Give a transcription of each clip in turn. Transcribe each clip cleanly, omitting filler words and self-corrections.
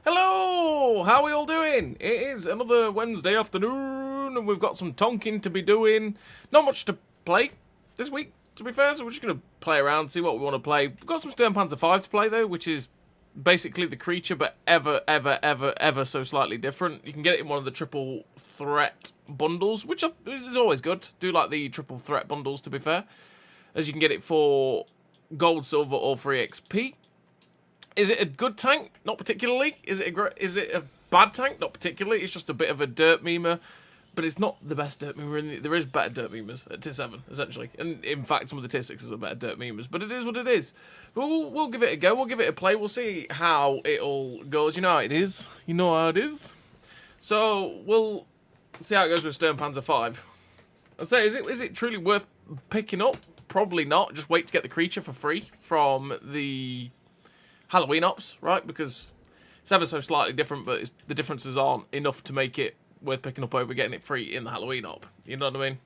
Hello! How are we all doing? It is another Wednesday afternoon, and we've got some tonking to be doing. Not much to play this week, to be fair, so we're just going to play around, see what we want to play. We've got some Panzer 5 to play, though, which is basically the creature, but ever so slightly different. You can get it in one of the triple threat bundles, which is always good. Do like the triple threat bundles, to be fair, as you can get it for gold, silver, or free XP. Is it a good tank? Not particularly. Is it a bad tank? Not particularly. It's just a bit of a Derp memer, but it's not the best Derp memer. There is better Derp memers at tier 7, essentially. And in fact, some of the tier 6s are better Derp memers, but it is what it is. But we'll give it a go. We'll give it a play. We'll see how it all goes. You know how it is. You know how it is. So we'll see how it goes with Panzer 5. I'll say, is it truly worth picking up? Probably not. Just wait to get the creature for free from the Halloween ops, right? Because it's ever so slightly different, but the differences aren't enough to make it worth picking up over getting it free in the Halloween op. You know what I mean?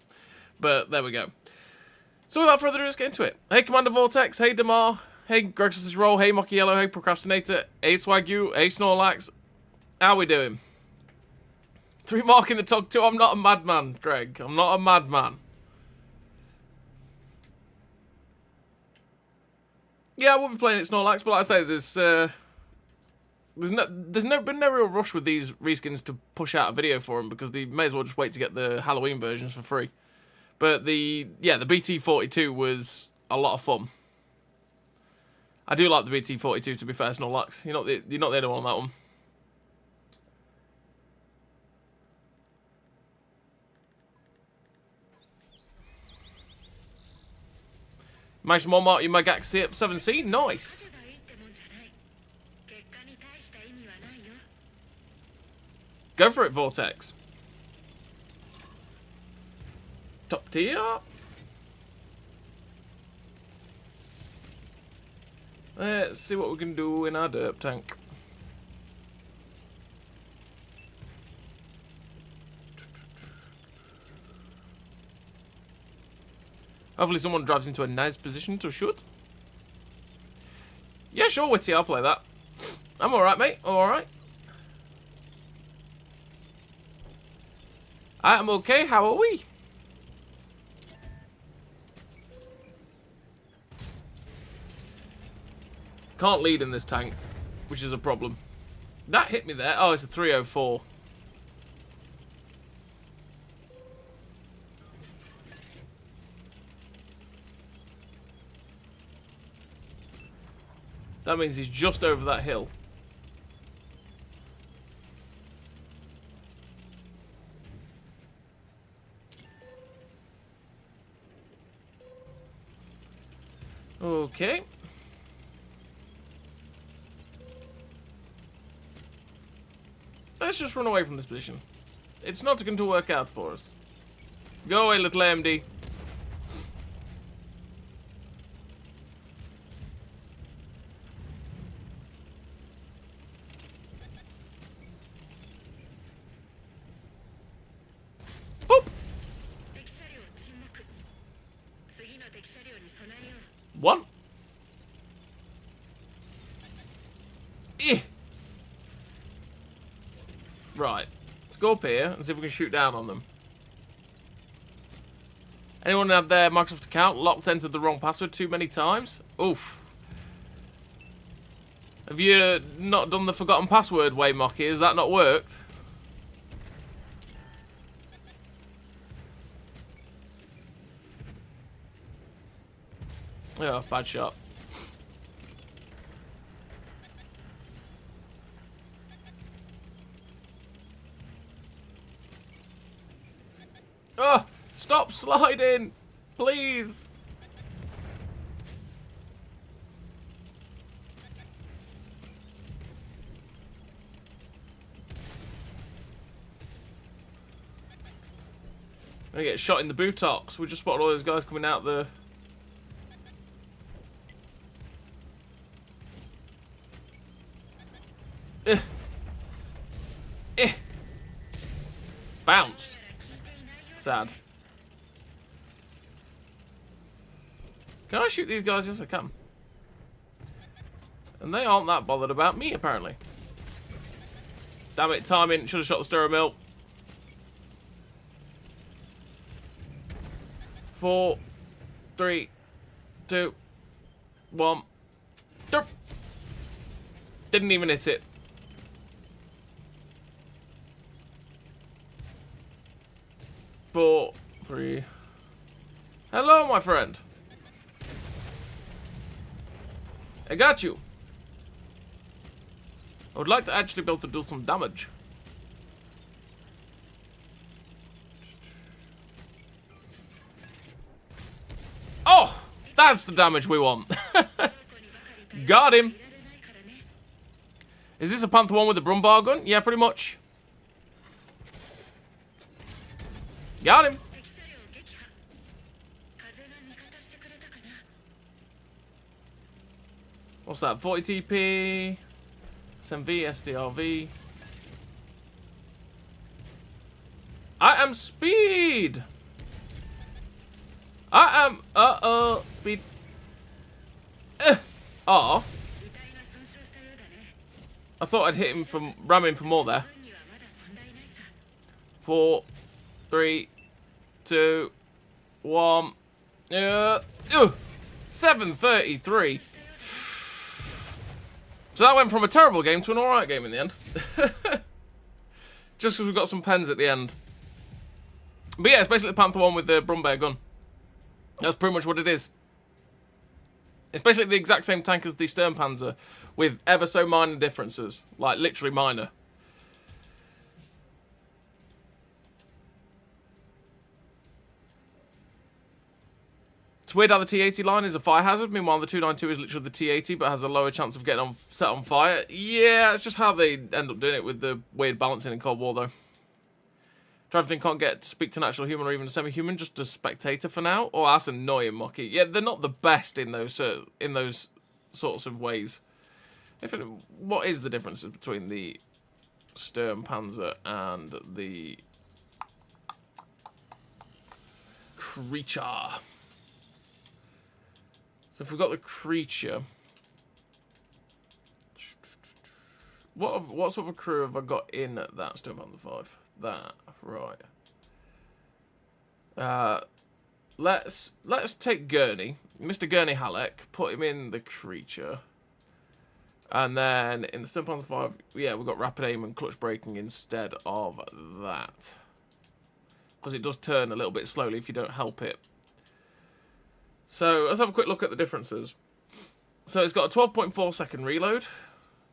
But there we go. So without further ado, let's get into it. Hey, Commander Vortex. Hey, Damar. Hey, Grexus' Roll. Hey, Mocky Yellow. Hey, Procrastinator. Hey, Swagyu. Hey, Snorlax. How we doing? 3 mark in the top 2. I'm not a madman, Greg. I'm not a madman. Yeah, I will be playing it Snorlax, but like I say, there's been no real rush with these reskins to push out a video for them, because they may as well just wait to get the Halloween versions for free. But the BT-42 was a lot of fun. I do like the BT-42, to be fair, Snorlax. You're not the only one on that one. Managed to mark you my Galaxy up 7C. Nice. Go for it, Vortex. Top tier. Let's see what we can do in our derp tank. Hopefully someone drives into a nice position to shoot. Yeah, sure, Witty, I'll play that. I'm alright, mate. I'm alright. I'm okay. How are we? Can't lead in this tank, which is a problem. That hit me there. Oh, it's a 304. That means he's just over that hill. Okay. Let's just run away from this position. It's not going to work out for us. Go away, little AMD. One. Right. Let's go up here and see if we can shoot down on them. Anyone had their Microsoft account locked, entered the wrong password too many times? Oof. Have you not done the forgotten password way, Mocky? Has that not worked? Oh, bad shot. Oh, stop sliding, please. I'm gonna get shot in the buttocks. We just spotted all those guys coming out the... Bounced. Sad. Can I shoot these guys? Yes, I can. And they aren't that bothered about me, apparently. Damn it, timing. Should have shot the stirrer mill. 4, 3, 2, 1. Derp. Didn't even hit it. Four, 3. Hello, my friend. I got you. I would like to actually be able to do some damage. Oh, that's the damage we want. Got him. Is this a Panther one with the Brumbar gun? Yeah, pretty much. Got him. What's that? 40 TP, SMV, SDRV. I am speed. I am speed. Oh. I thought I'd hit him from ram him for more there. 4, 3, 2, 1. 733. So that went from a terrible game to an alright game in the end. Just because we've got some pens at the end. But yeah, it's basically the Panther one with the Brumbear gun. That's pretty much what it is. It's basically the exact same tank as the Sturmpanzer, with ever so minor differences. Like, literally minor. It's weird how the T-80 line is a fire hazard, meanwhile the 292 is literally the T-80, but has a lower chance of getting set on fire. Yeah, it's just how they end up doing it with the weird balancing in Cold War, though. Driving can't get to speak to natural human or even a semi-human, just a spectator for now. Oh, that's annoying, Mocky. Yeah, they're not the best in those sorts of ways. What is the difference between the Sturmpanzer and the creature? So if we've got the creature, what sort of a crew have I got in that Sturmpanzer 5? That, right. Let's take Gurney, Mr. Gurney Halleck, put him in the creature, and then in the Sturmpanzer 5, yeah, we've got rapid aim and clutch braking instead of that, because it does turn a little bit slowly if you don't help it. So let's have a quick look at the differences. So it's got a 12.4 second reload.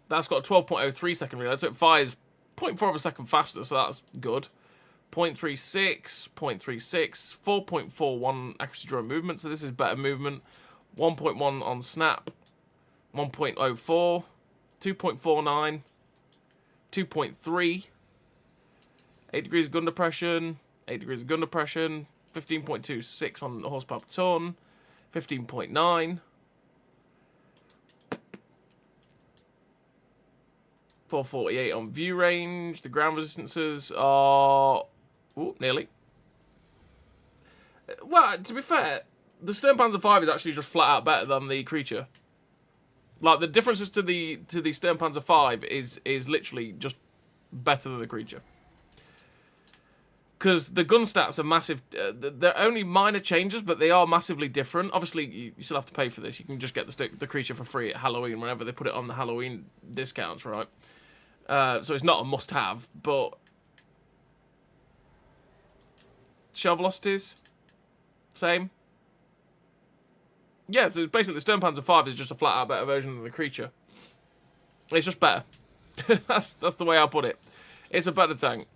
That's got a 12.03 second reload, so it fires 0.4 of a second faster, so that's good. 0.36, 0.36, 4.41 accuracy during movement, so this is better movement. 1.1 on snap, 1.04, 2.49, 2.3, 8 degrees of gun depression, 8 degrees of gun depression, 15.26 on horsepower per ton, 15.9. 448 on view range. The ground resistances are... Ooh, nearly. Well, to be fair, the Sturmpanzer 5 is actually just flat out better than the creature. Like, the differences to the Sturmpanzer 5 is literally just better than the creature. Because the gun stats are massive. They're only minor changes, but they are massively different. Obviously, you still have to pay for this. You can just get the creature for free at Halloween whenever they put it on the Halloween discounts, right? So it's not a must-have, but shell velocities, same. Yeah, so basically the Sturmpanzer 5 is just a flat-out better version of the creature. It's just better. that's the way I'll put it. It's a better tank.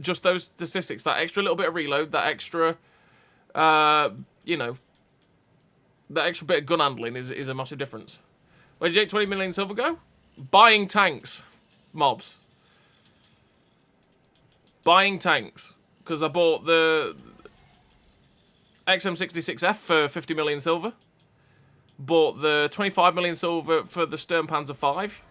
Just those statistics, that extra little bit of reload, that extra, you know, that extra bit of gun handling is a massive difference. Where did you take 20 million silver go? Buying tanks, mobs. Buying tanks. Because I bought the XM66F for 50 million silver. Bought the 25 million silver for the Sturmpanzer 5.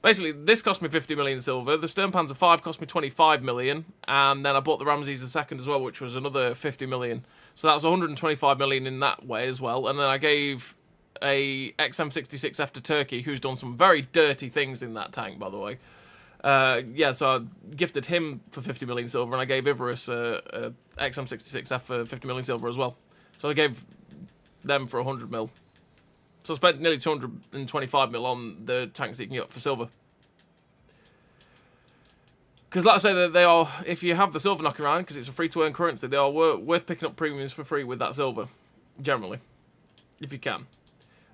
Basically, this cost me 50 million silver. The Sturmpanzer 5 cost me 25 million. And then I bought the Ramses II as well, which was another 50 million. So that was 125 million in that way as well. And then I gave a XM66F to Turkey, who's done some very dirty things in that tank, by the way. Yeah, so I gifted him for 50 million silver, and I gave Ivarus a XM66F for 50 million silver as well. So I gave them for 100 mil. So I spent nearly 225 mil on the tanks that you can get for silver. Because like I say, they are, if you have the silver knocking around, because it's a free-to-earn currency, they are worth picking up premiums for free with that silver, generally, if you can.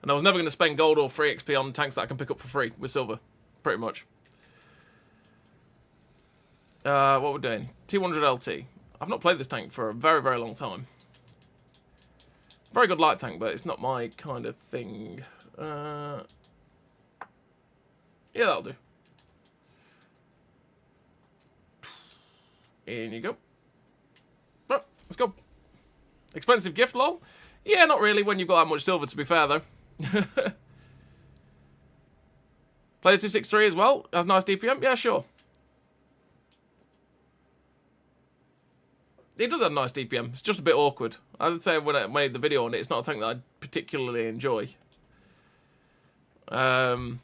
And I was never going to spend gold or free XP on tanks that I can pick up for free with silver, pretty much. What we're doing, T100 LT. I've not played this tank for a very, very long time. Very good light tank, but it's not my kind of thing. Yeah, that'll do. In you go. Oh, let's go. Expensive gift, lol? Yeah, not really when you've got that much silver, to be fair, though. Play the 263 as well. Has nice DPM. Yeah, sure. It does have nice DPM. It's just a bit awkward. I'd say when I made the video on it, it's not a tank that I particularly enjoy. Because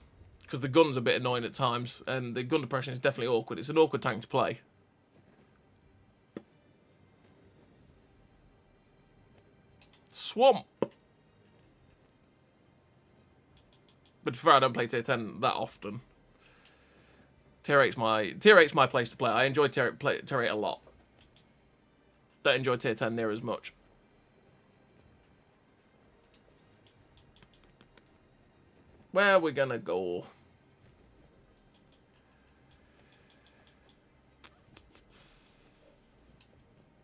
the gun's a bit annoying at times, and the gun depression is definitely awkward. It's an awkward tank to play. Swamp. But to be fair, I don't play tier 10 that often. Tier 8's my place to play. I enjoy tier 8 a lot. Don't enjoy tier 10 near as much. Where are we gonna go?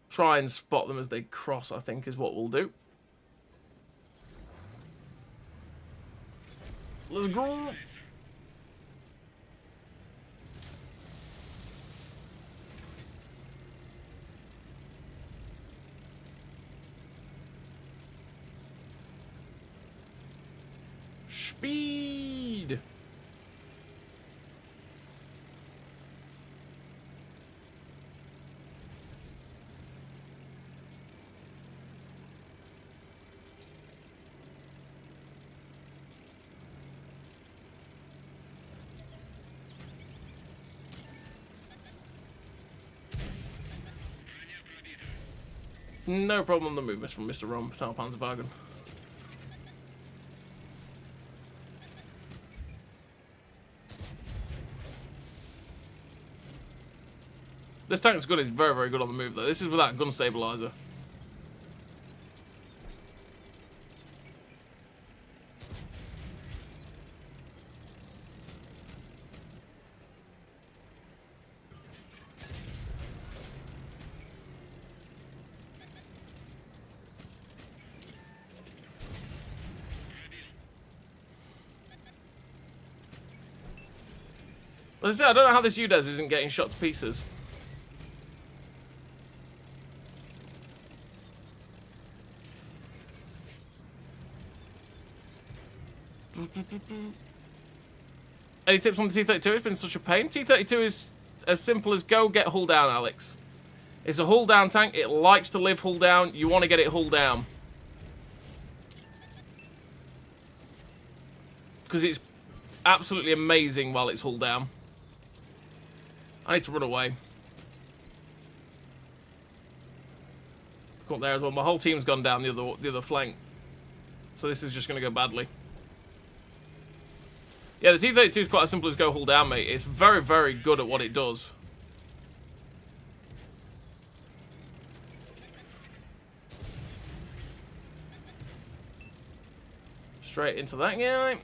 Try and spot them as they cross, I think, is what we'll do. Let's go. Speed. No problem on the movements from Mr. Rom, Panzerwagen. This tank's good. It's very, very good on the move, though. This is without gun stabilizer. As I said, I don't know how this UDES isn't getting shot to pieces. Any tips on the T-32? It's been such a pain. T-32 is as simple as go get hull down, Alex. It's a hull down tank. It likes to live hull down. You want to get it hull down. Because it's absolutely amazing while it's hull down. I need to run away. Come up there as well. My whole team's gone down the other flank. So this is just going to go badly. Yeah, the T-32 is quite as simple as go hull down, mate. It's very, very good at what it does. Straight into that guy.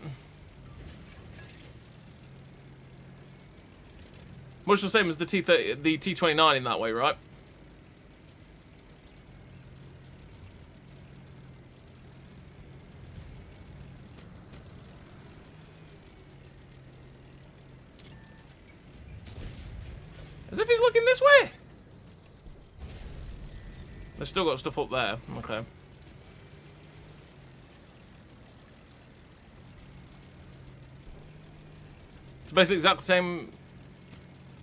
Much the same as the T-29 in that way, right? As if he's looking this way. They've still got stuff up there. Okay. It's basically exactly the same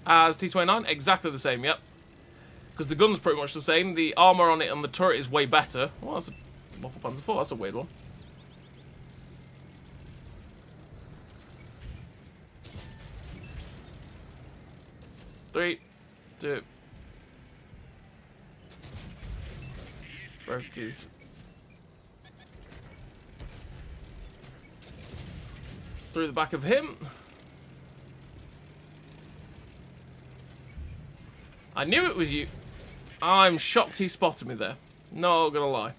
as T-29. Exactly the same, yep. Because the gun's pretty much the same. The armor on it and the turret is way better. Well, that's a Waffle Panzer IV. That's a weird one. 3, 2. Broke his. Through the back of him. I knew it was you. I'm shocked he spotted me there. Not gonna lie.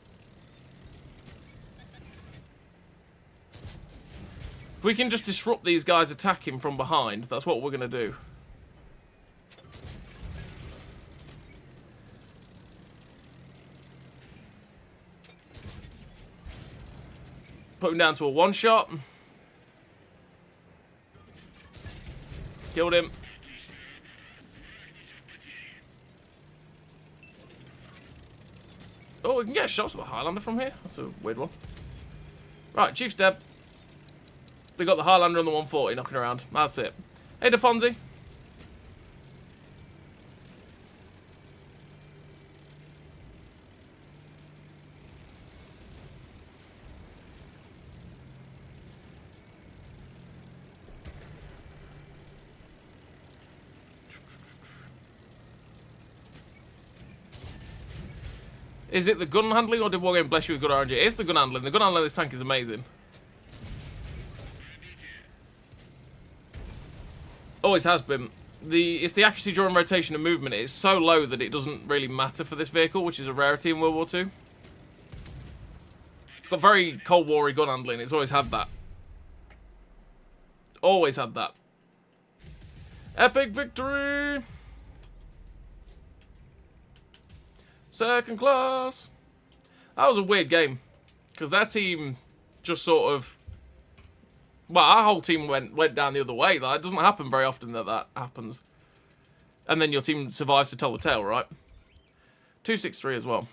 If we can just disrupt these guys attacking from behind, that's what we're gonna do. Put him down to a one-shot. Killed him. Oh, we can get shots of the Highlander from here. That's a weird one. Right, Chief's dead. We got the Highlander on the 140 knocking around. That's it. Hey, DeFonzi. Is it the gun handling or did Wargame bless you with good RNG? It's the gun handling. The gun handling of this tank is amazing. Always has been. It's the accuracy during rotation and movement. It's so low that it doesn't really matter for this vehicle, which is a rarity in World War II. It's got very Cold War-y gun handling. It's always had that. Always had that. Epic victory! Second class. That was a weird game. Because that team just sort of... Well, our whole team went down the other way. That doesn't happen very often that happens. And then your team survives to tell the tale, right? 263 as well.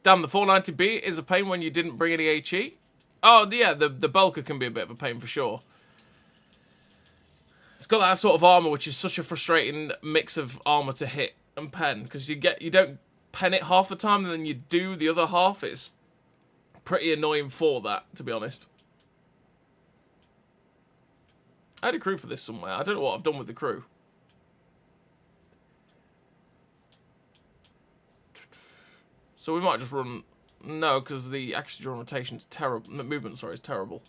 Damn, the 490B is a pain when you didn't bring any HE. Oh, yeah, the Bulker can be a bit of a pain for sure. It's got that sort of armor, which is such a frustrating mix of armor to hit and pen. Because you don't pen it half the time, and then you do the other half. It's pretty annoying for that, to be honest. I had a crew for this somewhere. I don't know what I've done with the crew. So we might just run... No, because the accuracy during rotation is terrible. Movement, sorry, is terrible.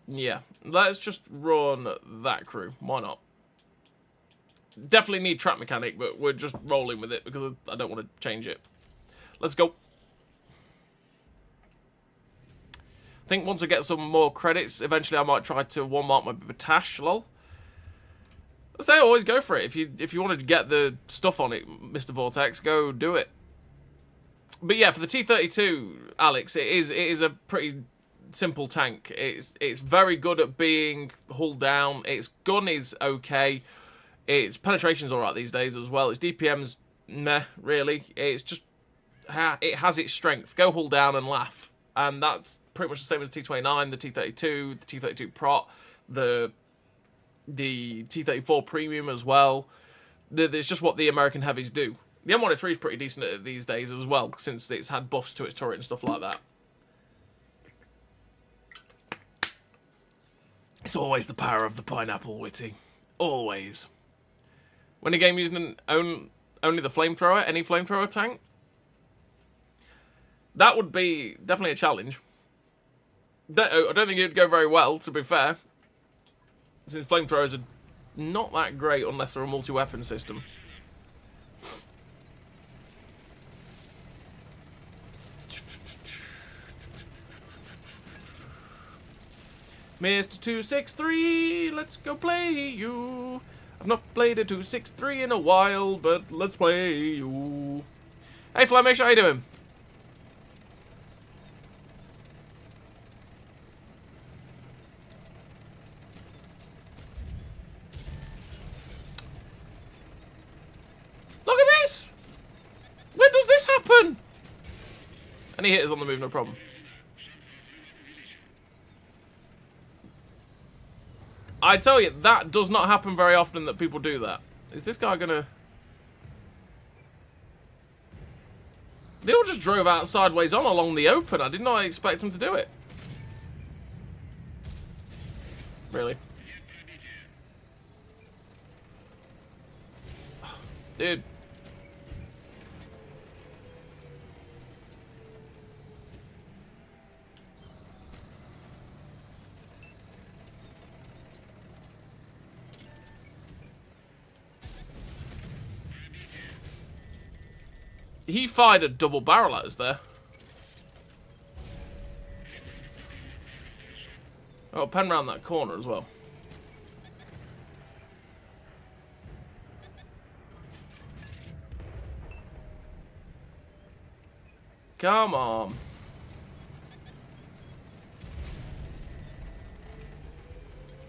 Yeah, let's just run that crew. Why not? Definitely need track mechanic, but we're just rolling with it because I don't want to change it. Let's go. I think once I get some more credits, eventually I might try to one-mark my Batash, lol. I say always go for it. If you wanted to get the stuff on it, Mr. Vortex, go do it. But yeah, for the T-32, Alex, it is a pretty simple tank. It's very good at being hulled down. Its gun is okay. Its penetration's alright these days as well. Its DPM's meh, really. It's just it has its strength. Go hull down and laugh. And that's pretty much the same as the T-29, the T-32, the T-32 Prot, the T-34 Premium as well. It's just what the American heavies do. The M103 is pretty decent at it these days as well, since it's had buffs to its turret and stuff like that. It's always the power of the pineapple, Witty. Always. When a game using only the flamethrower, any flamethrower tank, that would be definitely a challenge. I don't think it would go very well, to be fair. Since flamethrowers are not that great unless they're a multi-weapon system. Mr. 263, let's go play you. I've not played a 263 in a while, but let's play you. Hey Flemish, how you doing? Look at this! When does this happen? Any hitters on the move, no problem. I tell you, that does not happen very often that people do that. Is this guy gonna... They all just drove out sideways on along the open. I did not expect him to do it. Really. Dude. He fired a double barrel at us there. Oh, pen round that corner as well. Come on.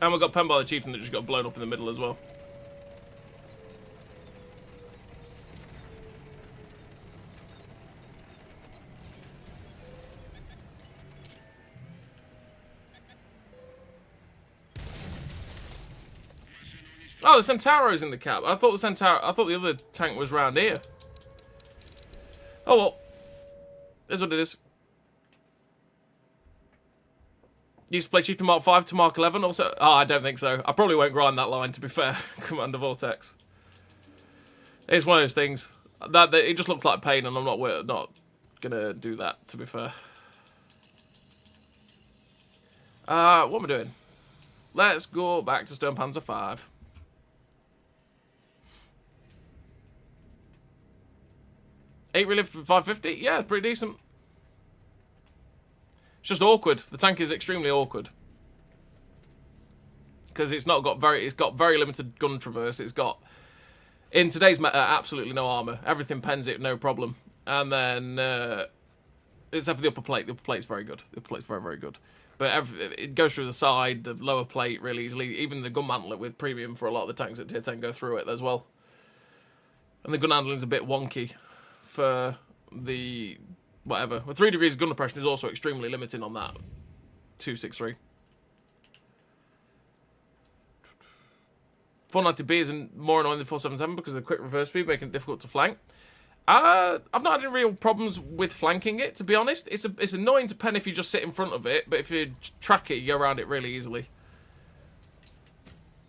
And we got pen by the chieftain that just got blown up in the middle as well. Oh, the Centauro's in the cap. I thought the other tank was round here. Oh well. That's what it is. Used to play Chieftain Mark 5 to Mark 11 also? Oh, I don't think so. I probably won't grind that line, to be fair. Commander Vortex. It's one of those things. That it just looks like pain, and I'm not gonna do that, to be fair. What am I doing? Let's go back to Stone Panzer 5. Eight relive for 550? Yeah, pretty decent. It's just awkward. The tank is extremely awkward. Because it's got very limited gun traverse. It's got, in today's meta, absolutely no armor. Everything pens it, no problem. And then, except for the upper plate. The upper plate's very good. The upper plate's very, very good. But it goes through the side, the lower plate really easily. Even the gun mantlet with premium for a lot of the tanks at tier 10 go through it as well. And the gun handling's a bit wonky for the whatever. Well, 3 degrees of gun depression is also extremely limiting on that 263. 490B is more annoying than 477 because of the quick reverse speed, making it difficult to flank. I've not had any real problems with flanking it, to be honest. It's annoying to pen if you just sit in front of it, but if you track it, you go around it really easily.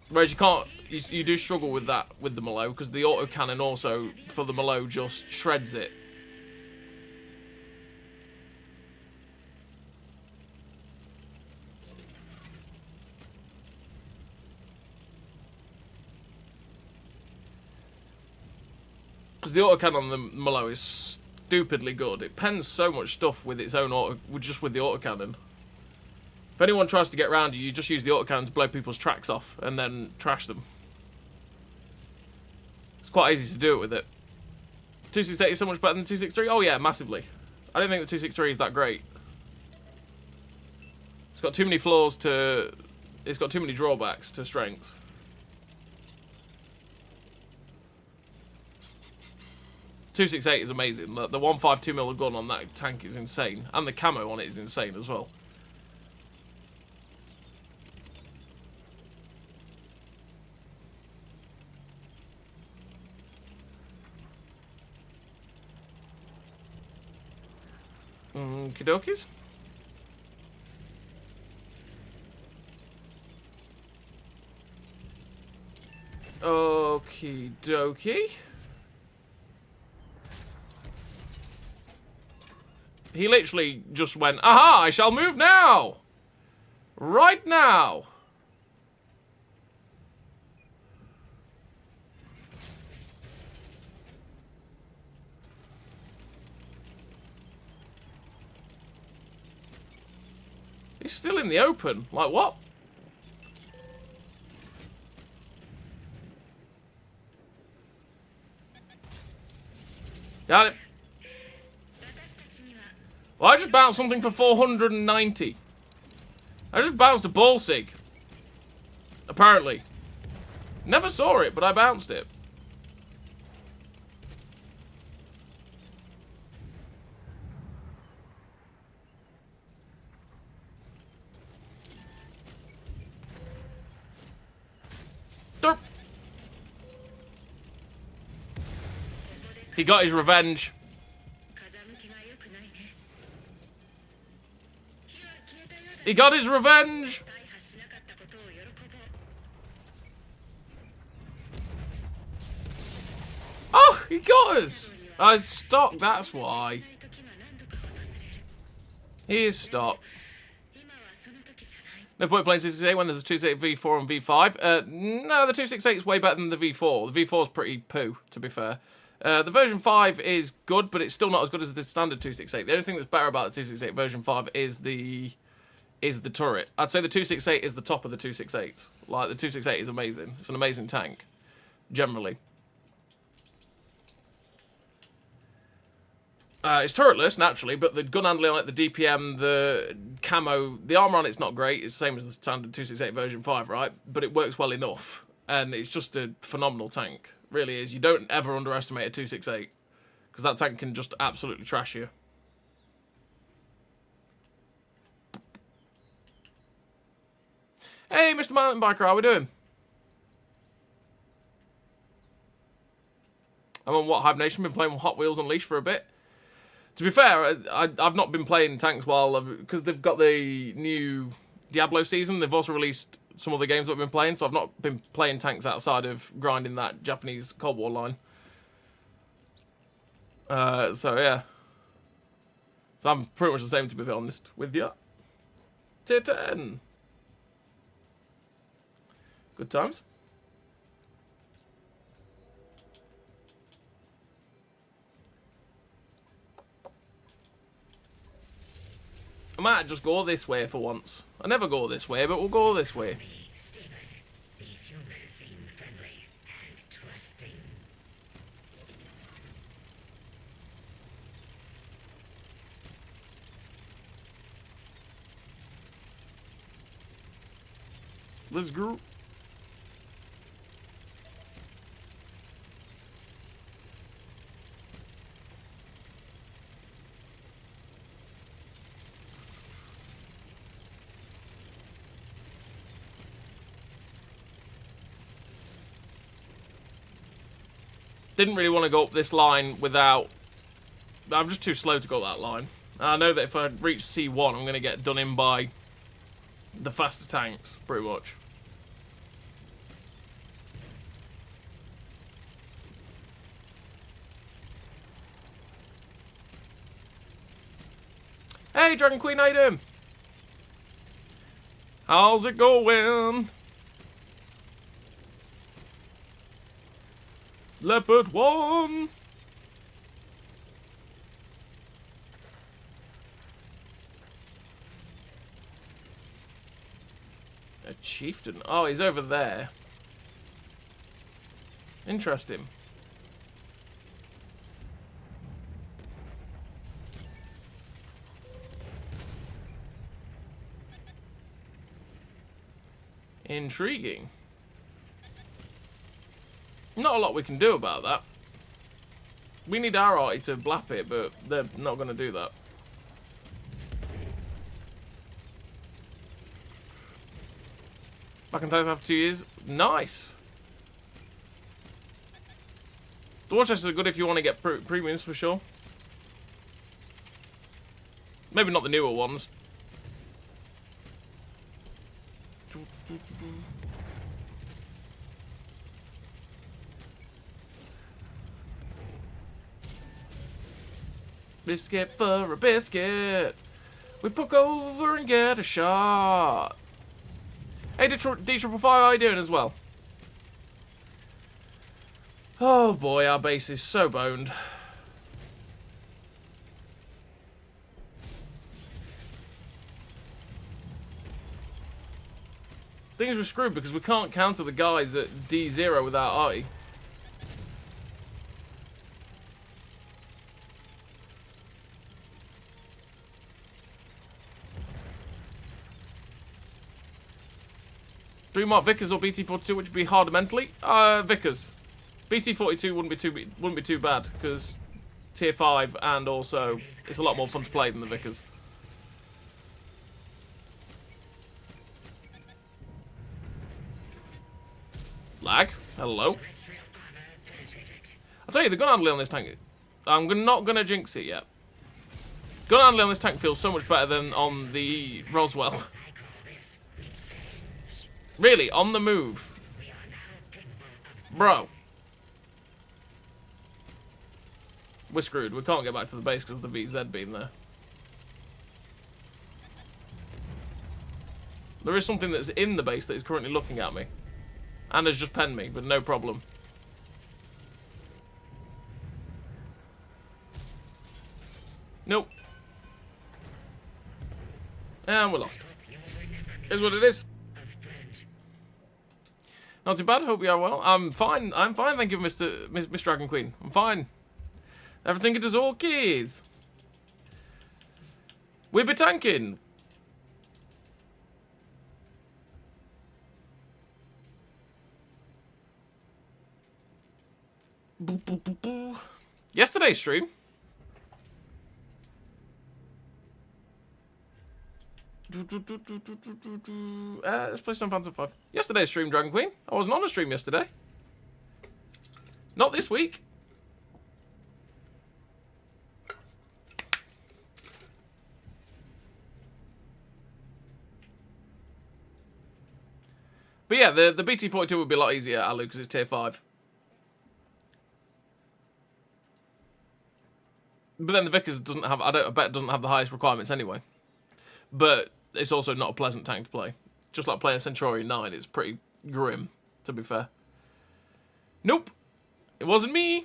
Whereas you can't, you do struggle with that with the Malo, because the autocannon also, for the Malo, just shreds it. Because the autocannon on the Malo is stupidly good. It pens so much stuff with its own just with the autocannon. If anyone tries to get around you, you just use the autocannon to blow people's tracks off and then trash them. It's quite easy to do it with it. 268 is so much better than 263? Oh yeah, massively. I don't think the 263 is that great. It's got too many flaws to... It's got too many drawbacks to strengths. .268 is amazing. The 152mm gun on that tank is insane. And the camo on it is insane as well. Okie dokies. Okie dokie. He literally just went, aha, I shall move now! Right now! He's still in the open. Like, what? Got it. Well, I just bounced something for 490. I just bounced a ball sig. Apparently. Never saw it, but I bounced it. Derp. He got his revenge. He got his revenge! Oh, he got us! I stock, that's why. He is stock. No point playing 268 when there's a 268 V4 and V5. No, the 268 is way better than the V4. The V4 is pretty poo, to be fair. The version 5 is good, but it's still not as good as the standard 268. The only thing that's better about the 268 version 5 is the turret. I'd say the 268 is the top of the 268. Like, the 268 is amazing. It's an amazing tank, generally. It's turretless, naturally, but the gun handling, like the DPM, the camo, the armor on it's not great. It's the same as the standard 268 version 5, right? But it works well enough, and it's just a phenomenal tank. It really is. You don't ever underestimate a 268, because that tank can just absolutely trash you. Hey, Mr. Mountain Biker, how we doing? I'm on what, Hibernation? Been playing Hot Wheels Unleashed for a bit. To be fair, I've not been playing tanks because they've got the new Diablo season. They've also released some other games that I've been playing, so I've not been playing tanks outside of grinding that Japanese Cold War line. So yeah. So I'm pretty much the same, to be honest with you. Tier 10. Good times. I might just go this way for once. I never go this way, but we'll go this way. These humans seem friendly and trusting. Let's go. Didn't really want to go up this line without... I'm just too slow to go that line. And I know that if I reach C1, I'm going to get done in by the faster tanks, pretty much. Hey, Dragon Queen, how you doing? How's it going? Leopard 1! A chieftain. Oh, he's over there. Interesting. Intriguing. Not a lot we can do about that. We need our arty to blap it, but they're not going to do that. Back in Tonks after 2 years. Nice. The war chests are good if you want to get premiums, for sure. Maybe not the newer ones. Biscuit for a biscuit. We puck over and get a shot. Hey, D555, how you doing as well? Oh boy, our base is so boned. Things were screwed because we can't counter the guys at D0 without arty. Mark Vickers or BT42, which would be harder mentally? Vickers. BT42 wouldn't be too bad because tier 5 and also it's a lot more fun to play than the Vickers. Lag. Hello. I'll tell you, the gun handling on this tank, I'm not gonna jinx it yet. Gun handling on this tank feels so much better than on the Roswell. Really, on the move. Bro. we're screwed. We can't get back to the base because of the VZ being there. There is something that's in the base that is currently looking at me. And has just penned me, but no problem. Nope. And we're lost. Is what it is. Not too bad, hope you are well. I'm fine, thank you, Miss Dragon Queen. I'm fine. Everything is okay. We'll be tanking. Yesterday's stream. Let's play some Phantom 5. Yesterday's stream, Dragon Queen. I wasn't on a stream yesterday. Not this week. But yeah, the BT-42 would be a lot easier, Alu, because it's tier 5. But then the Vickers doesn't have, I bet doesn't have the highest requirements anyway. But it's also not a pleasant tank to play. Just like playing Centurion 9, it's pretty grim, to be fair. Nope. It wasn't me.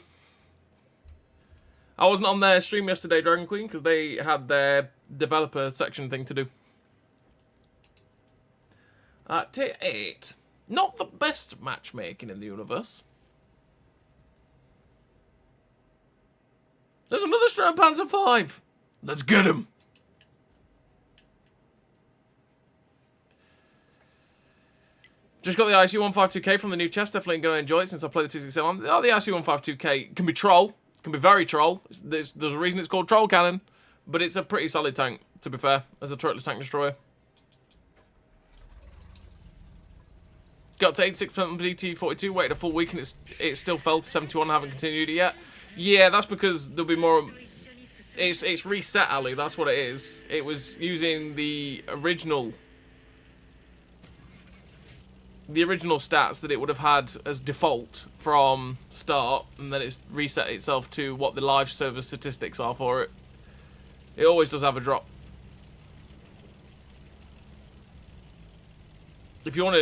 I wasn't on their stream yesterday, Dragon Queen, because they had their developer section thing to do. Tier 8. Not the best matchmaking in the universe. There's another Strand Panzer 5. Let's get him. Just got the ISU-152K from the new chest. Definitely going to enjoy it since I played the 267. Oh, the ISU-152K can be troll. Can be very troll. There's a reason it's called Troll Cannon. But it's a pretty solid tank, to be fair, as a turretless tank destroyer. Got to 86% on BT-42, waited a full week and it still fell to 71 and haven't continued it yet. Yeah, that's because there'll be more... It's reset, Ali, that's what it is. It was using the original stats that it would have had as default from start, and then it's reset itself to what the live server statistics are for it. It always does have a drop. If you want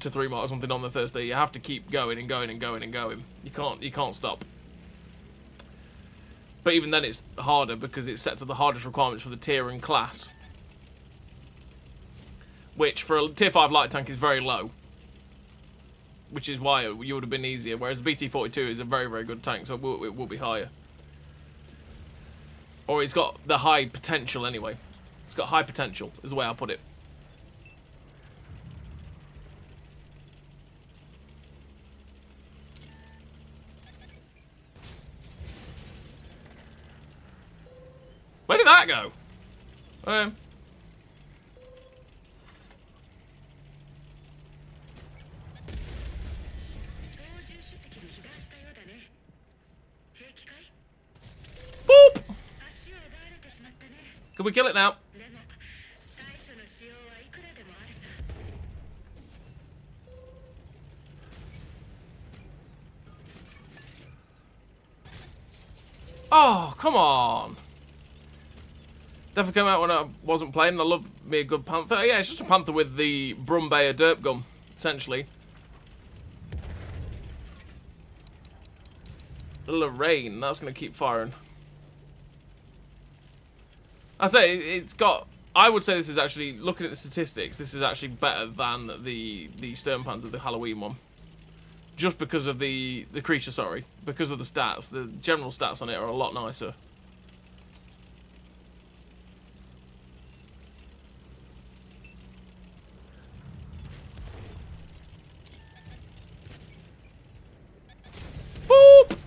to 3-mark something on the Thursday, you have to keep going and going and going and going. You can't stop. But even then it's harder because it's set to the hardest requirements for the tier and class. Which for a tier 5 light tank is very low. Which is why you would have been easier, whereas the BT-42 is a very, very good tank, so it will be higher. Or it's got the high potential anyway. It's got high potential, is the way I'll put it. Where did that go? Boop! Can we kill it now? Oh, come on. Definitely came out when I wasn't playing. I love me a good Panther. Yeah, it's just a Panther with the Brumbayer Derp gun, essentially. Lorraine, that's going to keep firing. I say, it's got... I would say this is actually, looking at the statistics, this is actually better than the Stern Panther, the Halloween one. Just because of the creature, sorry. Because of the stats. The general stats on it are a lot nicer. Boop!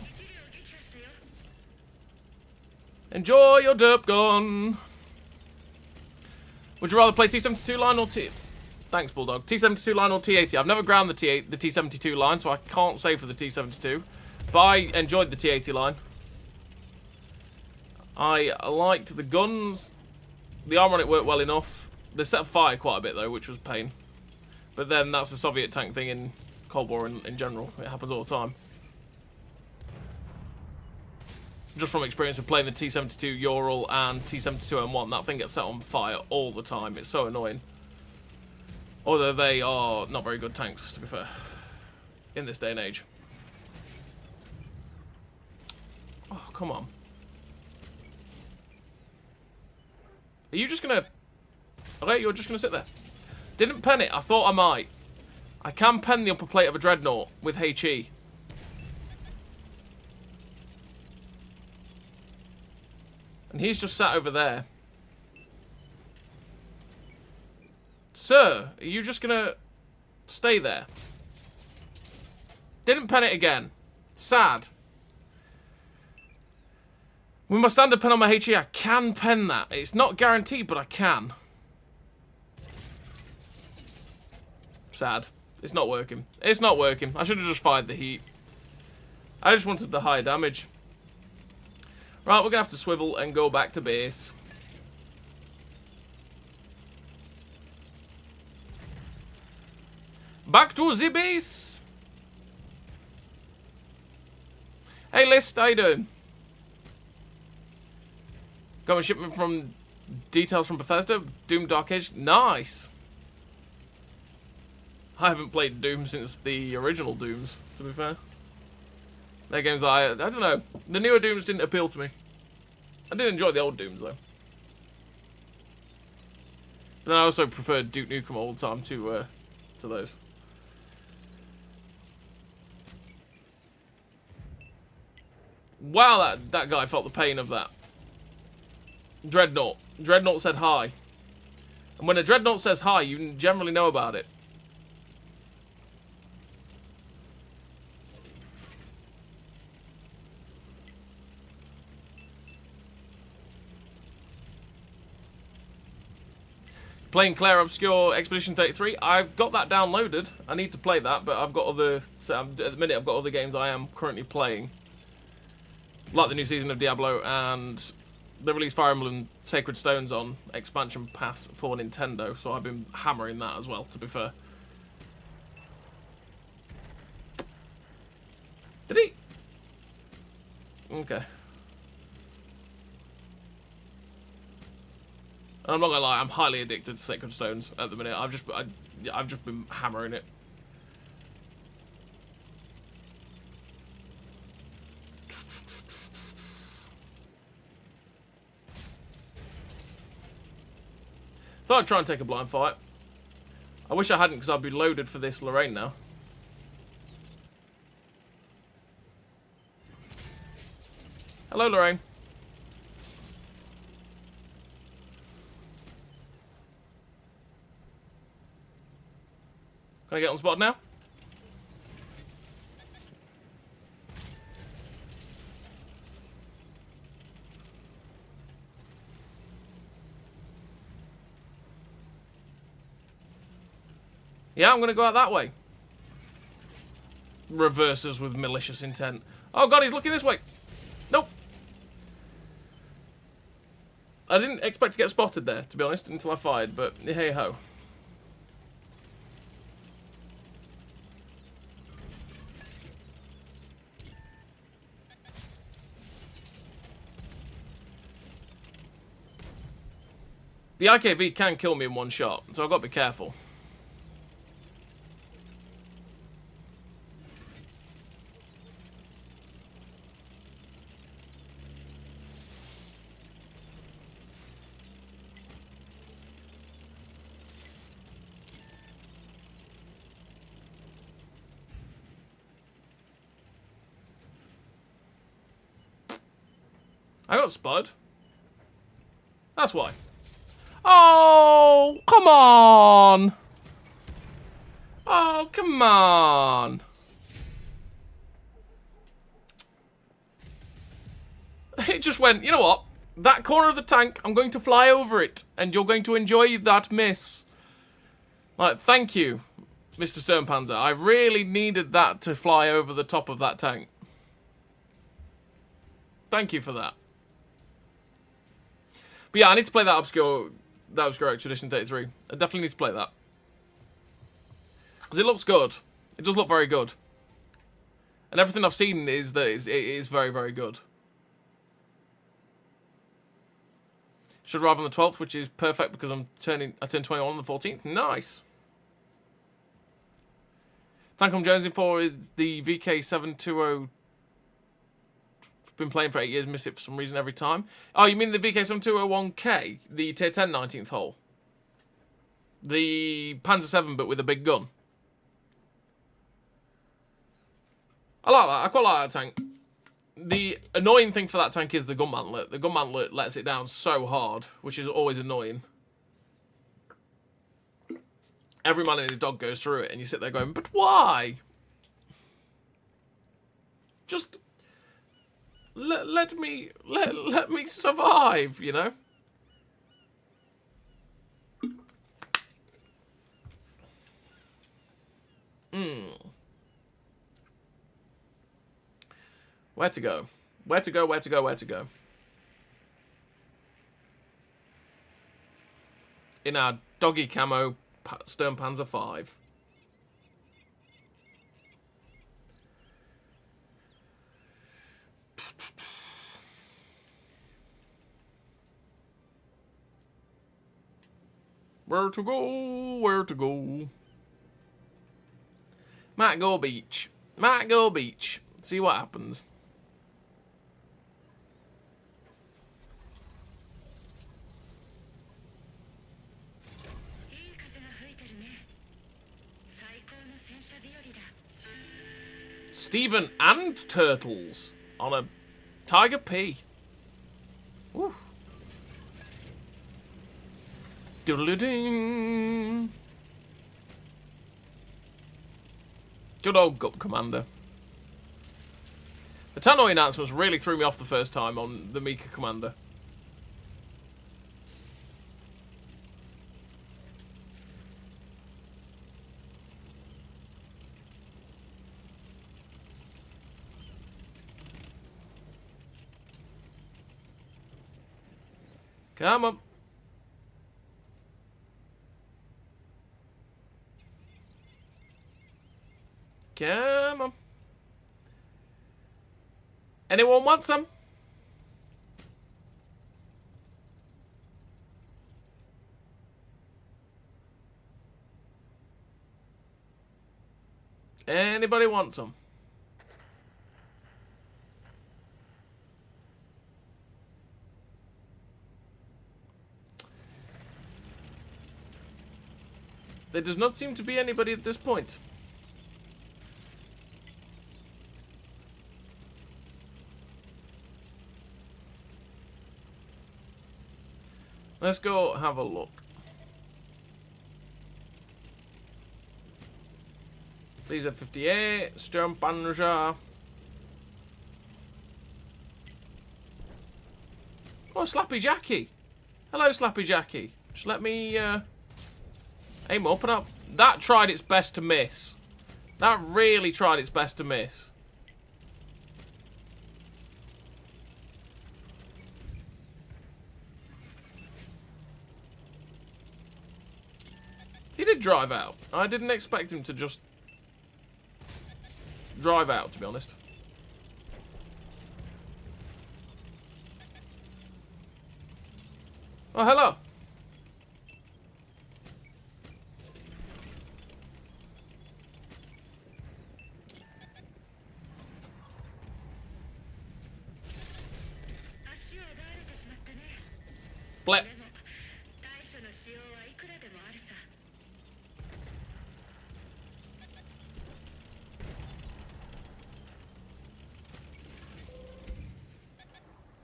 Enjoy your derp gun. Would you rather play T72 line or T... Thanks, Bulldog. T72 line or T80? I've never ground the T72 line, so I can't say for the T72. But I enjoyed the T80 line. I liked the guns. The armor on it worked well enough. They set fire quite a bit, though, which was pain. But then that's the Soviet tank thing in Cold War in general. It happens all the time. Just from experience of playing the T-72 Ural and T-72 M1, that thing gets set on fire all the time. It's so annoying. Although they are not very good tanks, to be fair, in this day and age. Oh, come on. Are you just gonna... Okay, you're just gonna sit there. Didn't pen it. I thought I might. I can pen the upper plate of a Dreadnought with HE. And he's just sat over there. Sir, are you just gonna stay there? Didn't pen it again. Sad. With my standard pen on my HE, I can pen that. It's not guaranteed, but I can. Sad. It's not working. It's not working. I should have just fired the heat. I just wanted the high damage. Right, we're going to have to swivel and go back to base. Back to the base! Hey, List, how you doing? Got a shipment from Details from Bethesda. Doom Dark Age. Nice! I haven't played Doom since the original Dooms, to be fair. They're games that I don't know. The newer Dooms didn't appeal to me. I did enjoy the old Dooms, though. But then I also preferred Duke Nukem all the time to those. Wow, that guy felt the pain of that. Dreadnought. Dreadnought said hi. And when a Dreadnought says hi, you generally know about it. Playing Claire Obscure Expedition 33. I've got that downloaded. I need to play that, but I've got other... So at the minute, I've got other games I am currently playing. Like the new season of Diablo and the release Fire Emblem Sacred Stones on expansion pass for Nintendo. So I've been hammering that as well, to be fair. Did he? Okay. And I'm not gonna lie, I'm highly addicted to Sacred Stones at the minute. I've just been hammering it. Thought I'd try and take a blind fight. I wish I hadn't, because I'd be loaded for this Lorraine now. Hello, Lorraine. Can I get on spot now? Yeah, I'm going to go out that way. Reverses with malicious intent. Oh god, he's looking this way. Nope. I didn't expect to get spotted there, to be honest, until I fired, but hey ho. The IKV can kill me in one shot, so I've got to be careful. I got spud. That's why. Oh, come on! Oh, come on! It just went, you know what? That corner of the tank, I'm going to fly over it, and you're going to enjoy that miss. Like, thank you, Mr. Sternpanzer. I really needed that to fly over the top of that tank. Thank you for that. But yeah, I need to play that Obscure Expedition 33. I definitely need to play that. Because it looks good. It does look very good. And everything I've seen is that it is very, very good. Should arrive on the 12th, which is perfect because I turn 21 on the 14th. Nice. Tank I'm jonesing for is the VK720. Been playing for 8 years, miss it for some reason every time. Oh, you mean the VK7201K? The tier 10 19th hole? The Panzer 7 but with a big gun? I like that. I quite like that tank. The annoying thing for that tank is the gun mantlet. The gun mantlet lets it down so hard, which is always annoying. Every man and his dog goes through it, and you sit there going, but why? Just let me survive, you know? Where to go? Where to go, where to go, where to go? In our doggy camo Stern Panzer 5. Where to go? Where to go? Might go beach. Might go beach. See what happens. Stephen and Turtles on a Tiger P. Woo. Doodle-ding. Good old Gut Commander. The Tannoy announcements really threw me off the first time on the Mika Commander. Come on. Come on. Anyone want some? Anybody want some? There does not seem to be anybody at this point. Let's go have a look. These are 58, Sturmpanzer. Oh, Slappy Jackie. Hello, Slappy Jackie. Just let me aim up and up. That tried its best to miss. That really tried its best to miss. He did drive out. I didn't expect him to just drive out, to be honest. Oh, hello. Pleb.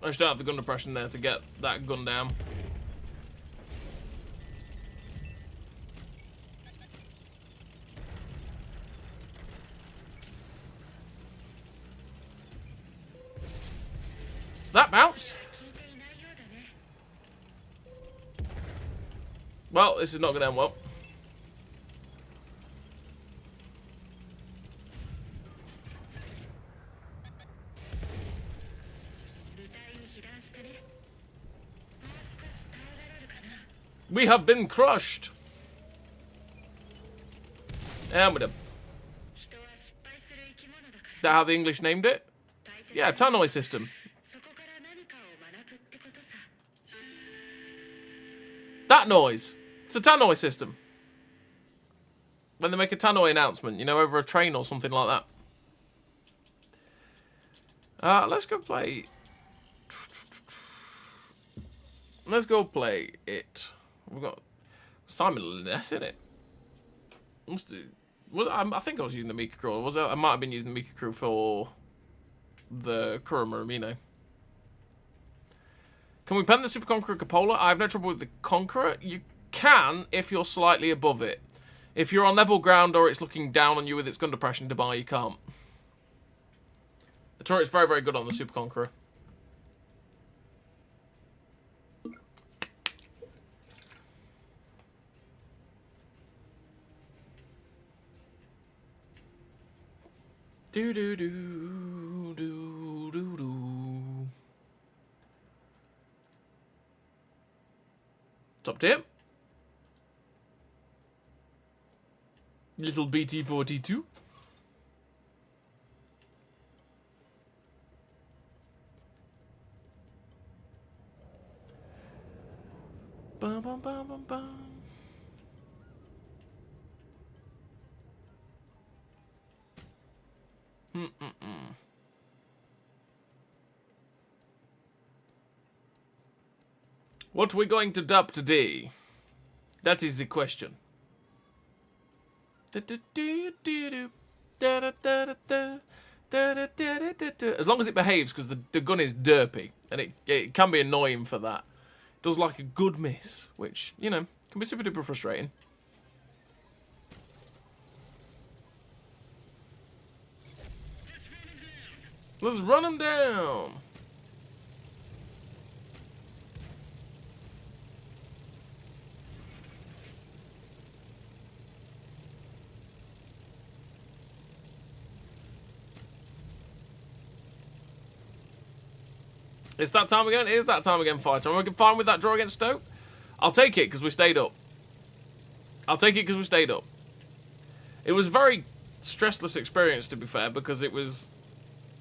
I just don't have the gun depression there to get that gun down. That bounced. Well, this is not going to end well. We have been crushed. And with a... Is that how the English named it? Yeah, Tannoy system. that noise? It's a tannoy system. When they make a tannoy announcement, you know, over a train or something like that. Let's go play. Let's go play it. We've got Simon Linnet in it. Let's do. Well, I think I was using the Mika crew. Was I might have been using the Mika crew for the Kurama Amino. Can we pen the Super Conqueror Cupola? I have no trouble with the Conqueror. You can if you're slightly above it. If you're on level ground or it's looking down on you with its gun depression to buy, you can't. The turret's very, very good on the Super Conqueror. Do do do do do do. Top tip. Little BT-42. Bum bum bum bum bum. What are we going to dub today? That is the question. As long as it behaves, because the gun is derpy, and it can be annoying for that. It does like a good miss, which, you know, can be super duper frustrating. Let's run them down. It's that time again. It is that time again, fighter. And we're fine with that draw against Stoke. I'll take it because we stayed up. I'll take it because we stayed up. It was a very stressless experience, to be fair, because it was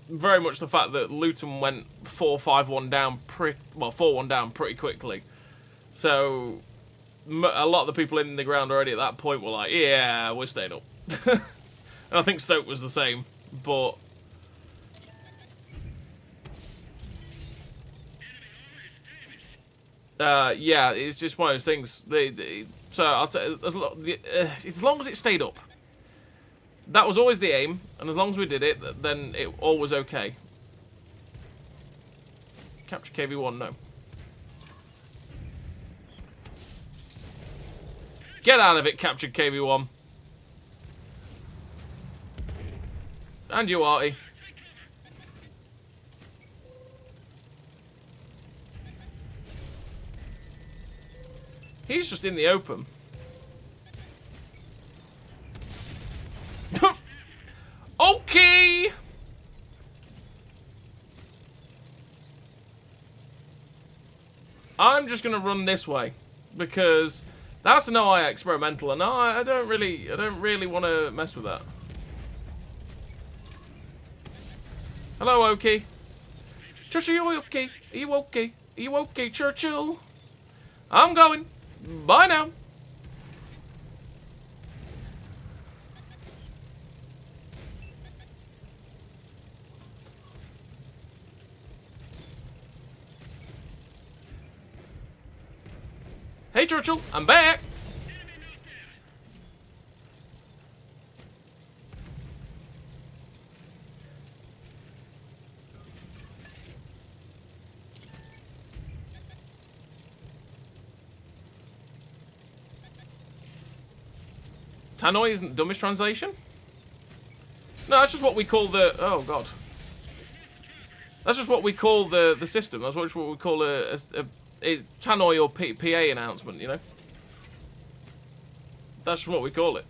very much the fact that Luton went 4-5-1 down pretty, well, 4-1 down pretty quickly. So a lot of the people in the ground already at that point were like, yeah, we're staying up. And I think Stoke was the same, but yeah, it's just one of those things. So I'll as long as it stayed up. That was always the aim, and as long as we did it, then it all was okay. Capture KV1, no. Get out of it, capture KV1. And you, Artie. He's just in the open. Okay. I'm just gonna run this way because that's an OI experimental, and I don't really want to mess with that. Hello, Oki. Churchill, are you okay? Are you okay? Are you okay, Churchill? I'm going. Bye now. Hey, Churchill, I'm back. Tannoy isn't dumbest translation? No, that's just what we call the... Oh, God. That's just what we call the system. That's what we call a Tannoy or PA announcement, you know? That's just what we call it.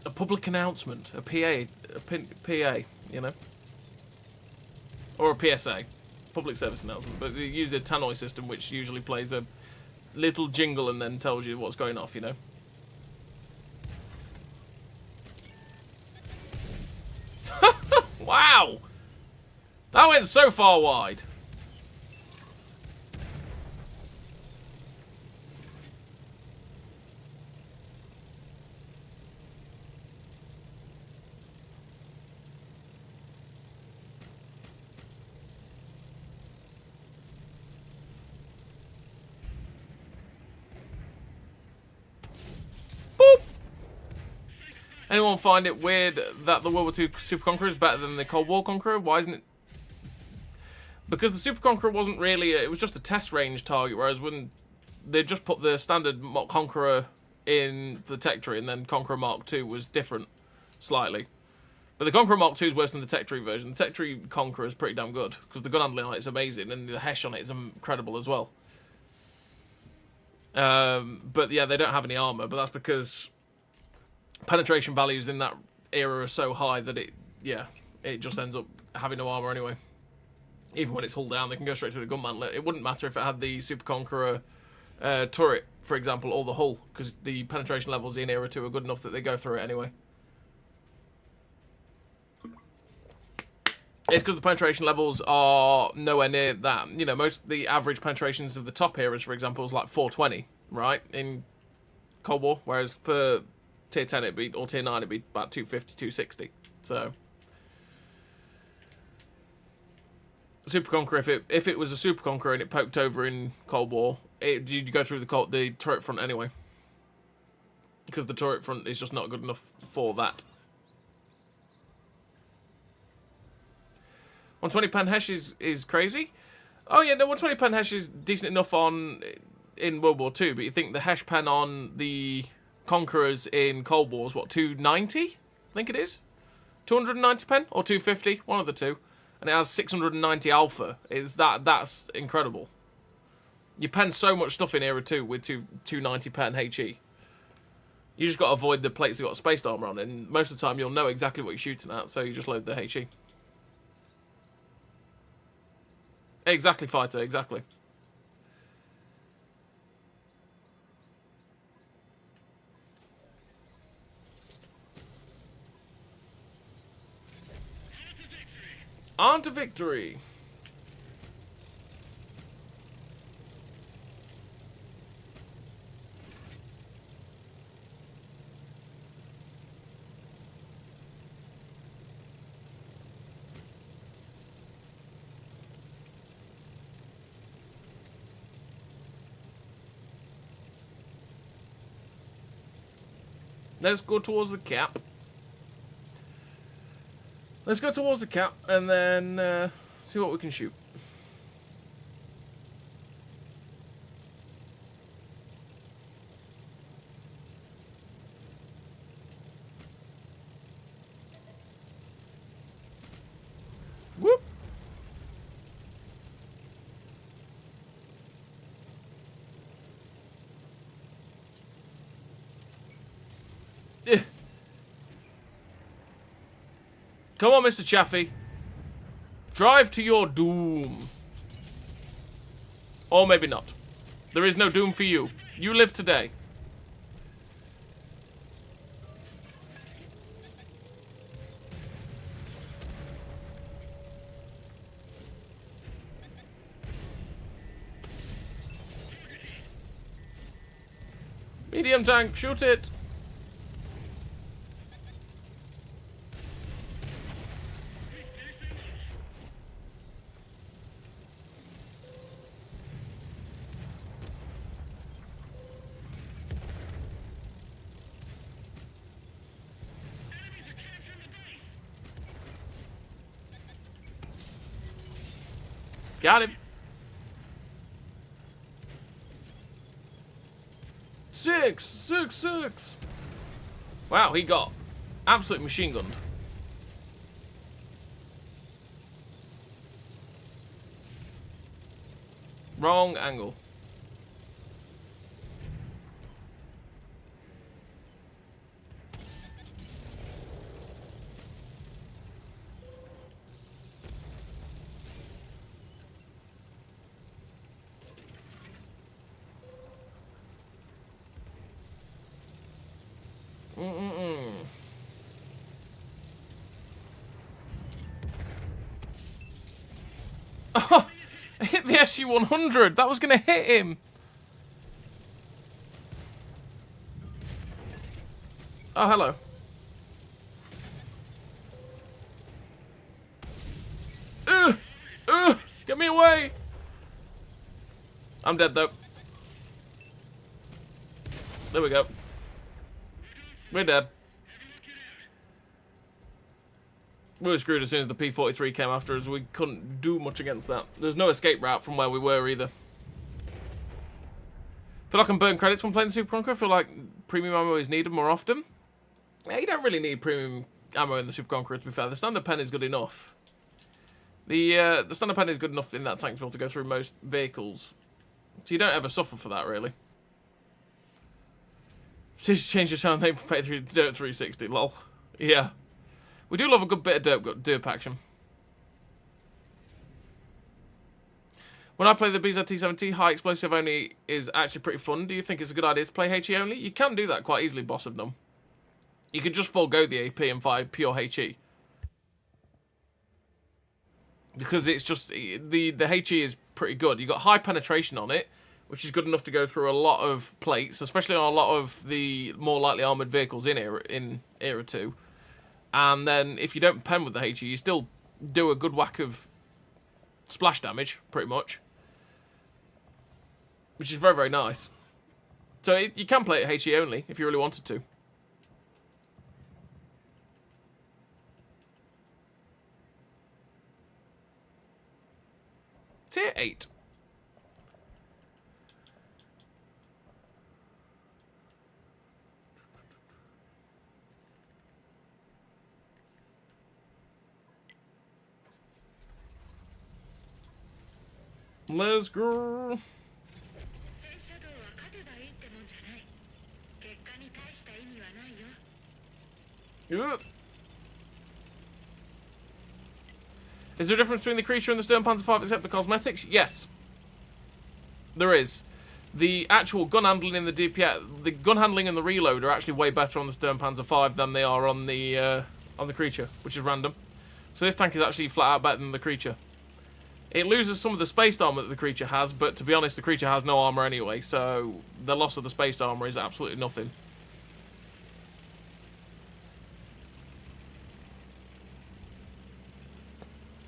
A public announcement. A PA, you know? Or a PSA. Public service announcement. But they use a Tannoy system, which usually plays a little jingle and then tells you what's going off, you know? That went so far wide. Boop. Anyone find it weird that the World War II Super Conqueror is better than the Cold War Conqueror? Why isn't it? Because the Super Conqueror wasn't really, it was just a test range target, whereas when they just put the standard Conqueror in the tech tree, and then Conqueror Mark II was different, slightly. But the Conqueror Mark II is worse than the tech tree version. The tech tree Conqueror is pretty damn good, because the gun handling on it is amazing, and the Hesh on it is incredible as well. But yeah, they don't have any armor, but that's because penetration values in that era are so high that it just ends up having no armor anyway. Even when it's hull down, they can go straight through the gun mantlet. It wouldn't matter if it had the Super Conqueror turret, for example, or the hull, because the penetration levels in Era 2 are good enough that they go through it anyway. It's because the penetration levels are nowhere near that. You know, the average penetrations of the top eras, for example, is like 420, right, in Cold War, whereas for Tier 10 or Tier 9 it'd be about 250, 260. So Super Conqueror, if it was a Super Conqueror and it poked over in Cold War, you'd go through the turret front anyway, because the turret front is just not good enough for that. 120 pen Hesh is crazy. Oh yeah, no, 120 pen Hesh is decent enough in World War II, but you think the Hesh pen on the Conquerors in Cold War is what, 290? I think it is 290 pen or 250, one of the two. And it has 690 alpha. That's incredible. You pen so much stuff in Era 2 with 290 pen HE. You just got to avoid the plates that got spaced armor on, and most of the time you'll know exactly what you're shooting at, so you just load the HE. Exactly, fighter, exactly. On to victory. Let's go towards the cap. Let's go towards the cap and then see what we can shoot. Whoop. Eh. Come on, Mr. Chaffee. Drive to your doom. Or maybe not. There is no doom for you. You live today. Medium tank, shoot it. Got him. 6. Wow, he got absolutely machine gunned. Wrong angle. Oh, I hit the SU-100. That was going to hit him. Oh, hello. Get me away. I'm dead, though. There we go. We're dead. We were screwed as soon as the P-43 came after us. We couldn't do much against that. There's no escape route from where we were either. Feel like I can burn credits when playing the Super Conqueror. I feel like premium ammo is needed more often. Yeah, you don't really need premium ammo in the Super Conqueror, to be fair. The standard pen is good enough. The standard pen is good enough in that tank to be able to go through most vehicles. So you don't ever suffer for that, really. Just change your channel name from Pay 3 to Derp 360, lol. Yeah. We do love a good bit of derp action. When I play the BZT-70, high explosive only is actually pretty fun. Do you think it's a good idea to play HE only? You can do that quite easily, Boss of Them. You could just forego the AP and fire pure HE. Because it's just, the HE is pretty good. You've got high penetration on it, which is good enough to go through a lot of plates, especially on a lot of the more lightly armoured vehicles in Era 2. And then if you don't pen with the HE, you still do a good whack of splash damage, pretty much. Which is very, very nice. So you can play it HE only, if you really wanted to. Tier 8. Let's go. Yeah. Is there a difference between the creature and the Stern Panzer 5 except the cosmetics? Yes. There is. The actual gun handling in the DPS, the gun handling and the reload are actually way better on the Stern Panzer 5 than they are on the creature, which is random. So this tank is actually flat out better than the creature. It loses some of the spaced armor that the creature has, but to be honest, the creature has no armor anyway, so the loss of the spaced armor is absolutely nothing.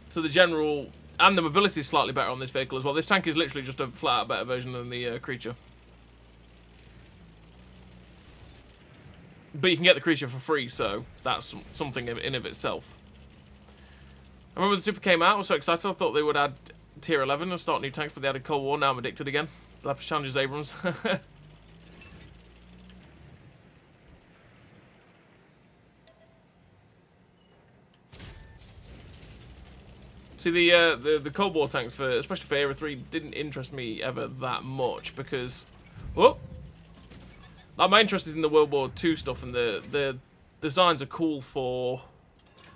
So the general, and the mobility is slightly better on this vehicle as well. This tank is literally just a flat out better version than the creature. But you can get the creature for free, so that's something in of itself. I remember the Super came out, I was so excited, I thought they would add Tier 11 and start new tanks, but they added Cold War, now I'm addicted again. Lapis challenges Abrams. See, the Cold War tanks, especially for Era 3, didn't interest me ever that much, because... Oh! Like, my interest is in the World War II stuff, and the designs are cool for...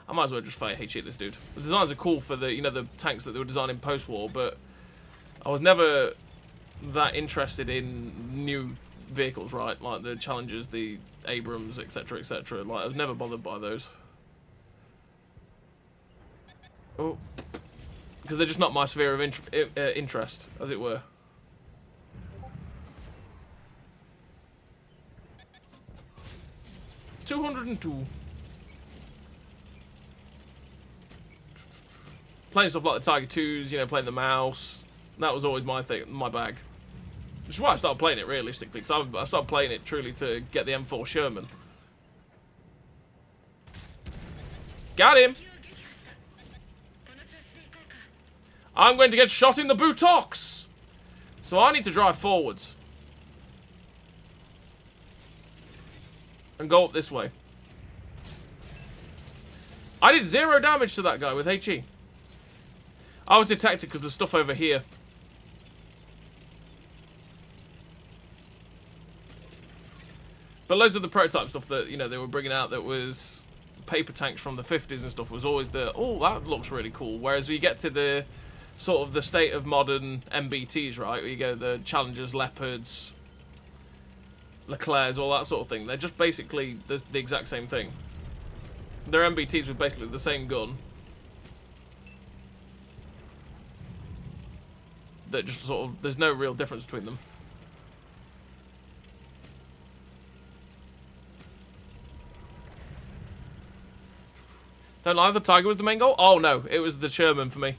I might as well just fire HE this dude. The designs are cool for the, you know, the tanks that they were designing post-war, but I was never that interested in new vehicles, right? Like the Challengers, the Abrams, etc., etc. Like, I was never bothered by those. Oh. Because they're just not my sphere of interest, as it were. $202. Playing stuff like the Tiger 2s, you know, playing the Mouse. That was always my thing, my bag. Which is why I started playing it realistically, because I started playing it truly to get the M4 Sherman. Got him! I'm going to get shot in the buttocks! So I need to drive forwards. And go up this way. I did 0 damage to that guy with HE. I was detected because there's stuff over here. But loads of the prototype stuff that, you know, they were bringing out that was paper tanks from the 50s and stuff was always the, oh, that looks really cool. Whereas when you get to the sort of the state of modern MBTs, right, where you go the Challengers, Leopards, Leclercs, all that sort of thing, they're just basically the exact same thing. They're MBTs with basically the same gun. that just sort of, there's no real difference between them. Don't lie, the Tiger was the main goal? Oh no, it was the Sherman for me.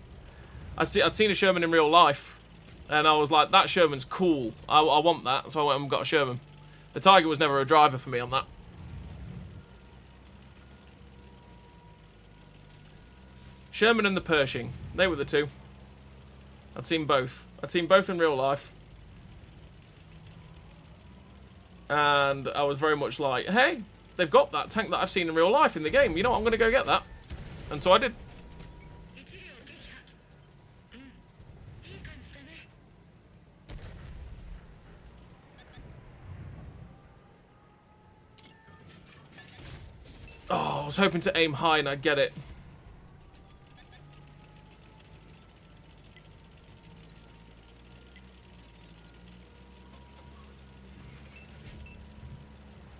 I'd seen a Sherman in real life, and I was like, that Sherman's cool. I want that, so I went and got a Sherman. The Tiger was never a driver for me on that. Sherman and the Pershing. They were the two. I'd seen both. I'd seen both in real life. And I was very much like, hey, they've got that tank that I've seen in real life in the game. You know what? I'm going to go get that. And so I did. Oh, I was hoping to aim high and I'd get it.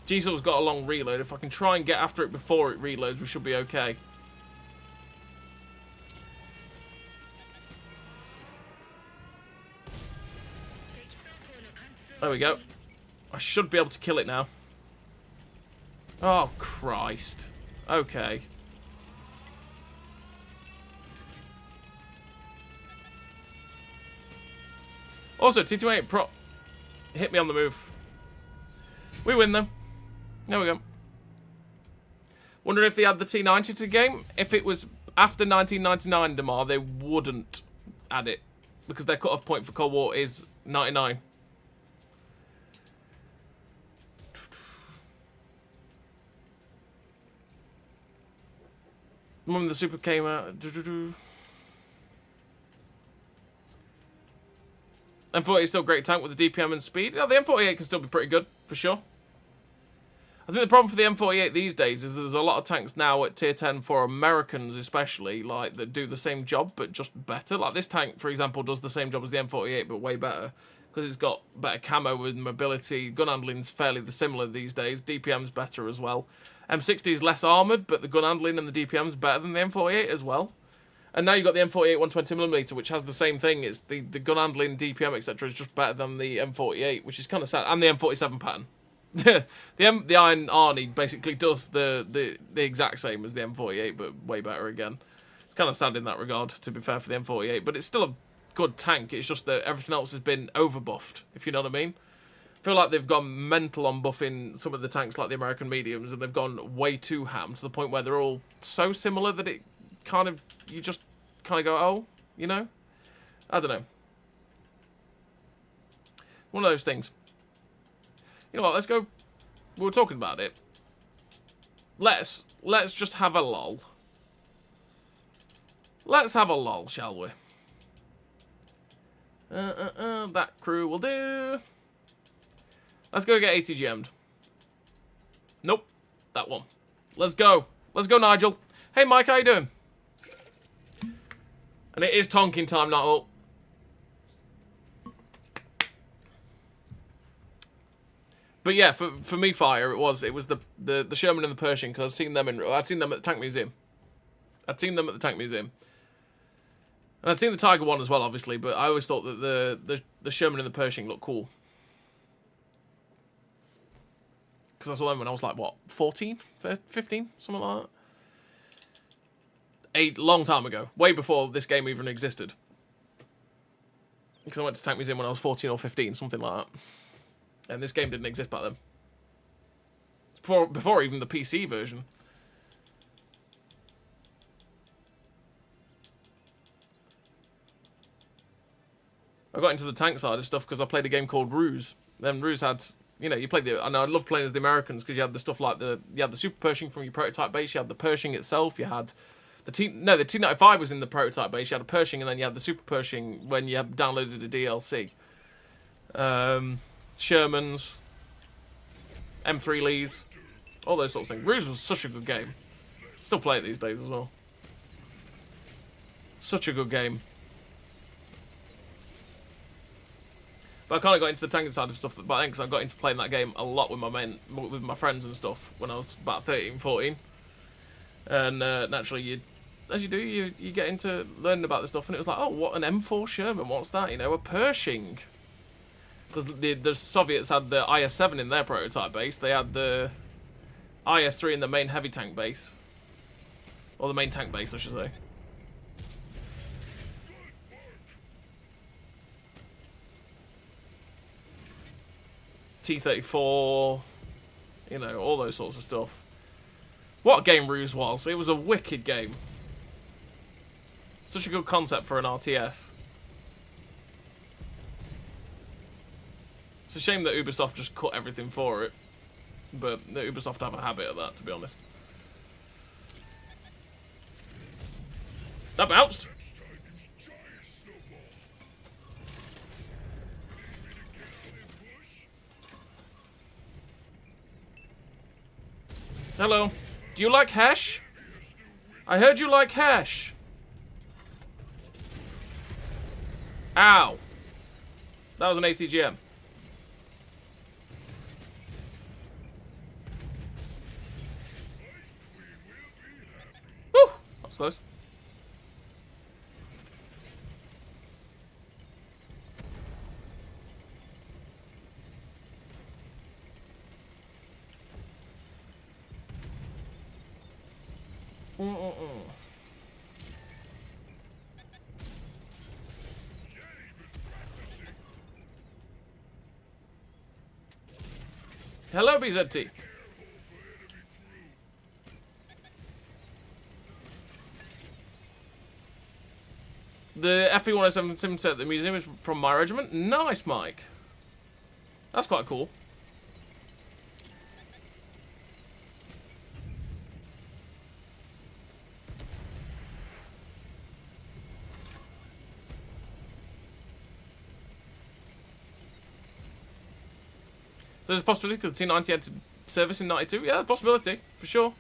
Diesel's got a long reload. If I can try and get after it before it reloads, we should be okay. There we go. I should be able to kill it now. Oh, Christ. Okay. Also, T28 Pro hit me on the move. We win, though. There we go. Wondering if they had the T90 to the game. If it was after 1999 Damar, they wouldn't add it. Because their cut-off point for Cold War is 99. When the Super came out. M48 is still a great tank with the DPM and speed. Yeah, the M48 can still be pretty good, for sure. I think the problem for the M48 these days is there's a lot of tanks now at tier 10 for Americans especially, like, that do the same job, but just better. Like, this tank, for example, does the same job as the M48, but way better. Because it's got better camo with mobility. Gun handling's fairly similar these days. DPM's better as well. M60 is less armoured, but the gun handling and the DPM's better than the M48 as well. And now you've got the M48 120mm, which has the same thing. It's the gun handling, DPM, etc. is just better than the M48, which is kind of sad. And the M47 pattern. the Iron Arnie basically does the exact same as the M48, but way better again. It's kind of sad in that regard, to be fair, for the M48. But it's still a good tank. It's just that everything else has been overbuffed, if you know what I mean. I feel like they've gone mental on buffing some of the tanks like the American mediums, and they've gone way too ham to the point where they're all so similar that it kind of, you just kind of go, oh, you know? I don't know. One of those things. You know what, let's go. We were talking about it. Let's just have a lull. Let's have a lull, shall we? That crew will do. Let's go get ATGM'd. Nope. That one. Let's go. Let's go, Nigel. Hey, Mike, how you doing? And it is tonking time, not all. But yeah, for me, Fire, it was the Sherman and the Pershing, because I'd seen them at the Tank Museum. I'd seen them at the Tank Museum. And I'd seen the Tiger one as well, obviously, but I always thought that the Sherman and the Pershing looked cool. Because I saw them when I was like, what, 14? 15? Something like that. A long time ago. Way before this game even existed. Because I went to Tank Museum when I was 14 or 15, something like that. And this game didn't exist back then. Before even the PC version. I got into the tank side of stuff because I played a game called Ruse. Then Ruse had, you know, you played the, and I love playing as the Americans because you had the stuff like you had the Super Pershing from your prototype base, you had the Pershing itself, you had the T95 was in the prototype base, you had a Pershing, and then you had the Super Pershing when you had downloaded the DLC. Shermans, M3 Lees, all those sorts of things. Ruse was such a good game. Still play it these days as well. Such a good game. But I kind of got into the tanking side of stuff back then because I got into playing that game a lot with my friends and stuff when I was about 13, 14. And naturally, as you do, you get into learning about this stuff, and it was like, oh, what an M4 Sherman? What's that? You know, a Pershing. Because the Soviets had the IS-7 in their prototype base. They had the IS-3 in the main heavy tank base. Or the main tank base, I should say. T-34, you know, all those sorts of stuff. What a game Ruse was. It was a wicked game. Such a good concept for an RTS. It's a shame that Ubisoft just cut everything for it. But Ubisoft have a habit of that, to be honest. That bounced! Hello. Do you like hash? I heard you like hash. Ow. That was an ATGM. Woo! That was close. Hello, BZT. The FE-107 sim set at the museum is from my regiment. Nice, Mike. That's quite cool. So there's a possibility because the T90 had service in 92? Yeah, possibility, for sure.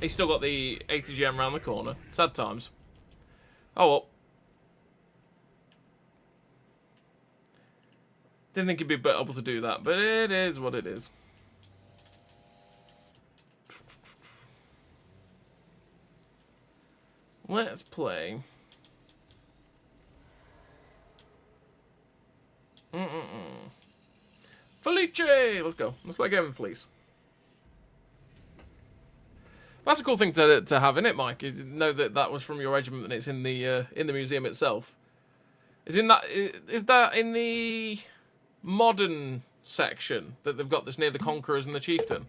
He's still got the ATGM around the corner. Sad times. Oh well. Didn't think he'd be able to do that, but it is what it is. Let's play. Felice! Let's go. Let's play a game of Felice. That's a cool thing to have, isn't it, Mike? You know that was from your regiment and it's in the museum itself. Is that in the modern section that they've got this near the Conquerors and the Chieftain?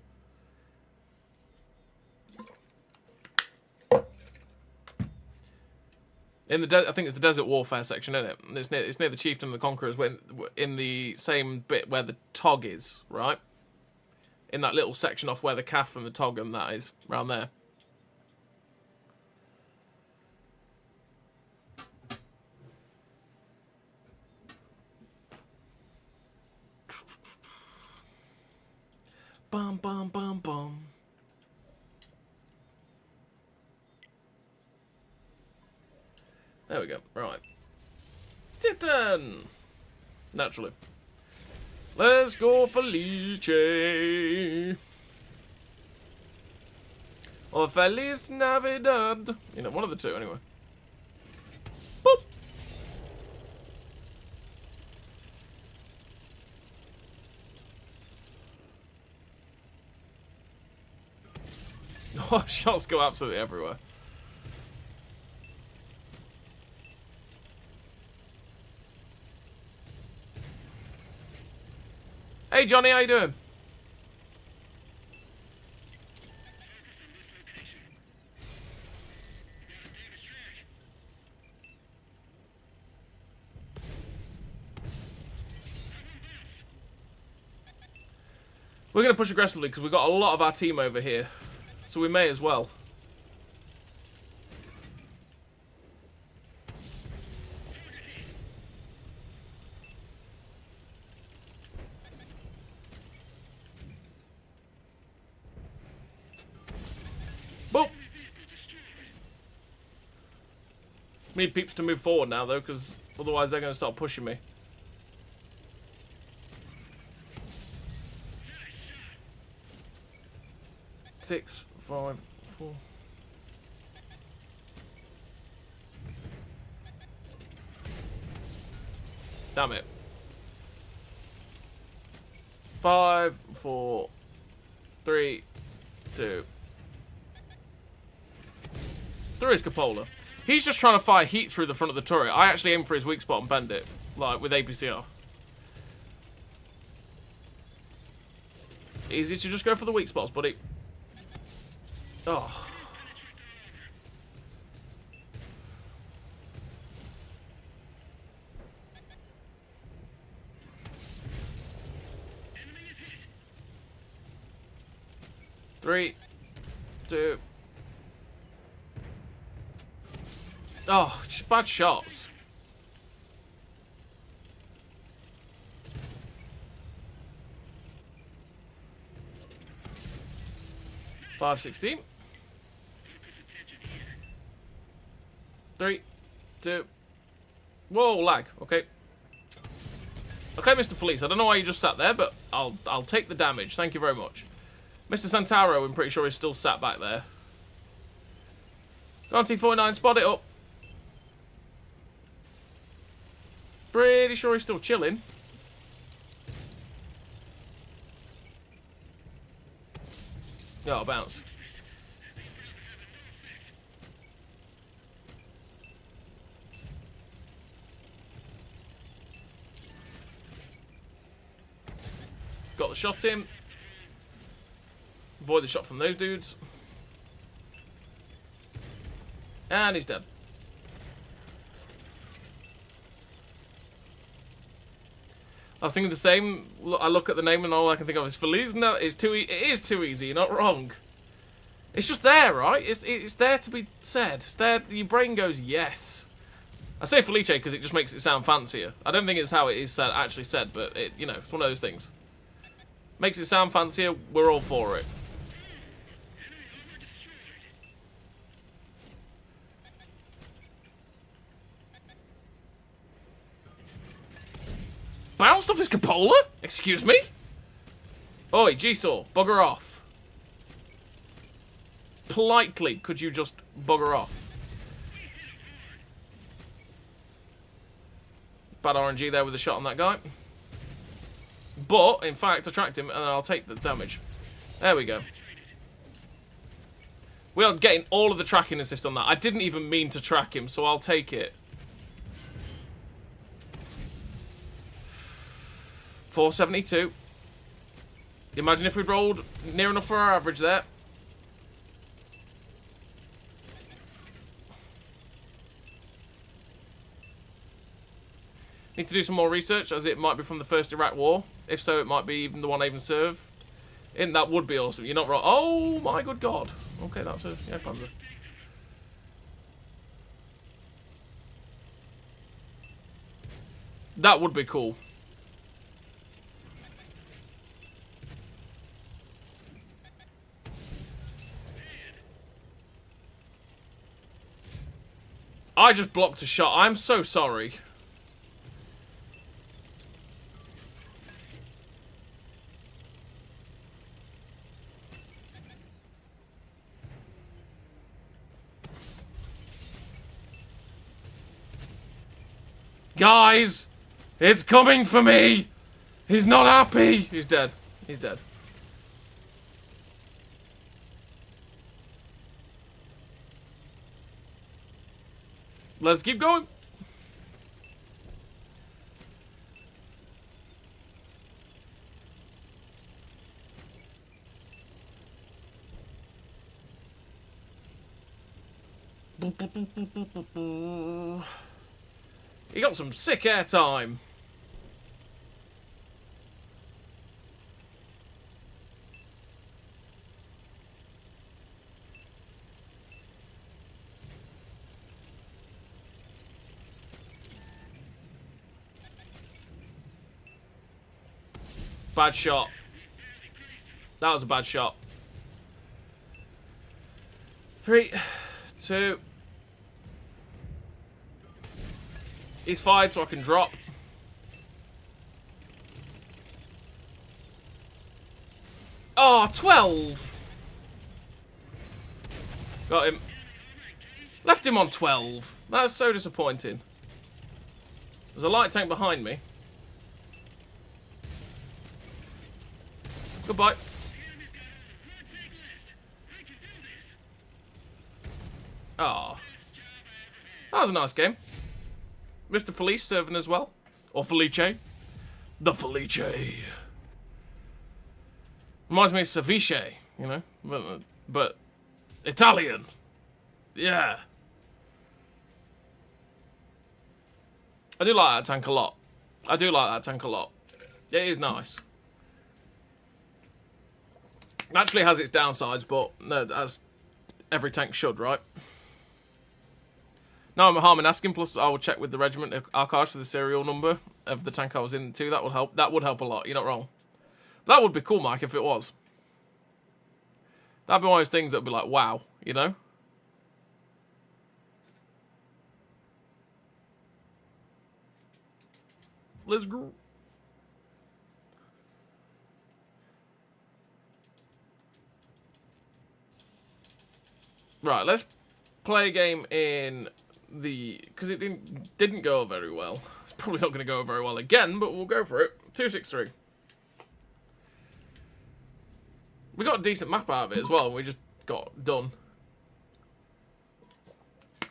I think it's the Desert Warfare section, isn't it? And it's near the Chieftain and the Conquerors, in the same bit where the Tog is, right? In that little section off where the calf and the Tog and that is, around there. Bum bum bum bum. There we go. Right. Titan! Naturally. Let's go, Felice! Or Feliz Navidad. You know, one of the two, anyway. Boop! Oh, shots go absolutely everywhere. Hey Johnny, how you doing? We're going to push aggressively because we've got a lot of our team over here. So we may as well. Boop. Need peeps to move forward now, though, because otherwise they're going to start pushing me. Six, 5, 4. Damn it. 5, 4, 3, 2. There is Cupola. He's just trying to fire heat through the front of the turret. I actually aim for his weak spot and bend it, like with APCR. Easy to just go for the weak spots, buddy. Oh. Three, 2. Oh, just bad shots. $5.16. 3, 2. Whoa, lag. Okay. Okay, Mr. Felice. I don't know why you just sat there, but I'll take the damage. Thank you very much. Mr. Santaro, I'm pretty sure he's still sat back there. Go on, T49, spot it up. Pretty sure he's still chilling. Oh, bounce. Got the shot in. Avoid the shot from those dudes. And he's dead. I was thinking the same. I look at the name and all I can think of is Feliz. No, it is too easy. You're not wrong. It's just there, right? It's there to be said. It's there. Your brain goes yes. I say Felice because it just makes it sound fancier. I don't think it's how it is said, actually said, but it's one of those things. Makes it sound fancier. We're all for it. Bounced off his cupola? Excuse me? Oi, Jigsaw, bugger off. Politely, could you just bugger off? Bad RNG there with a shot on that guy. But, in fact, attract him and I'll take the damage. There we go. We are getting all of the tracking assist on that. I didn't even mean to track him, so I'll take it. 472. Imagine if we'd rolled near enough for our average there. Need to do some more research, as it might be from the first Iraq War. If so, it might be even the one I even served. And that would be awesome. You're not wrong. Oh my good god. Okay, that's a Panzer. That would be cool. I just blocked a shot. I'm so sorry. Guys, it's coming for me. He's not happy. He's dead. He's dead. Let's keep going. He got some sick airtime. Bad shot. That was a bad shot. 3, 2. He's fired so I can drop. Oh, 12! Got him. Left him on 12. That's so disappointing. There's a light tank behind me. Goodbye. Ah, that was a nice game. Mr. Felice serving as well. Or Felice. The Felice. Reminds me of Ceviche, you know? But Italian. Yeah. I do like that tank a lot. I do like that tank a lot. It is nice. Naturally has its downsides, but no, as every tank should, right? No, I'm harming asking, plus I will check with the regiment archives for the serial number of the tank I was in too. That would help. That would help a lot, you're not wrong. That would be cool, Mike, if it was. That'd be one of those things that'd be like, wow, you know? Let's go. Right, let's play a game in the... Because it didn't go very well. It's probably not going to go very well again, but we'll go for it. 263. We got a decent map out of it as well. We just got done.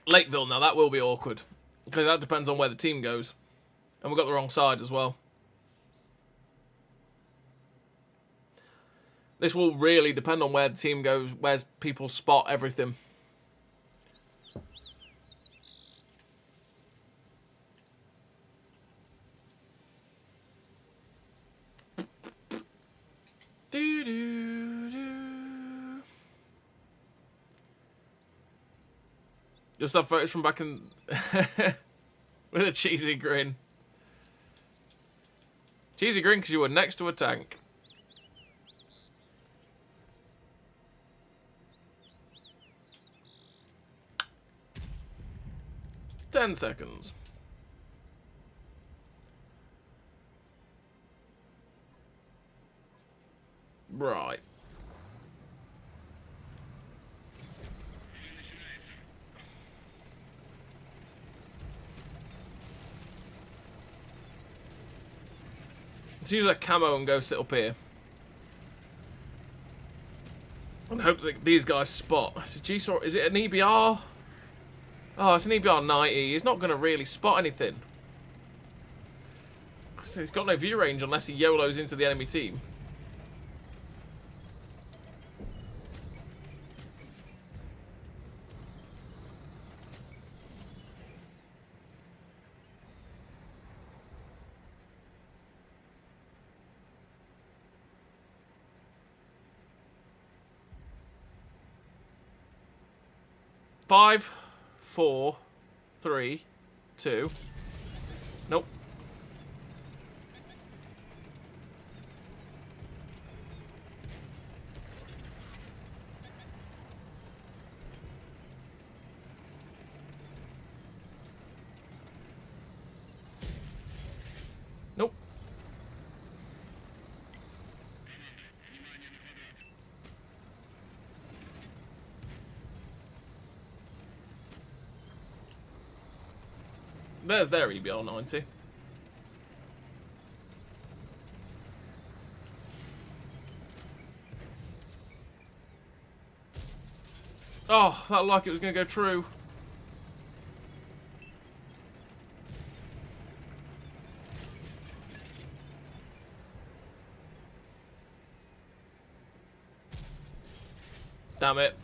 Lakeville now, that will be awkward. Because that depends on where the team goes. And we got the wrong side as well. This will really depend on where the team goes, where people spot everything. Do do do. Just have photos from back in with a cheesy grin. Cheesy grin because you were next to a tank. Ten seconds. Right. Let's use a camo and go sit up here. And hope that these guys spot. It's a G-Saw. Is it an EBR? Oh, it's an EBR 90. He's not going to really spot anything. So he's got no view range unless he YOLOs into the enemy team. Five, 4, 3, 2. Nope. Nope. There's their EBL 90. Oh, that looked like it was going to go true. Damn it.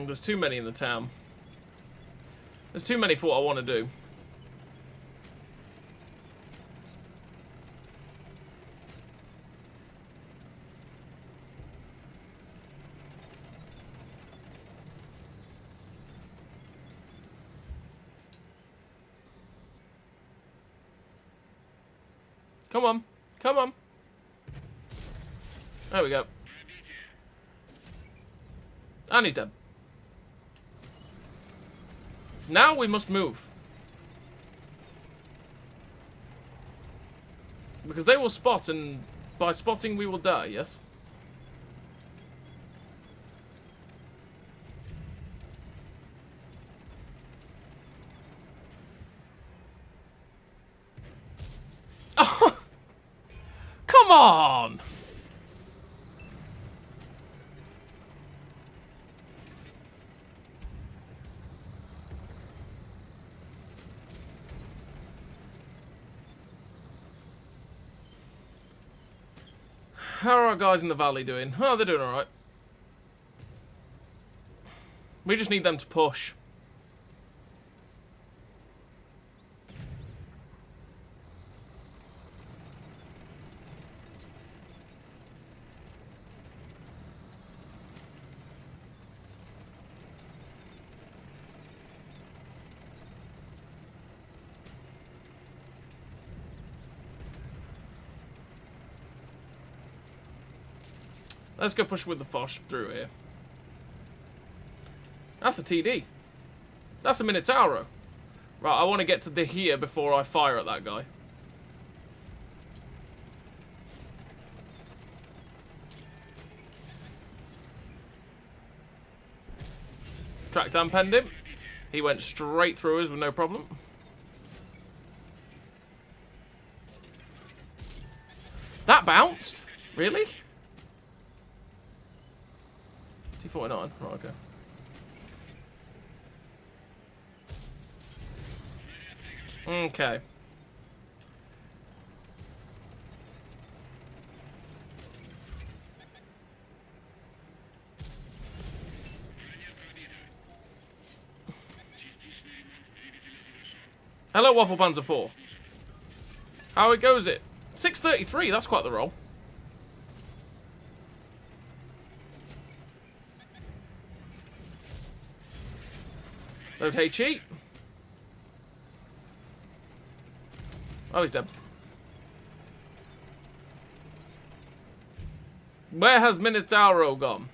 There's too many in the town. There's too many for what I want to do. Come on. Come on. There we go. And he's dead. Now we must move. Because they will spot, and by spotting we will die, yes? Oh! Come on! How are our guys in the valley doing? Oh, they're doing alright. We just need them to push. Let's go push with the Fosh through here. That's a TD. That's a Minotauro. Right, I want to get to the here before I fire at that guy. Tracked and penned him. He went straight through us with no problem. That bounced? Really? T49. Right, okay. Okay. Hello, Waffle Panzer 4. How it goes it? 633, that's quite the roll. Load hey cheat. Oh, he's dead. Where has Minotauro gone?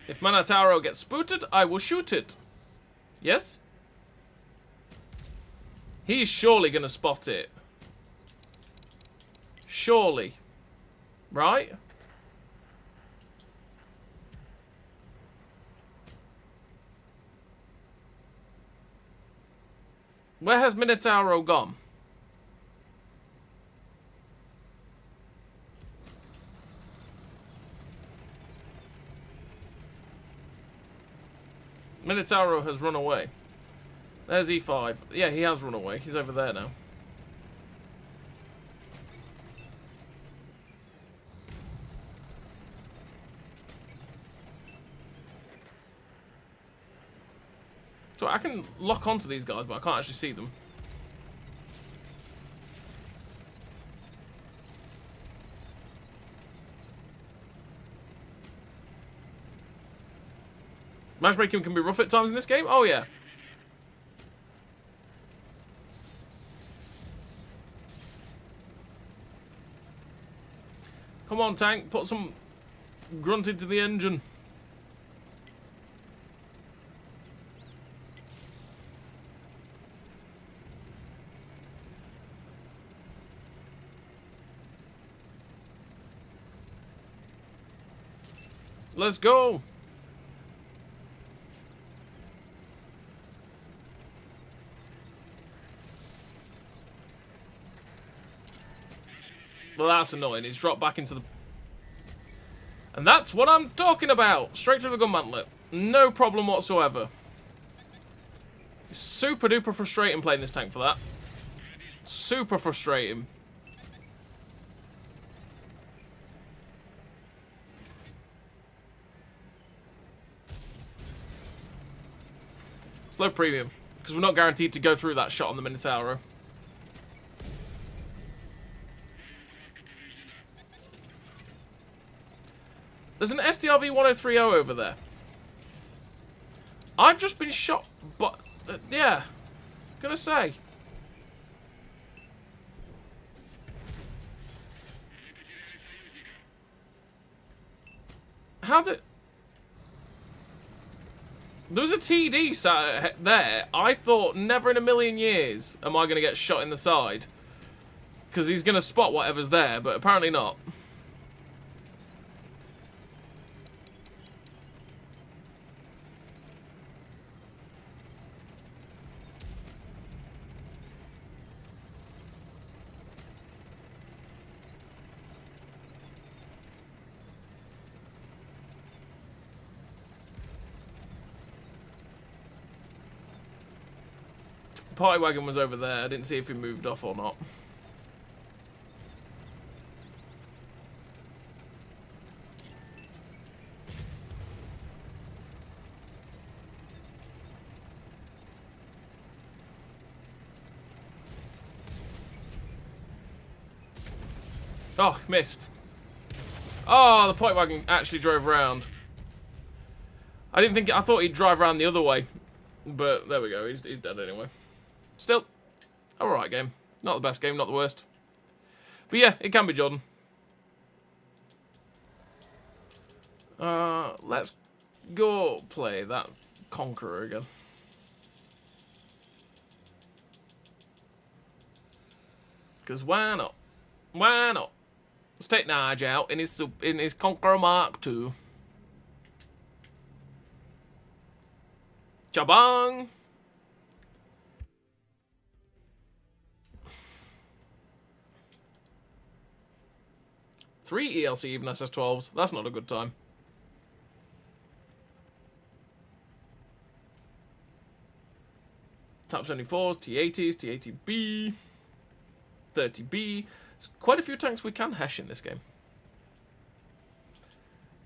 If Minotauro gets spooted, I will shoot it. Yes? He's surely going to spot it. Surely. Right? Where has Minotauro gone? Minotauro has run away. There's E5. Yeah, he has run away. He's over there now. So I can lock onto these guys, but I can't actually see them. Matchmaking can be rough at times in this game? Oh, yeah. Come on, tank. Put some grunt into the engine. Let's go. Well, that's annoying. He's dropped back into the... And that's what I'm talking about. Straight through the gun mantlet. No problem whatsoever. Super duper frustrating playing this tank for that. Super frustrating. It's low premium, because we're not guaranteed to go through that shot on the Minotauro. There's an STRV 1030 over there. I've just been shot, but yeah, gonna say. How did... There was a TD sat there. I thought, never in a million years am I going to get shot in the side. Because he's going to spot whatever's there, but apparently not. Party wagon was over there. I didn't see if he moved off or not. Oh, missed. Oh, the party wagon actually drove around. I thought he'd drive around the other way. But there we go. He's dead anyway. Still, alright game. Not the best game, not the worst. But yeah, it can be Jordan. Let's go play that Conqueror again. Because why not? Why not? Let's take Nige out in his Conqueror Mark II. Chabang! 3 ELC even SS12s. That's not a good time. Top 74s, T80s, T80B, 30B. There's quite a few tanks we can hash in this game.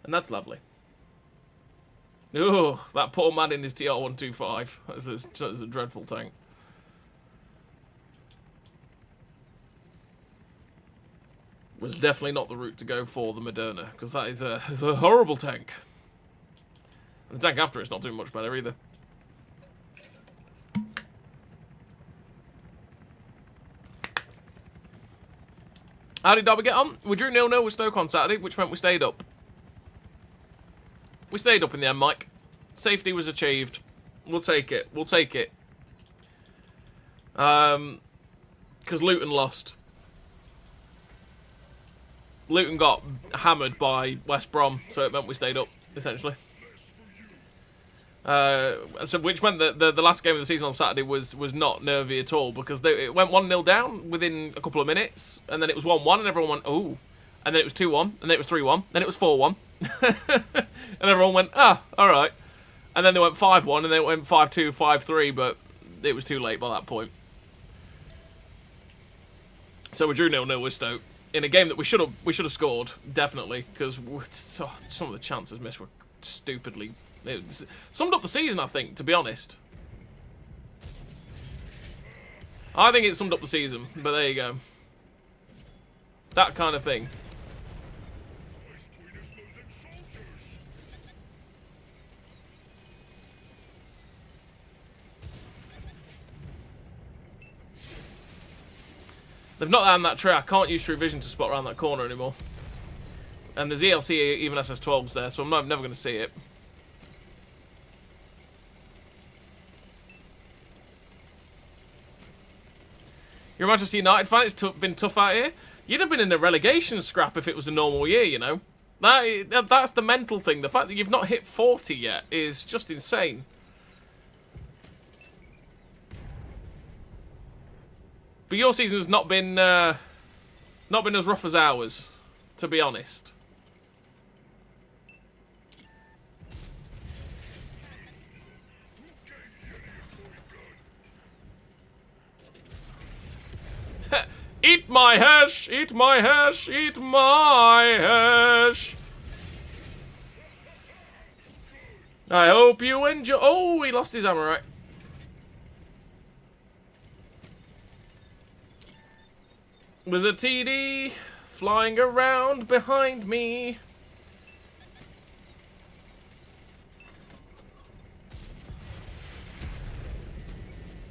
And that's lovely. Oh, that poor man in his TR-125. That's a dreadful tank. Was definitely not the route to go for the Moderna, because that is a horrible tank. And the tank after it's not doing much better either. How did Derby get on? We drew 0-0 with Stoke on Saturday, which meant we stayed up. We stayed up in the end, Mike. Safety was achieved. We'll take it. We'll take it. Because Luton lost. Luton got hammered by West Brom, so it meant we stayed up, essentially. So which meant that the last game of the season on Saturday was not nervy at all, because it went 1-0 down within a couple of minutes, and then it was 1-1, and everyone went, ooh. And then it was 2-1, and then it was 3-1, then it was 4-1. And everyone went, ah, alright. And then they went 5-1, and then it went 5-2, 5-3, but it was too late by that point. So we drew 0-0 with Stoke. In a game that we should have scored, definitely, because some of the chances missed were stupidly... It summed up the season, I think, to be honest. I think it summed up the season, but there you go. That kind of thing. They've knocked down that tree. I can't use True Vision to spot around that corner anymore. And there's ELC, even SS12s there, so I'm never going to see it. You're a Manchester United fan? It's been tough out here. You'd have been in a relegation scrap if it was a normal year, you know. That's the mental thing. The fact that you've not hit 40 yet is just insane. But your season's not been as rough as ours, to be honest. Eat my hash! Eat my hash! Eat my hash! I hope you enjoy... Oh, he lost his ammo, right? There's a TD flying around behind me.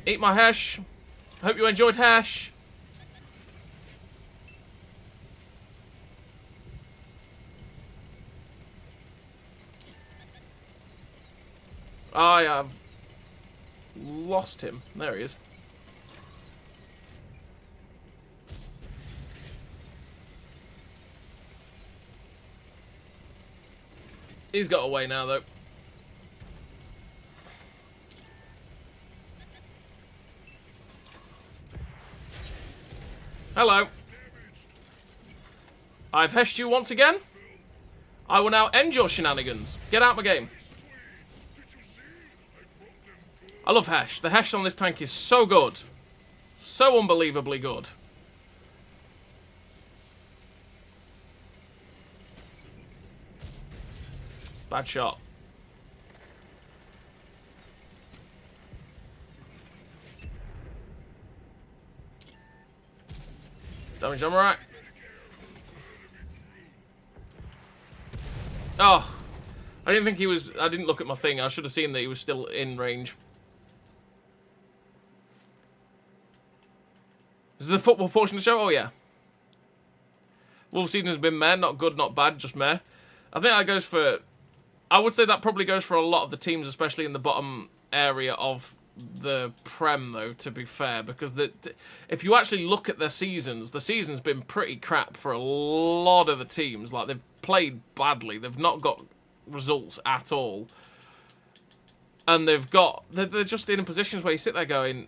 Eat my hash. Hope you enjoyed hash. I have lost him. There he is. He's got away now, though. Hello. I've heshed you once again. I will now end your shenanigans. Get out of my game. I love Hesh. The Hesh on this tank is so good. So unbelievably good. Bad shot. Damage done right. Oh. I didn't think he was... I didn't look at my thing. I should have seen that he was still in range. Is the football portion of the show? Oh, yeah. Wolf season has been meh. Not good, not bad, just meh. I think that goes for... I would say that probably goes for a lot of the teams, especially in the bottom area of the Prem, though, to be fair. Because if you actually look at their seasons, the season's been pretty crap for a lot of the teams. Like, they've played badly. They've not got results at all. And they've got... They're just in positions where you sit there going...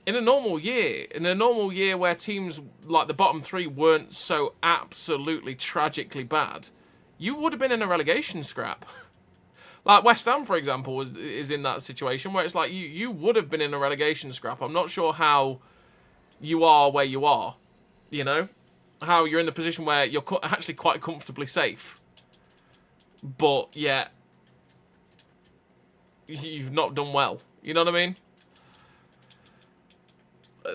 In a normal year where teams like the bottom three weren't so absolutely tragically bad, you would have been in a relegation scrap. Like West Ham, for example, is in that situation where it's like you would have been in a relegation scrap. I'm not sure how you are where you are, you know? How you're in the position where you're actually quite comfortably safe. But, yeah, you've not done well. You know what I mean?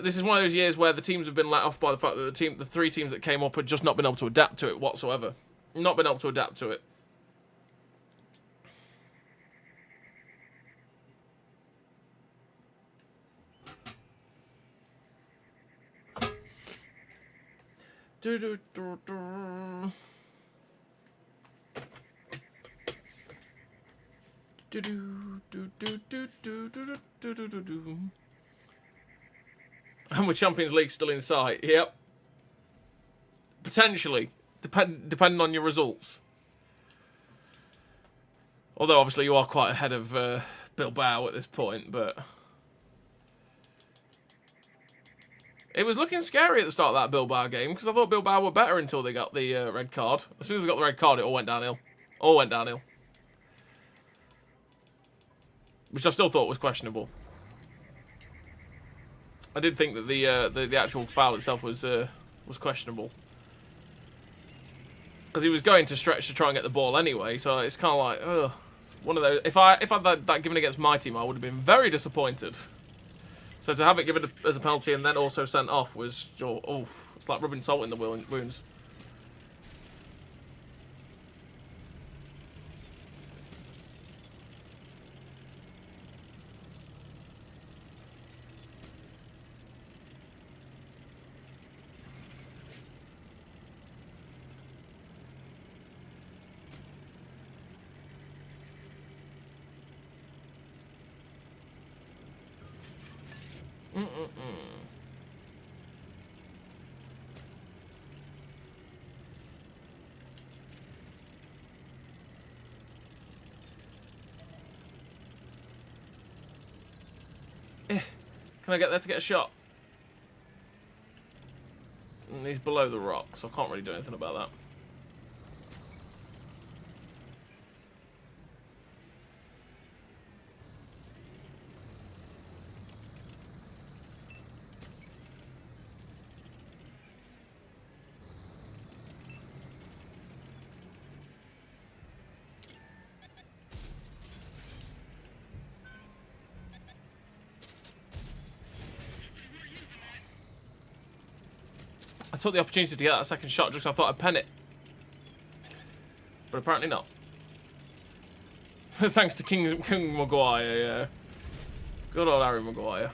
This is one of those years where the teams have been let off by the fact that the three teams that came up had just not been able to adapt to it whatsoever. Not been able to adapt to it. And with Champions League still in sight, yep. Potentially, depending on your results. Although, obviously, you are quite ahead of Bilbao at this point, but... It was looking scary at the start of that Bilbao game, because I thought Bilbao were better until they got the red card. As soon as they got the red card, it all went downhill. All went downhill. Which I still thought was questionable. I did think that the actual foul itself was questionable. Because he was going to stretch to try and get the ball anyway, so it's kind of like, ugh. It's one of those... If I'd had that given against my team, I would have been very disappointed. So to have it given as a penalty and then also sent off was... Oh, it's like rubbing salt in the wounds. Can I get there to get a shot? And he's below the rock, so I can't really do anything about that. I took the opportunity to get that second shot just because I thought I'd pen it. But apparently not. Thanks to King Maguire, yeah. Good old Harry Maguire.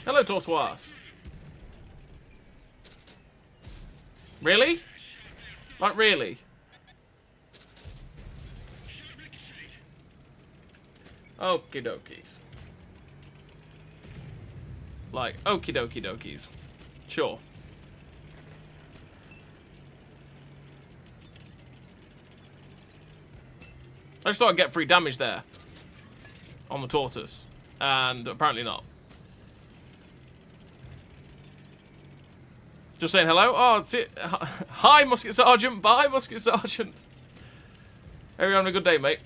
Hello, Tortoise. Really? Like, really? Okie dokies. Like, okie dokie dokies. Sure. I just thought I'd get free damage there. On the tortoise. And apparently not. Just saying hello. Oh, it's it. Hi, Musket Sergeant. Bye, Musket Sergeant. Hope you're having a good day, mate.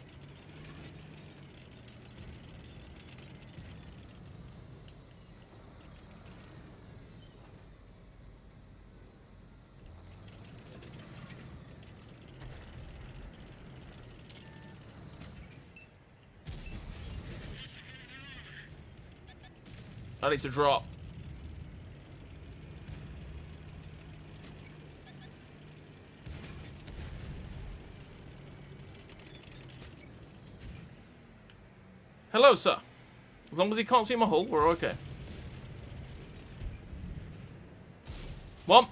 I need to drop. Hello, sir. As long as he can't see my hull, we're okay. One.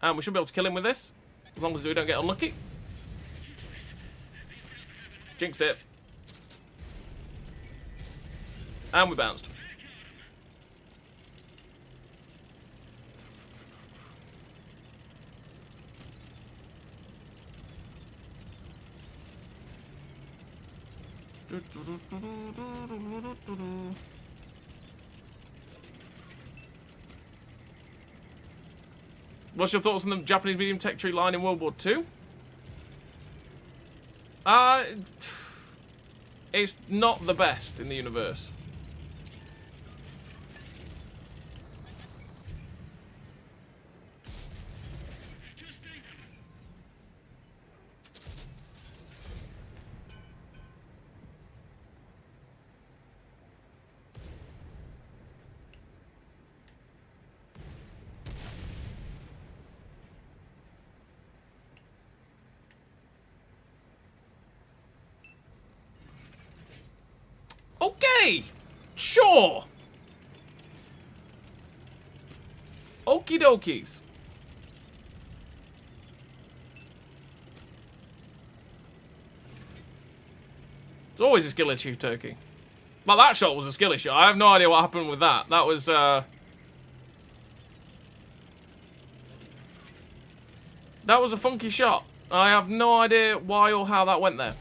And we should be able to kill him with this. As long as we don't get unlucky. Jinxed it. And we bounced. What's your thoughts on the Japanese medium tech tree line in World War II? It's not the best in the universe. Okay, sure. Okie dokies. It's always a skill issue, Turkey. Well, that shot was a skill issue. I have no idea what happened with that. That was, that was a funky shot. I have no idea why or how that went there.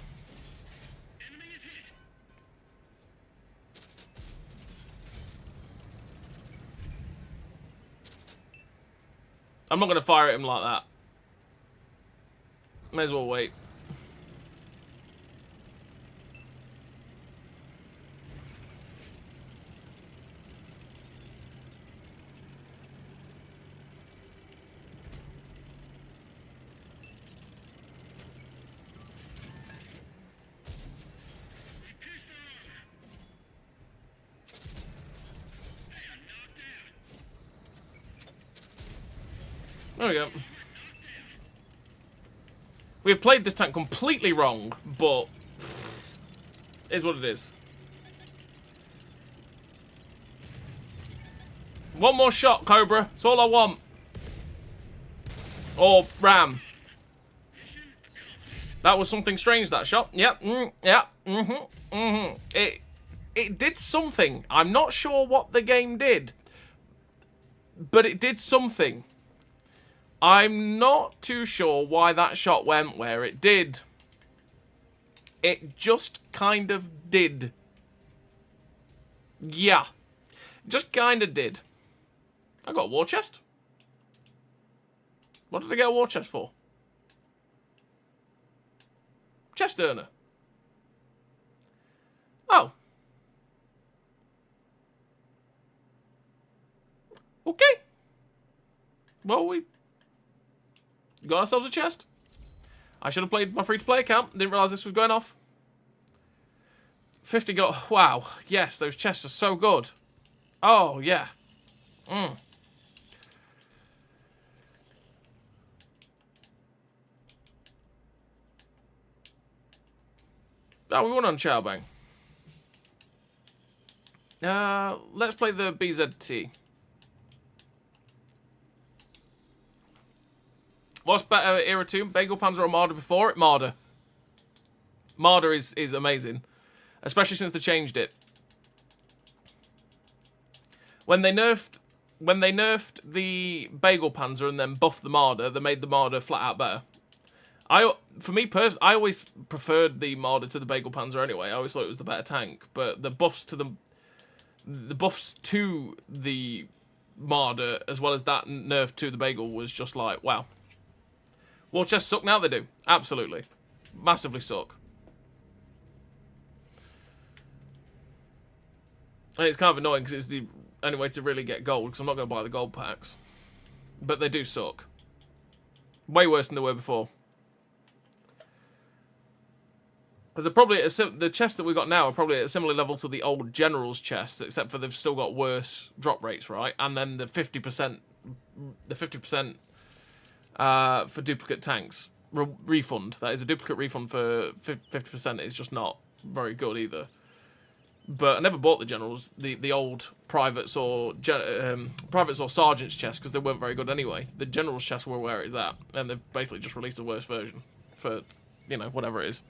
I'm not going to fire at him like that. May as well wait. There we go. We have played this tank completely wrong, but it is what it is. One more shot, Cobra. That's all I want. Or Ram. That was something strange, that shot. Yep. Yeah. It did something. I'm not sure what the game did, but it did something. I'm not too sure why that shot went where it did. It just kind of did. Yeah. Just kind of did. I got a war chest. What did I get a war chest for? Chest earner. Oh. Okay. Well, we got ourselves a chest. I should have played my free-to-play account. Didn't realise this was going off. 50 gold. Wow. Yes, those chests are so good. Oh, yeah. Mm. Oh, we won on Chowbang. Let's play the BZT. What's better, Era 2? Bagel Panzer or Marder before it? Marder. Marder is amazing. Especially since they changed it. When they nerfed the Bagel Panzer and then buffed the Marder, they made the Marder flat out better. For me personally, I always preferred the Marder to the Bagel Panzer anyway. I always thought it was the better tank. But the buffs to the Marder, as well as that nerf to the Bagel, was just like, wow. War chests suck now, they do. Absolutely. Massively suck. And it's kind of annoying because it's the only way to really get gold, because I'm not going to buy the gold packs. But they do suck. Way worse than they were before. Because they're probably the chests that we got now are probably at a similar level to the old General's chests, except for they've still got worse drop rates, right? And then the 50%, for duplicate tanks refund. That is a duplicate refund for 50% is just not very good either. But I never bought the Generals, the old privates or sergeants chests, because they weren't very good anyway. The Generals chests were where it is at, and they've basically just released a worse version for, you know, whatever it is.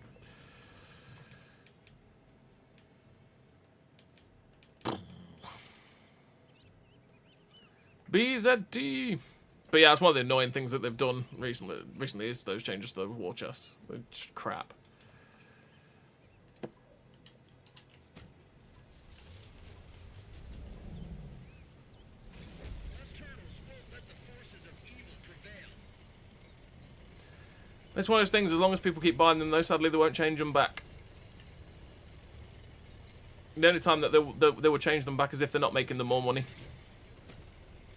BZT. But yeah, it's one of the annoying things that they've done recently is those changes to the war chests. They're just crap. It's one of those things, as long as people keep buying them, though, sadly they won't change them back. The only time that they will change them back is if they're not making them more money.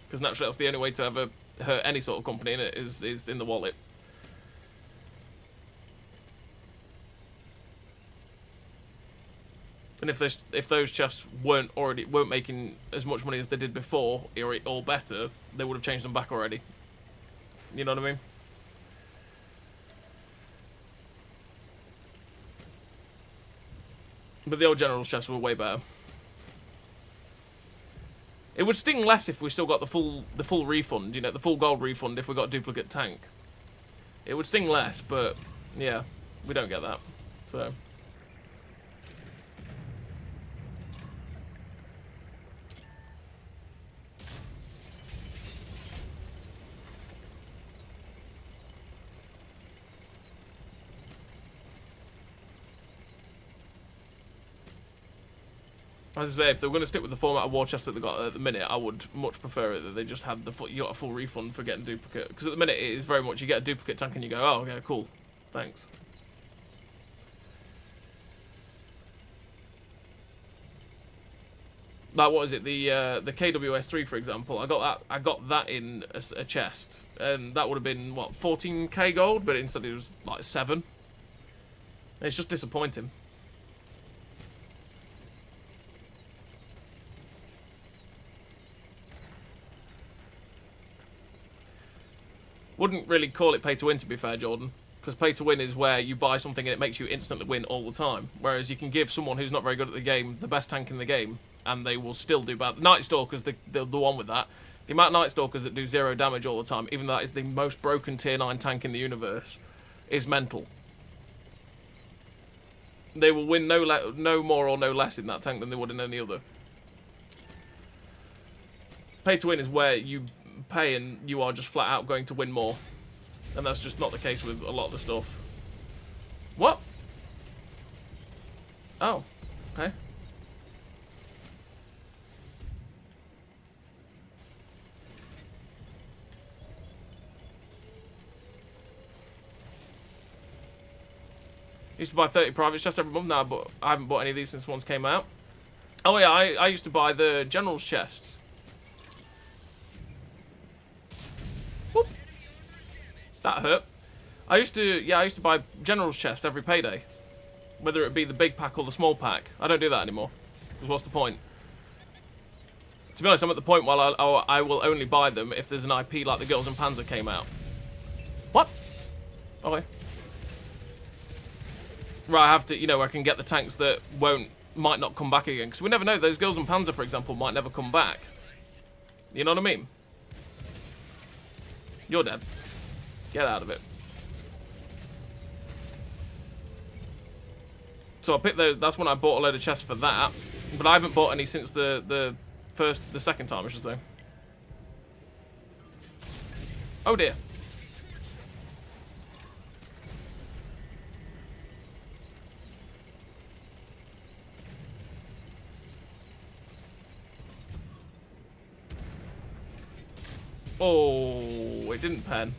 Because naturally that's the only way to ever hurt any sort of company in it is in the wallet. And if those chests weren't making as much money as they did before, or better, they would have changed them back already. You know what I mean? But the old General's chests were way better. It would sting less if we still got the full refund, you know, the full gold refund if we got a duplicate tank. It would sting less, but yeah, we don't get that. So as I say, if they were going to stick with the format of war chest that they got at the minute, I would much prefer it that they just had you got a full refund for getting duplicate. Because at the minute it is very much you get a duplicate tank and you go, oh okay, cool, thanks. Like what is it? The KWS3 for example. I got that in a chest, and that would have been what 14k gold, but instead it was like 7. It's just disappointing. Wouldn't really call it pay to win, to be fair, Jordan. Because pay to win is where you buy something and it makes you instantly win all the time. Whereas you can give someone who's not very good at the game the best tank in the game, and they will still do bad. Night Stalker's the one with that. The amount of Night Stalkers that do 0 damage all the time, even though that is the most broken tier 9 tank in the universe, is mental. They will win no more or no less in that tank than they would in any other. Pay to win is where you pay and you are just flat out going to win more, and that's just not the case with a lot of the stuff. What? Oh, okay. Used to buy 30 private chests every month now, but I haven't bought any of these since ones came out. Oh yeah, I used to buy the General's chests. That hurt. I used to buy General's Chest every payday. Whether it be the big pack or the small pack. I don't do that anymore. Because what's the point? To be honest, I'm at the point where I will only buy them if there's an IP like the Girls and Panzer came out. What? Okay. Right, I have to, you know, I can get the tanks that might not come back again. Because we never know. Those Girls and Panzer, for example, might never come back. You know what I mean? You're dead. Get out of it. So I picked those. That's when I bought a load of chests for that. But I haven't bought any since the second time, I should say. Oh dear. Oh, it didn't pen.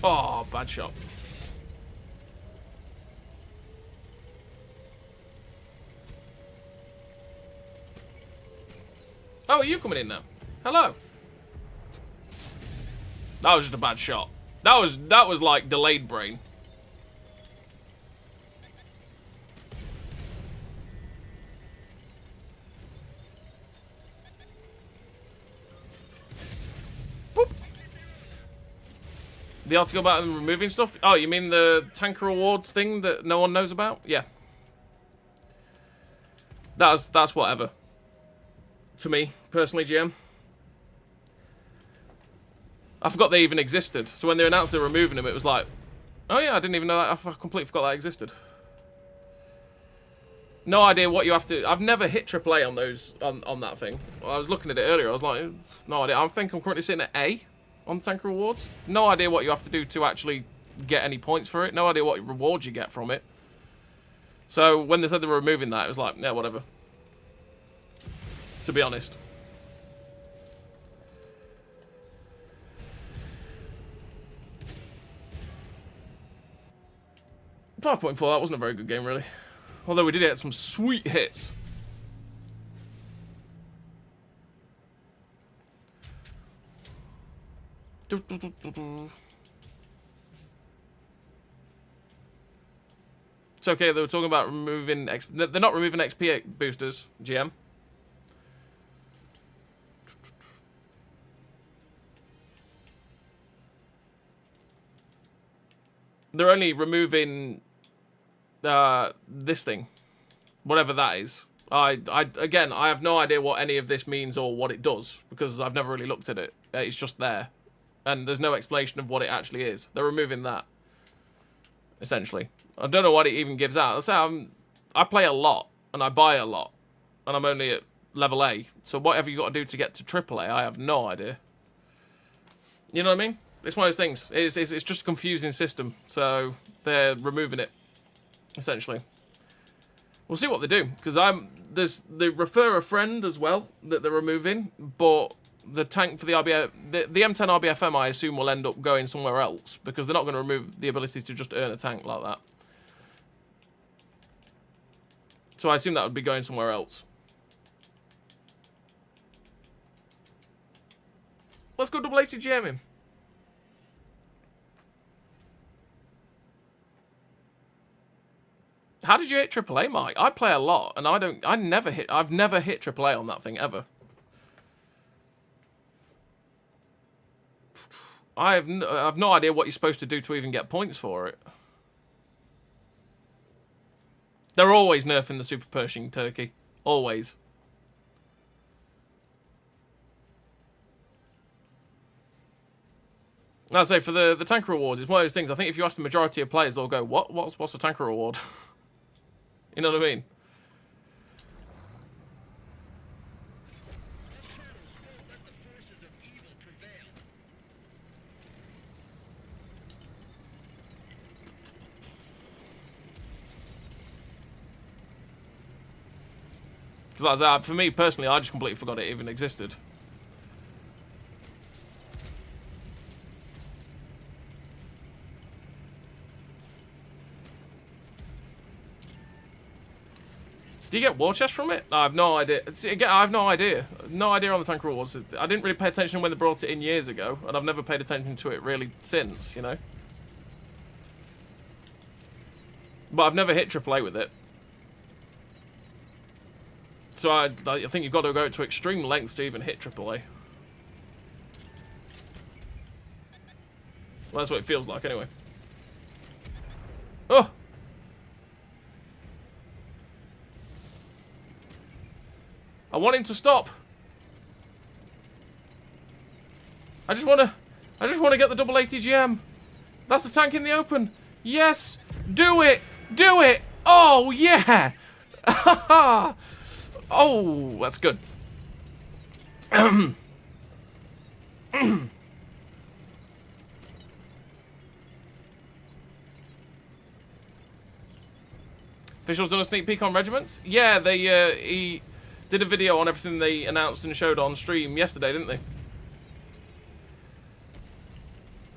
Oh, bad shot. Oh, are you coming in now? Hello. That was just a bad shot. That was like delayed brain. Boop. The article about them removing stuff? Oh, you mean the tanker rewards thing that no one knows about? Yeah. That's whatever. To me, personally, GM. I forgot they even existed. So when they announced they were removing them, it was like, oh yeah, I didn't even know that. I completely forgot that existed. No idea what you have to... I've never hit AAA on those, on that thing. I was looking at it earlier. I was like, no idea. I think I'm currently sitting at A on the tanker rewards. No idea what you have to do to actually get any points for it. No idea what rewards you get from it. So when they said they were removing that, it was like, yeah, whatever. To be honest. 5.4, that wasn't a very good game, really. Although we did get some sweet hits. It's okay, they were talking about removing... They're not removing XP boosters, GM. They're only removing this thing, whatever that is. Again, I have no idea what any of this means or what it does because I've never really looked at it. It's just there, and there's no explanation of what it actually is. They're removing that, essentially. I don't know what it even gives out. Let's say I play a lot and I buy a lot, and I'm only at level A. So whatever you got to do to get to AAA, I have no idea. You know what I mean? It's one of those things. It's just a confusing system, so they're removing it, essentially. We'll see what they do, because they refer a friend as well that they're removing, but the tank for the RBF, the M10 RBFM, I assume will end up going somewhere else, because they're not going to remove the ability to just earn a tank like that. So I assume that would be going somewhere else. Let's go double ATGM him. How did you hit AAA, Mike? I play a lot, and I've never hit AAA on that thing, ever. I have no idea what you're supposed to do to even get points for it. They're always nerfing the Super Pershing Turkey. Always. I'd say for the tanker rewards, it's one of those things. I think if you ask the majority of players, they'll go, What's a tanker reward? You know what I mean? Because for me personally, I just completely forgot it even existed. Do you get war chest from it? I have no idea. See, again, I have no idea. No idea on the tank rules. I didn't really pay attention when they brought it in years ago, and I've never paid attention to it really since, you know? But I've never hit AAA with it. So I think you've got to go to extreme lengths to even hit AAA. Well, that's what it feels like, anyway. Oh! I want him to stop. I just wanna get the double ATGM. That's the tank in the open. Yes! Do it! Do it! Oh, yeah! Oh, that's good. Officials done a sneak peek on regiments? Yeah, he did a video on everything they announced and showed on stream yesterday, didn't they?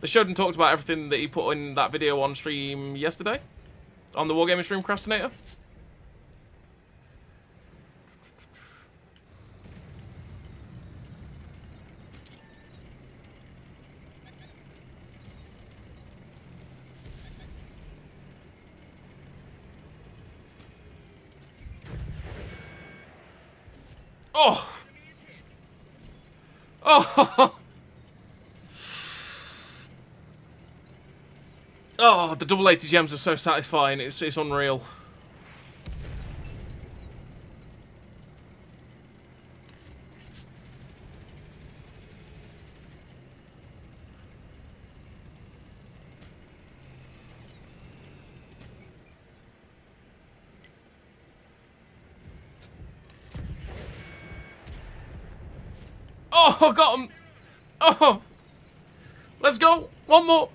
They showed and talked about everything that he put in that video on stream yesterday. On the Wargaming stream, Procrastinator. Oh! Oh! Oh, the double ATGMs are so satisfying. It's unreal. Oh, got him! Oh! Let's go! One more!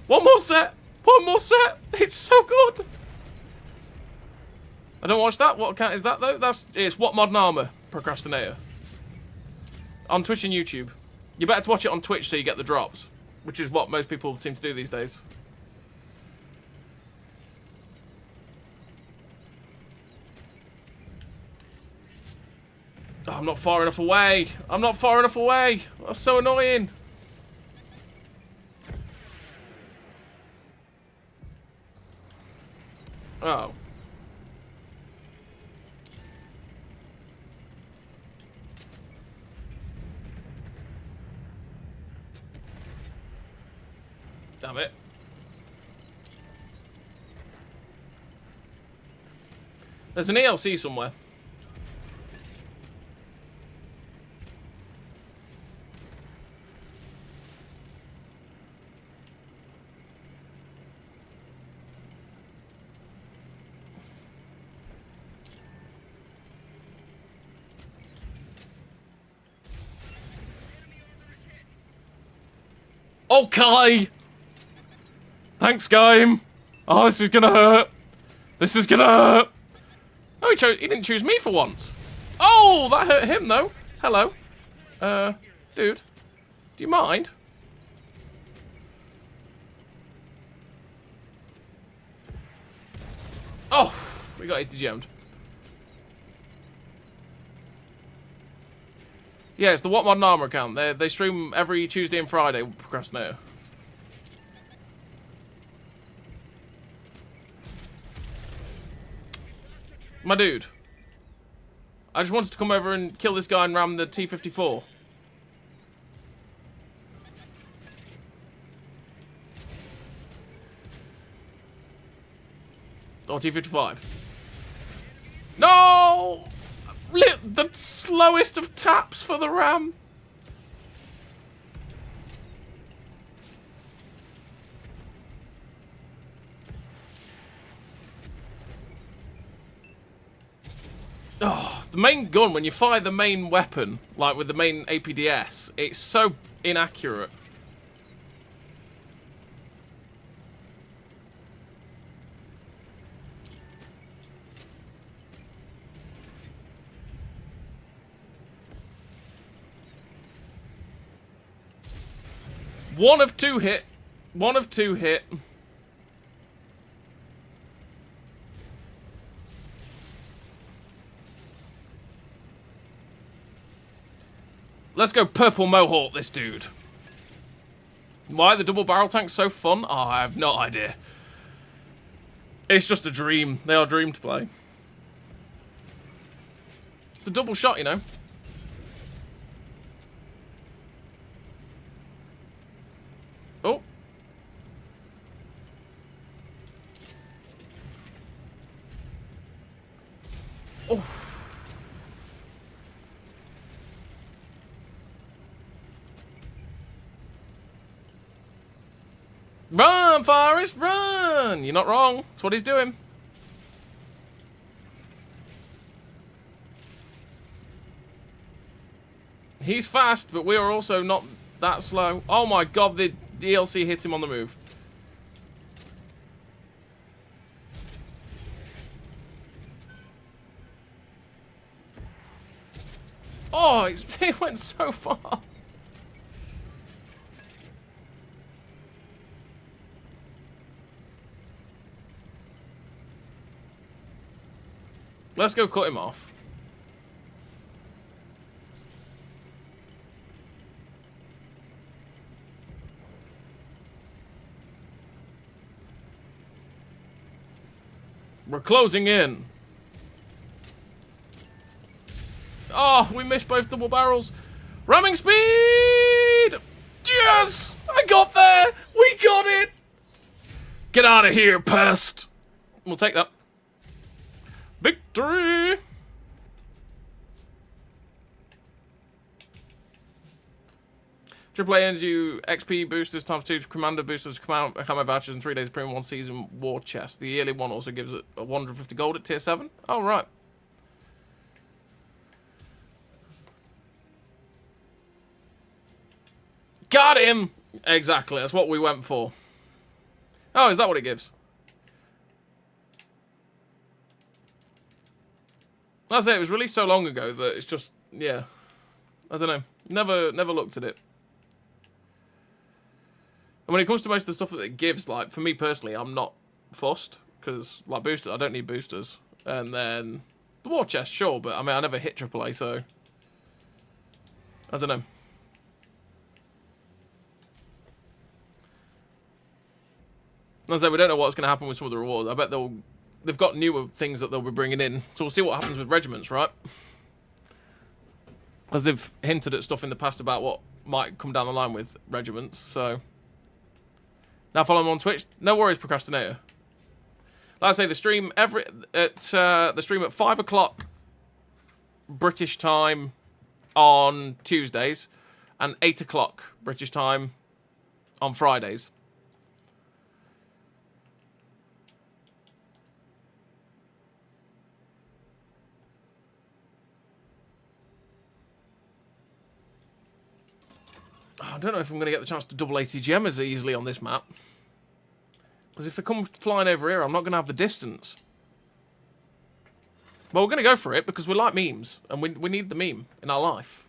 One more set! One more set! It's so good! I don't watch that. What account is that, though? It's What Modern Armour, Procrastinator. On Twitch and YouTube. You better to watch it on Twitch so you get the drops. Which is what most people seem to do these days. Oh, I'm not far enough away. I'm not far enough away. That's so annoying. Oh. Damn it. There's an ELC somewhere. Okay! Thanks, game! Oh, this is gonna hurt! This is gonna hurt! Oh, he didn't choose me for once! Oh, that hurt him, though! Hello. Dude. Do you mind? Oh, we got ATGM'd. Yeah, it's the What Modern Armour account. They stream every Tuesday and Friday with Procrastinator. My dude. I just wanted to come over and kill this guy and ram the T-54. Or T-55. No! The slowest of taps for the ram. Oh, the main gun, when you fire the main weapon, like with the main APDS, it's so inaccurate. One of two hit. One of two hit. Let's go purple mohawk this dude. Why are the double barrel tanks so fun? Oh, I have no idea. It's just a dream. They are a dream to play. It's the double shot, you know. Oh. Oh. Run, Forrest, run! You're not wrong. That's what he's doing. He's fast, but we are also not that slow. Oh my god, the DLC hit him on the move. Oh, it went so far. Let's go cut him off. We're closing in. Oh, we missed both double barrels. Ramming speed! Yes! I got there! We got it! Get out of here, pest! We'll take that. Victory! AAA earns you XP boosters ×2 commander boosters, camo vouchers, and 3 days premium 1 season war chest. The yearly one also gives it 150 gold at tier 7. Oh, right. Got him! Exactly, that's what we went for. Oh, is that what it gives? That's it, it was released so long ago that it's just, yeah. I don't know. Never looked at it. And when it comes to most of the stuff that it gives, like, for me personally, I'm not fussed. Because, like, boosters, I don't need boosters. And then, the war chest, sure, but, I mean, I never hit AAA, so... I don't know. As I say, we don't know what's going to happen with some of the rewards. I bet they've got newer things that they'll be bringing in. So we'll see what happens with regiments, right? Because they've hinted at stuff in the past about what might come down the line with regiments, so... Now follow them on Twitch. No worries, procrastinator. Like I say, the stream at 5 o'clock British time on Tuesdays, and 8 o'clock British time on Fridays. I don't know if I'm going to get the chance to double ATGM as easily on this map. Because if they come flying over here, I'm not going to have the distance. Well, we're going to go for it because we like memes. And we need the meme in our life.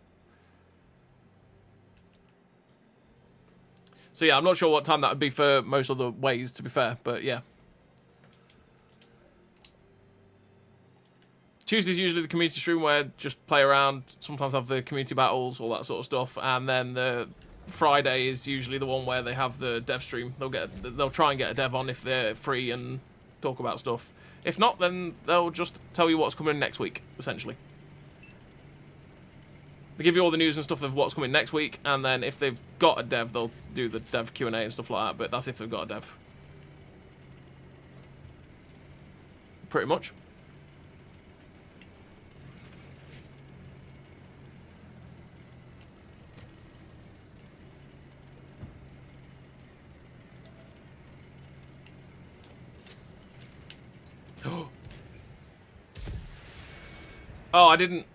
So yeah, I'm not sure what time that would be for most other ways, to be fair. But yeah. Tuesday's usually the community stream where just play around, sometimes have the community battles, all that sort of stuff, and then the Friday is usually the one where they have the dev stream. They'll try and get a dev on if they're free and talk about stuff. If not, then they'll just tell you what's coming next week, essentially. They give you all the news and stuff of what's coming next week, and then if they've got a dev, they'll do the dev Q&A and stuff like that, but that's if they've got a dev. Pretty much. Oh, I didn't...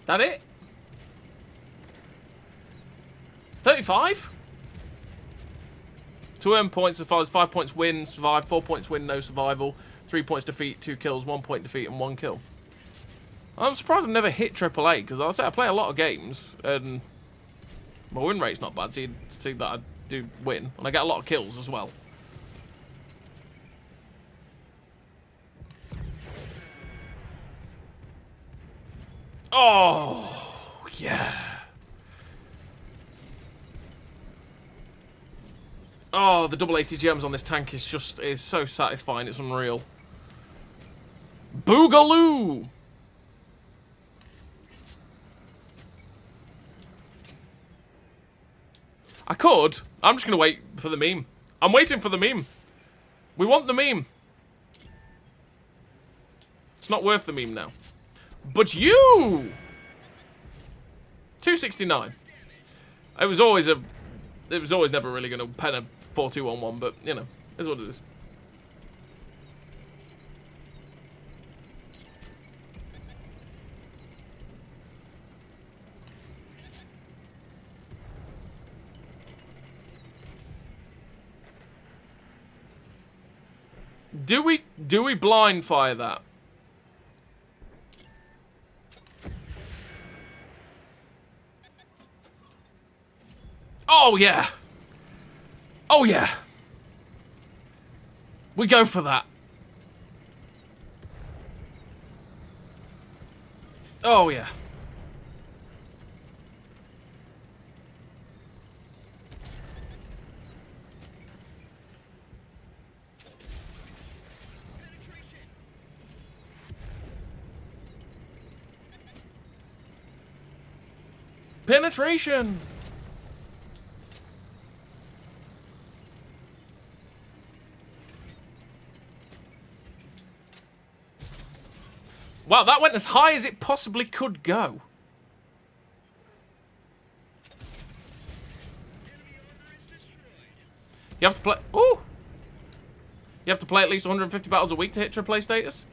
That it? 35? 2 earn points, survives 5 points win, survive, 4 points win, no survival, 3 points defeat, 2 kills, 1 point defeat, and 1 kill. I'm surprised I've never hit AAA, because I'll say I play a lot of games, and my win rate's not bad, so you'd see that I do win, and I get a lot of kills as well. Oh, yeah. Oh, the double ATGMs on this tank is so satisfying. It's unreal. Boogaloo! I could. I'm just going to wait for the meme. I'm waiting for the meme. We want the meme. It's not worth the meme now. But you! 269. It was always never really going to pen a 4-2-1-1, but, you know, is what it is. Do we blind fire that? Oh yeah. Oh yeah. We go for that. Oh yeah. Penetration. Wow, that went as high as it possibly could go. You have to play... Ooh! You have to play at least 150 battles a week to hit AAA status?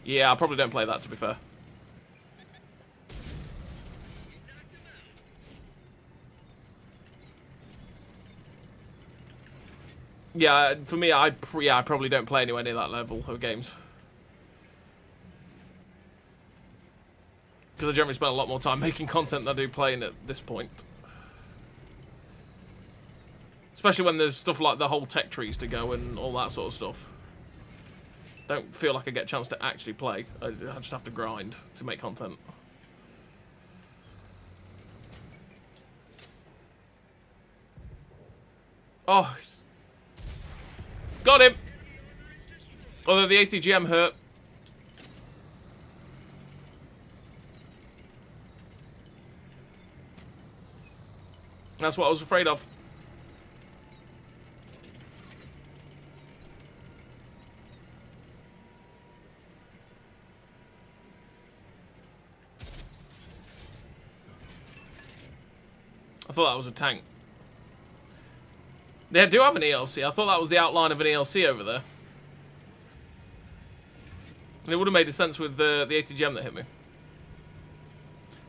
Yeah, I probably don't play that, to be fair. Yeah, for me, I probably don't play anywhere near that level of games. Because I generally spend a lot more time making content than I do playing at this point. Especially when there's stuff like the whole tech trees to go and all that sort of stuff. Don't feel like I get a chance to actually play. I just have to grind to make content. Oh. Got him! Although the ATGM hurt. That's what I was afraid of. I thought that was a tank. They do have an ELC. I thought that was the outline of an ELC over there. And it would have made sense with the ATGM that hit me.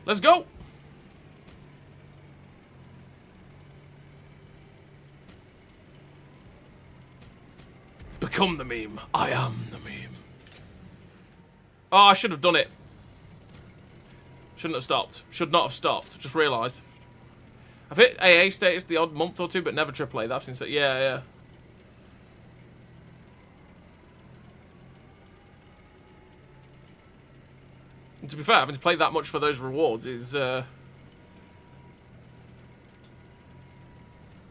Let's go! Become the meme. I am the meme. Oh, I should have done it. Shouldn't have stopped. Should not have stopped. Just realised. I've hit AA status the odd month or two, but never AAA. That's insane. Yeah, yeah. And to be fair, having to play that much for those rewards is...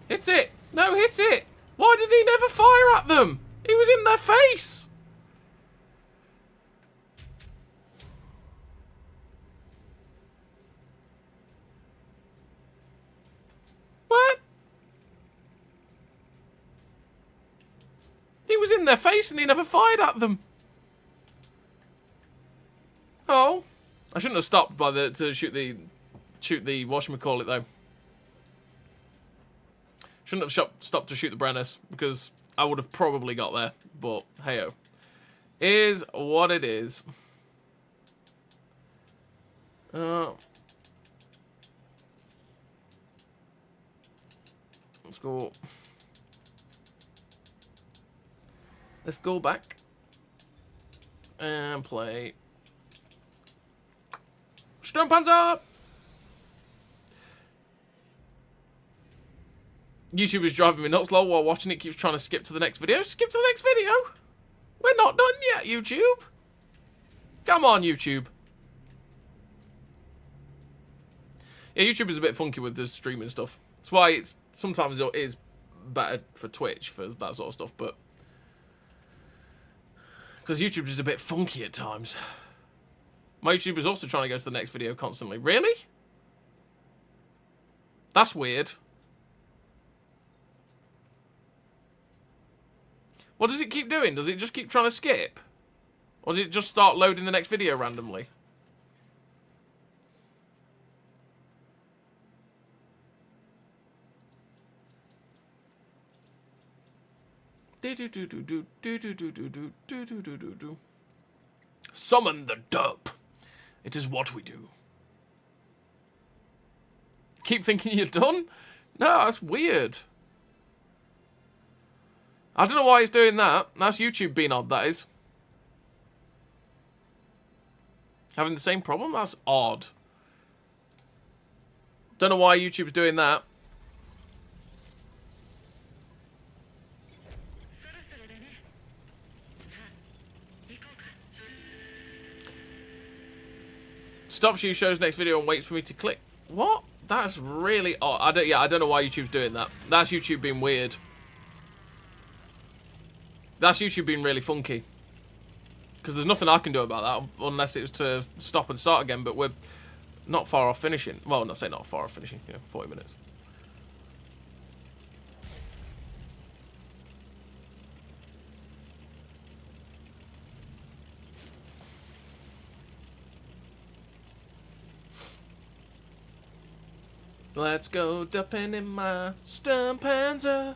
Hits it! No, hits it! Why did he never fire at them? He was in their face! What? He was in their face and he never fired at them. Oh. I shouldn't have stopped by to shoot the whatchamacallit though. Shouldn't have stopped to shoot the Brennus because I would have probably got there, but hey-oh. Is what it is. Let's go. Let's go back and play Sturmpanzer. YouTube is driving me nuts. Lol, while watching it keeps trying to skip to the next video. Skip to the next video. We're not done yet, YouTube. Come on, YouTube. Yeah, YouTube is a bit funky with the streaming stuff. That's why it's sometimes it is better for Twitch for that sort of stuff, but because YouTube is a bit funky at times. My YouTube is also trying to go to the next video constantly. Really? That's weird. What does it keep doing? Does it just keep trying to skip? Or does it just start loading the next video randomly? Summon the Derp. It is what we do. Keep thinking you're done? No, that's weird. I don't know why he's doing that. That's YouTube being odd, that is. Having the same problem? That's odd. Don't know why YouTube's doing that. Stops you, shows next video, and waits for me to click. What? That's really odd. I don't know why YouTube's doing that. That's YouTube being weird. That's YouTube being really funky. Because there's nothing I can do about that, unless it was to stop and start again, but we're not far off finishing. Well, not say not far off finishing, 40 minutes. Let's go derping in my Sturmpanzer.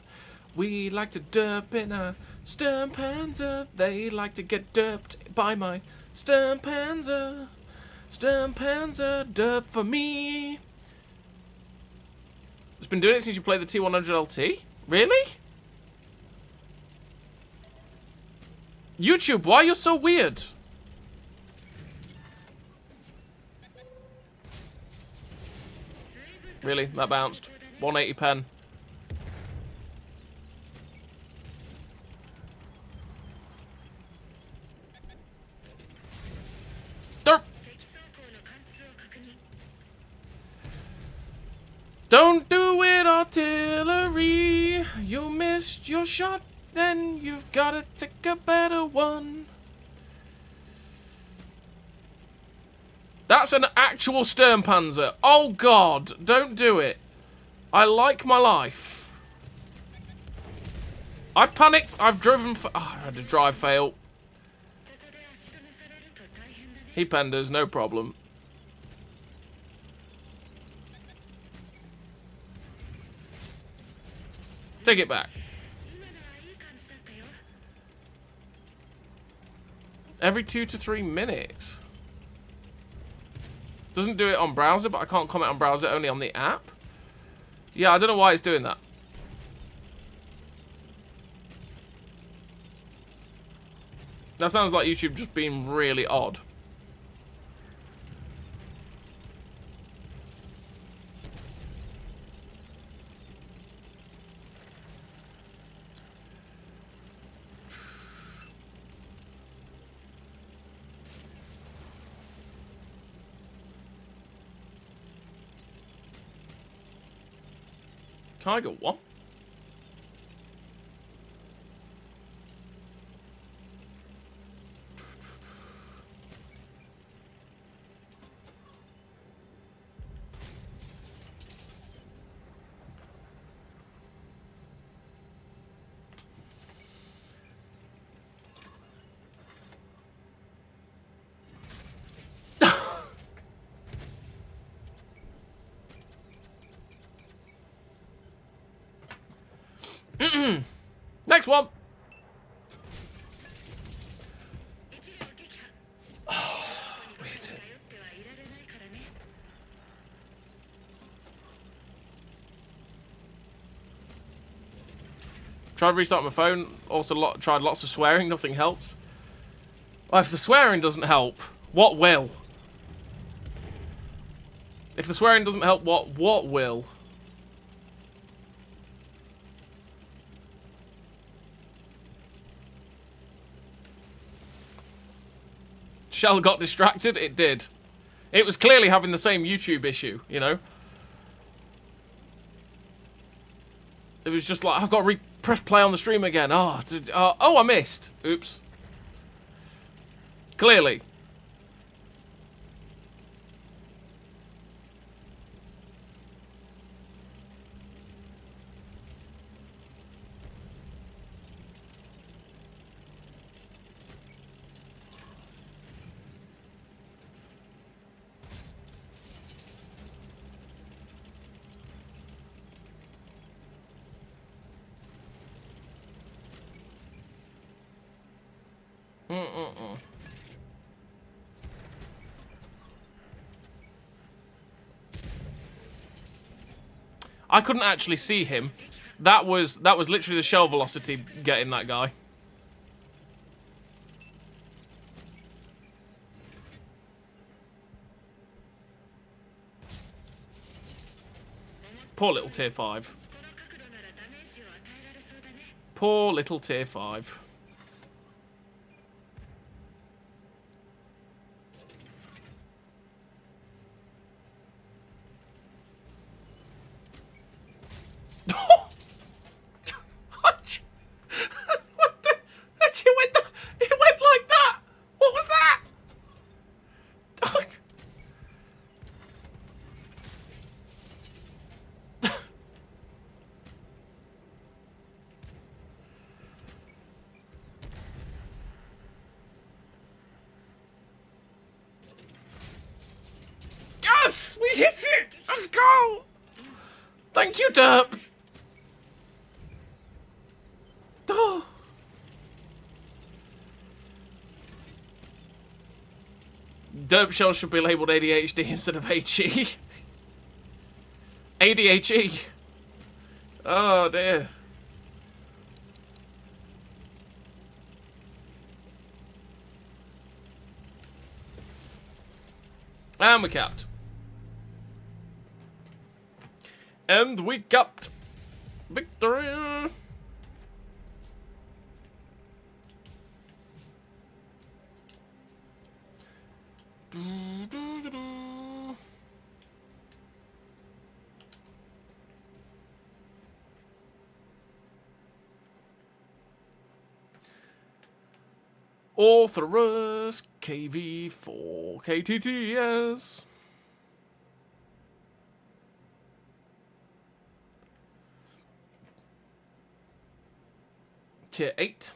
We like to derp in our Sturmpanzer. They like to get derped by my Sturmpanzer. Sturmpanzer, derp for me. It's been doing it since you played the T100 LT? Really? YouTube, why are you so weird? Really? That bounced. 180 pen. Derp! Don't do it, artillery. You missed your shot, then you've gotta take a better one. That's an actual Sturmpanzer. Oh god, don't do it. I like my life. I've panicked. I've driven. I had a drive fail. He penders, no problem. Take it back. Every 2 to 3 minutes. Doesn't do it on browser, but I can't comment on browser, only on the app. Yeah, I don't know why it's doing that. That sounds like YouTube just being really odd. Tiger, what? Next one. Oh, wait. Tried restarting my phone. Also tried lots of swearing. Nothing helps. Well, if the swearing doesn't help, what will? If the swearing doesn't help, what will? Shell got distracted? It did. It was clearly having the same YouTube issue, you know? It was just like, I've got to press play on the stream again. Oh, I missed. Oops. Clearly. I couldn't actually see him. That was literally the shell velocity getting that guy. Poor little tier 5. Poor little tier 5. It went like that. What was that? Yes, we hit it. Let's go. Thank you, Derp. Oh. Derp shells should be labelled ADHD instead of HE. ADHE. Oh dear. And we capped. And we capped. Victory. Orthoros KV4 KTTS. Tier 8.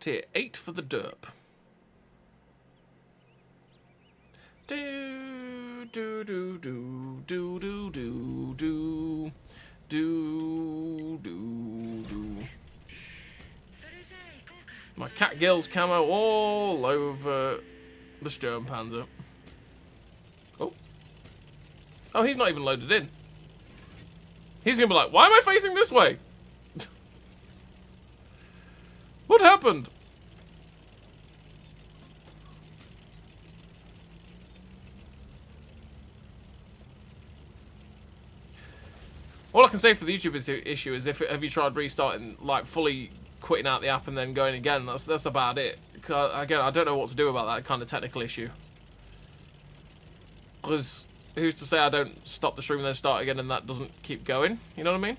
Tier 8 for the derp. Do do do do do do do do do do do. My cat gills camo all over the Sturmpanzer. Oh. Oh, he's not even loaded in. He's gonna be like, why am I facing this way? What happened? All I can say for the YouTube issue is, have you tried restarting, like fully quitting out the app and then going again? That's about it. Again, I don't know what to do about that kind of technical issue. Because who's to say I don't stop the stream and then start again and that doesn't keep going? You know what I mean?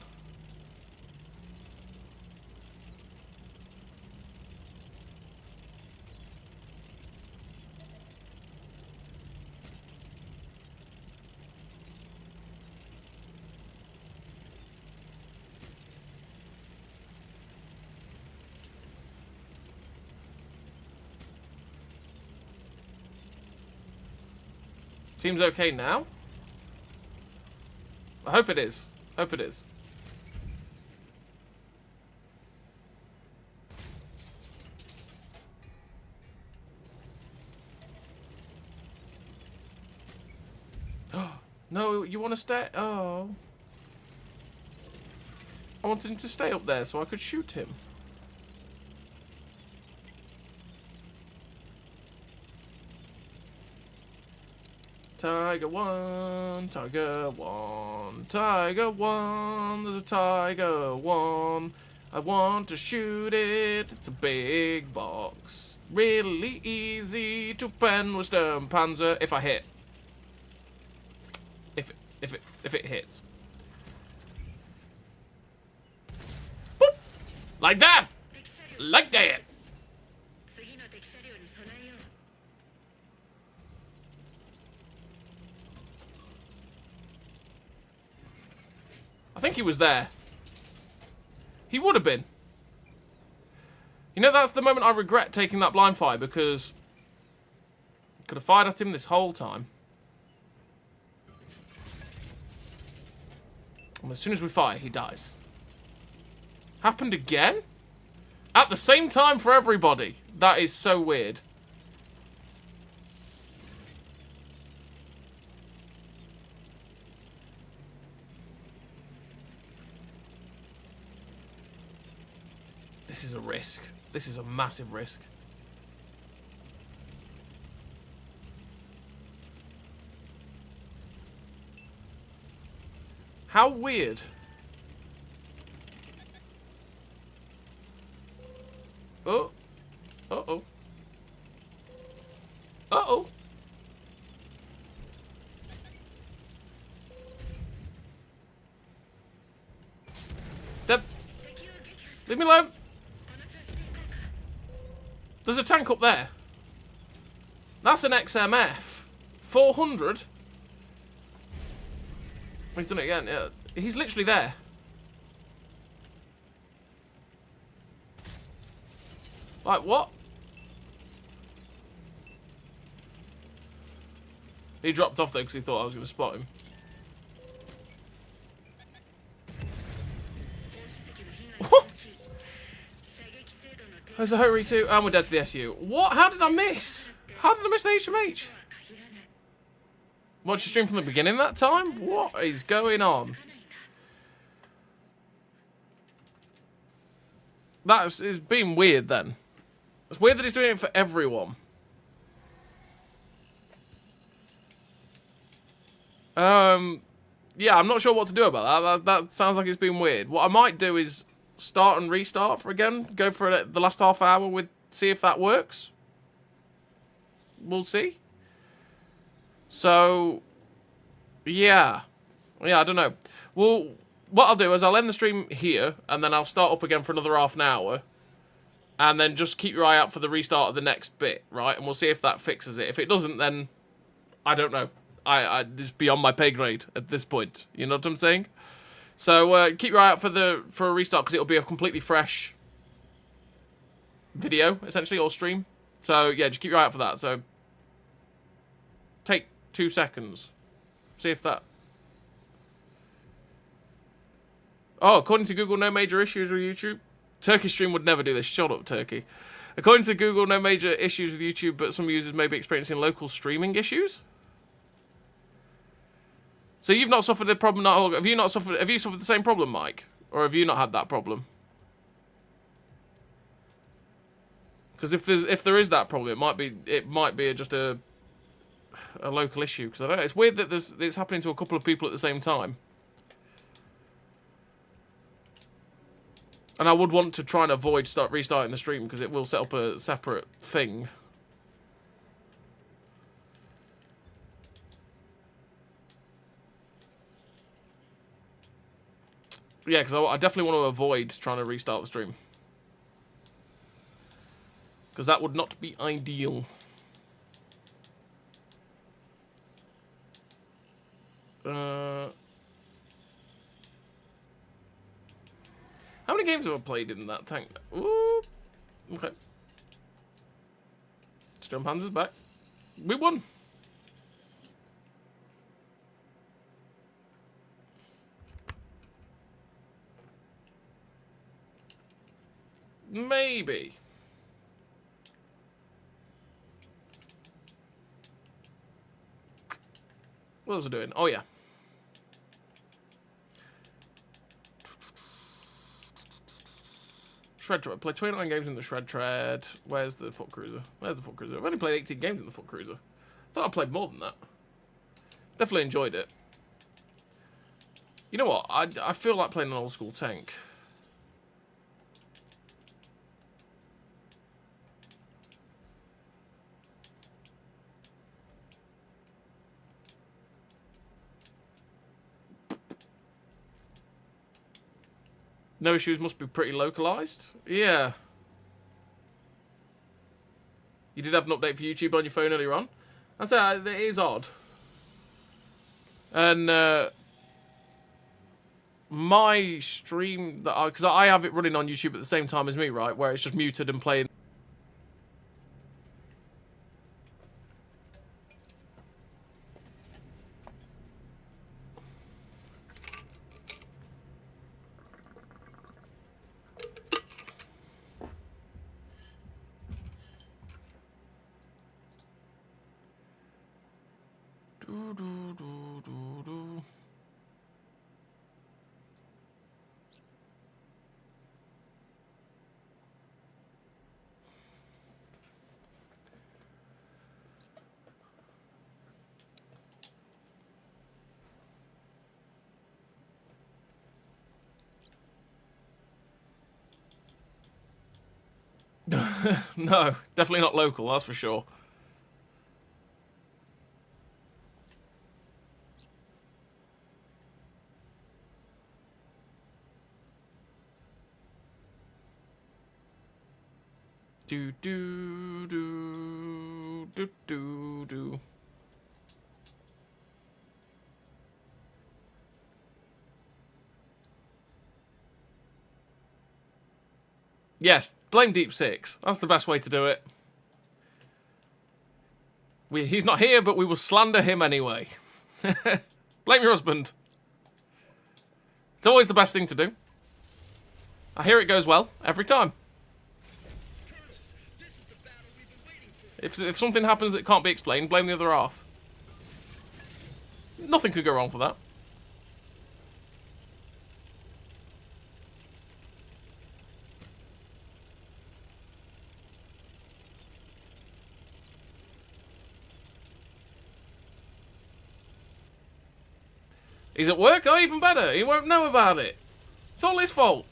Seems okay now. I hope it is. Hope it is. No, you want to stay? Oh. I wanted him to stay up there so I could shoot him. Tiger 1, Tiger 1, Tiger 1, there's a Tiger 1. I want to shoot it, it's a big box. Really easy to pen with Sturmpanzer if I hit. If it hits. Boop! Like that! 敵車両 Like that! 次の敵車両に備えよう I think he was there. He would have been. You know, that's the moment I regret taking that blind fire, because I could have fired at him this whole time. And as soon as we fire, he dies. Happened again? At the same time for everybody. That is so weird. This is a risk. This is a massive risk. How weird. Oh. Uh-oh. Uh-oh. Deb, 敵を撃破した leave me alone. この調子で行こうか There's a tank up there. That's an XMF. 400? He's done it again, yeah. He's literally there. Like, what? He dropped off though because he thought I was going to spot him. 放射石の被害が大きい射撃精度の低 There's a Hurry 2, and we're dead to the SU. What? How did I miss? How did I miss the HMH? とは限らない Watched the stream from the beginning that time? What is going on? つかないんだ That's it's been weird then. It's weird that he's doing it for everyone. Yeah, I'm not sure what to do about that. That sounds like it's been weird. What I might do is start and restart for again. Go for the last half hour with see if that works. We'll see. So, yeah, I don't know. Well, what I'll do is I'll end the stream here, and then I'll start up again for another half an hour, and then just keep your eye out for the restart of the next bit, right? And we'll see if that fixes it. If it doesn't, then I don't know. This is beyond my pay grade at this point. You know what I'm saying? So keep your eye out for a restart, because it'll be a completely fresh video, essentially, or stream. So yeah, just keep your eye out for that. So take 2 seconds. See if that... Oh, according to Google, no major issues with YouTube. Turkish stream would never do this. Shut up, Turkey. According to Google, no major issues with YouTube, but some users may be experiencing local streaming issues. So you've not suffered the problem? Have you suffered the same problem, Mike, or have you not had that problem? Because if there is that problem, it might be just a local issue. Because I don't know. It's weird that it's happening to a couple of people at the same time. And I would want to try and avoid restarting the stream, because it will set up a separate thing. Yeah, because I definitely want to avoid trying to restart the stream. Because that would not be ideal. How many games have I played in that tank? Ooh. Okay. Stone Panzer's back. We won. Maybe. What was I doing? Oh, yeah. Shred Tread. Play 29 games in the Shred Tread. Where's the Foot Cruiser? Where's the Foot Cruiser? I've only played 18 games in the Foot Cruiser. Thought I played more than that. Definitely enjoyed it. You know what? I feel like playing an old school tank. No issues must be pretty localized. Yeah. You did have an update for YouTube on your phone earlier on. I say it is odd. And my stream that because I have it running on YouTube at the same time as me, right? Where it's just muted and playing. No, definitely not local, that's for sure. Do do do do do do. Yes, blame Deep Six. That's the best way to do it. He's not here, but we will slander him anyway. Blame your husband. It's always the best thing to do. I hear it goes well every time. If something happens that can't be explained, blame the other half. Nothing could go wrong for that. He's at work? Oh, even better. He won't know about it. It's all his fault.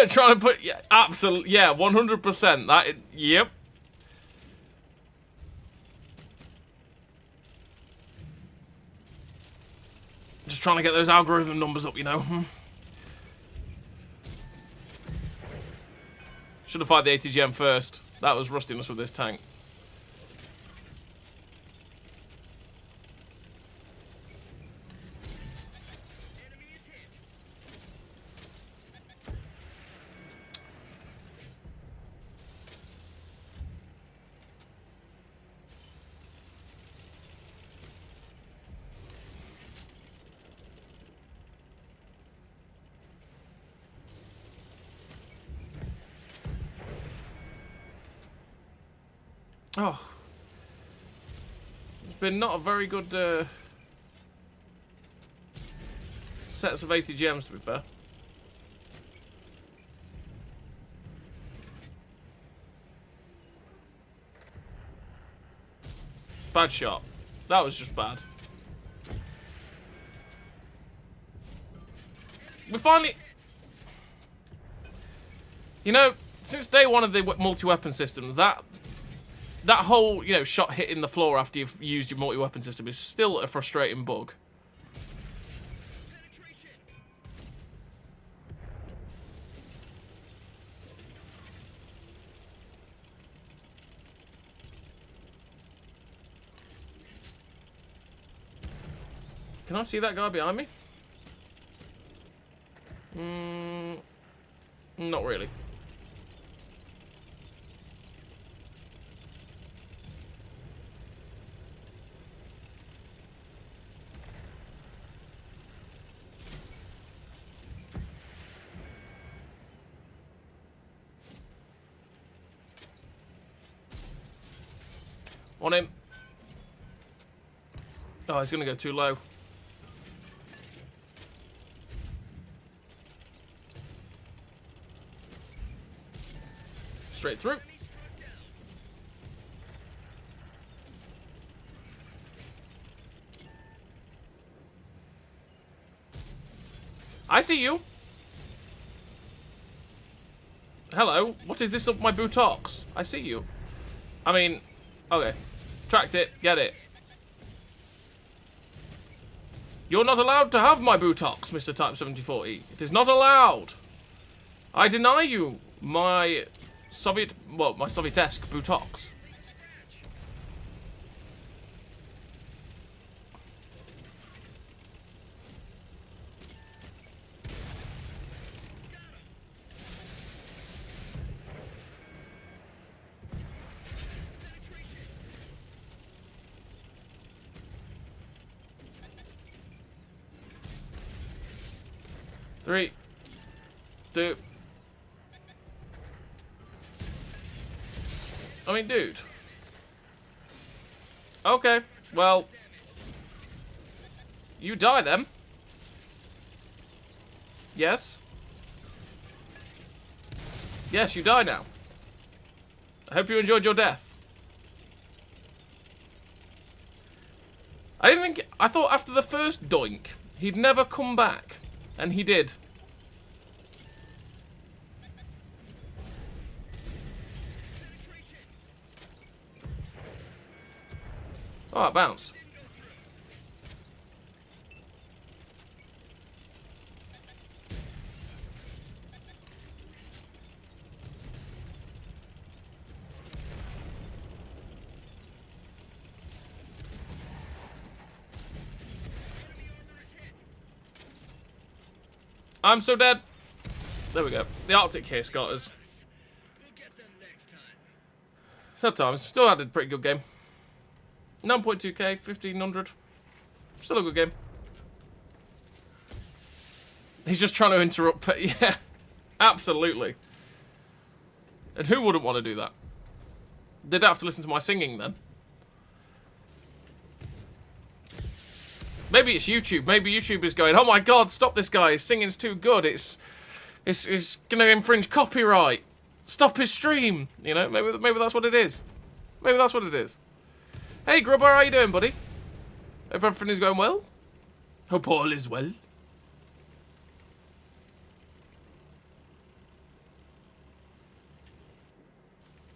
Trying to put... Yeah, absolutely. Yeah, 100%. That... Yep. Just trying to get those algorithm numbers up, you know. Should have fired the ATGM first. That was rustiness with this tank. Oh. It's been not a very good sets of ATGMs, to be fair. Bad shot. That was just bad. We finally... You know, since day one of the multi-weapon systems, that whole, you know, shot hitting the floor after you've used your multi-weapon system is still a frustrating bug. Can I see that guy behind me? Not really. On him. Oh, he's going to go too low. Straight through. I see you. Hello. What is this up my buttocks? I see you. I mean, okay. Tracked it. Get it. You're not allowed to have my buttocks, Mr. Type 74E. It is not allowed. I deny you my my Soviet-esque buttocks. Three, two. I mean, dude. Okay, well. You die then. Yes. Yes, you die now. I hope you enjoyed your death. I thought after the first doink, he'd never come back. And he did. Oh, it bounced. I'm so dead. There we go. The Arctic Hiss got us. Sometimes. Still had a pretty good game. 9.2k, 1500. Still a good game. He's just trying to interrupt. But yeah, absolutely. And who wouldn't want to do that? They'd have to listen to my singing then. Maybe it's YouTube. Maybe YouTube is going, oh my god, stop this guy. His singing's too good. It's going to infringe copyright. Stop his stream. You know, maybe that's what it is. Maybe that's what it is. Hey, Grubber, how you doing, buddy? Hope everything is going well. Hope all is well.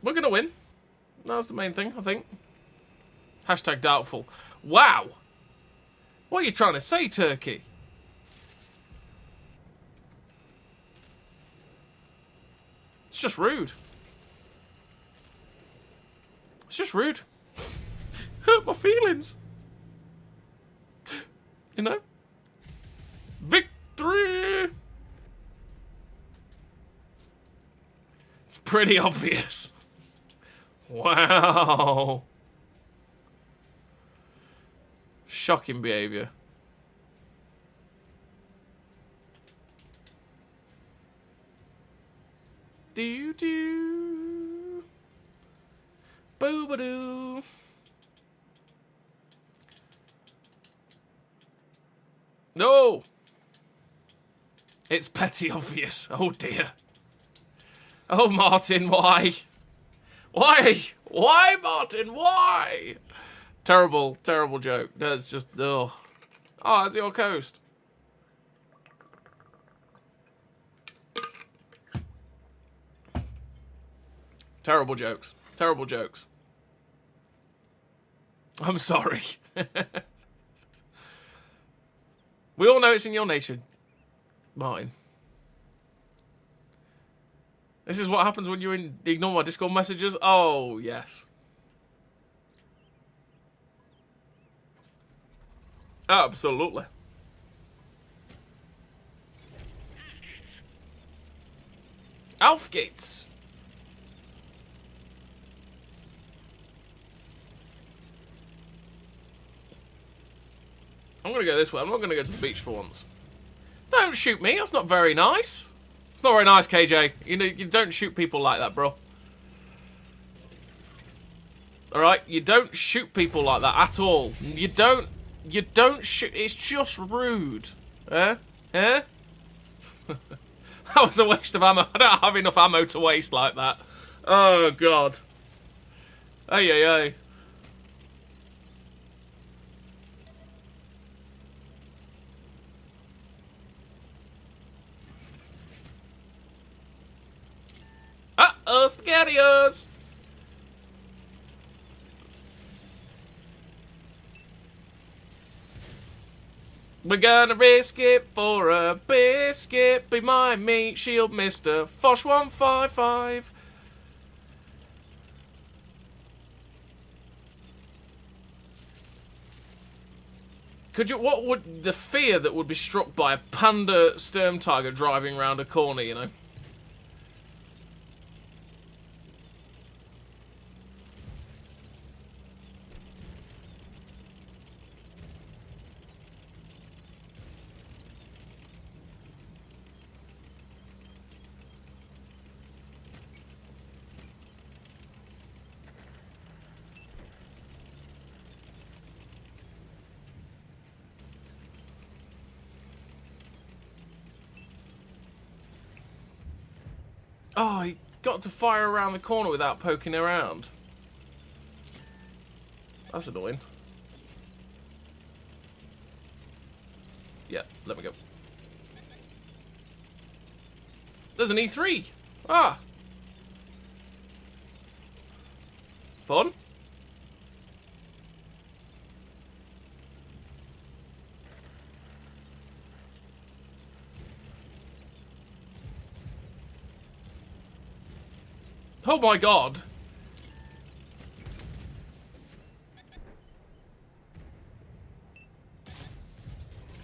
We're going to win. That's the main thing, I think. Hashtag doubtful. Wow. What are you trying to say, Turkey? It's just rude. It's just rude. Hurt my feelings. You know? Victory! It's pretty obvious. Wow. Shocking behaviour. Do. Boo-ba-doo. No! It's petty obvious. Oh dear. Oh, Martin, why? Why? Why, Martin? Why? Terrible, terrible joke. That's just, oh. Oh, that's your coast. Terrible jokes. Terrible jokes. I'm sorry. We all know it's in your nature, Martin. This is what happens when you ignore my Discord messages? Oh, yes. Absolutely. Alfgates. I'm going to go this way. I'm not going to go to the beach for once. Don't shoot me. That's not very nice. It's not very nice, KJ. You know, you don't shoot people like that, bro. Alright? You don't shoot people like that at all. You don't shoot. It's just rude. Eh? Eh? That was a waste of ammo. I don't have enough ammo to waste like that. Oh, God. Ay, ay, ay. Uh-oh, SpaghettiOs! We're gonna risk it for a biscuit. Be my meat shield, Mr. Fosh 155. Could you? What would the fear that would be struck by a panda sturm tiger driving around a corner? You know. Oh, he got to fire around the corner without poking around. That's annoying. Yeah, let me go. There's an E3. Ah. Fun. Oh my god.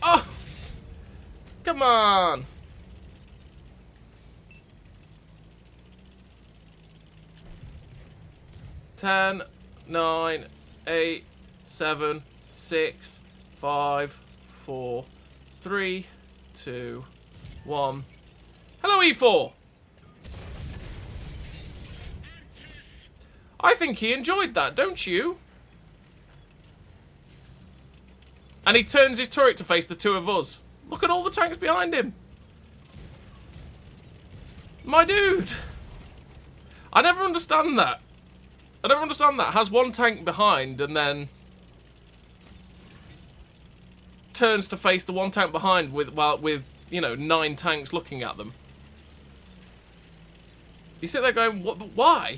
Oh! Come on! Ten, 9, 8, 7, 6, 5, 4, 3, 2, 1. Hello, E4! I think he enjoyed that, don't you? And he turns his turret to face the two of us. Look at all the tanks behind him. My dude. I never understand that. I never understand that. Has one tank behind and then turns to face the one tank behind with you know, 9 tanks looking at them. You sit there going, what? Why?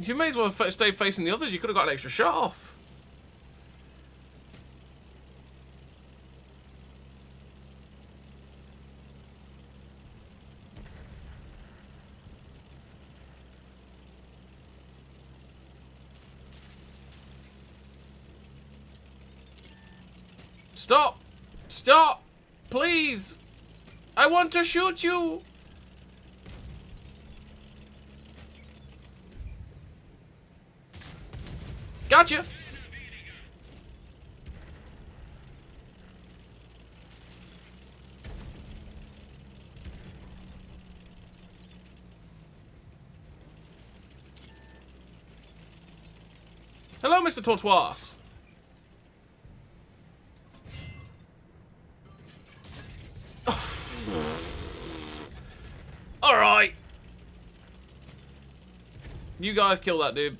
You may as well have stayed facing the others. You could have got an extra shot off. Stop! Stop! Please! I want to shoot you! Gotcha! Hello, Mr. Tortoise. Alright. You guys kill that dude.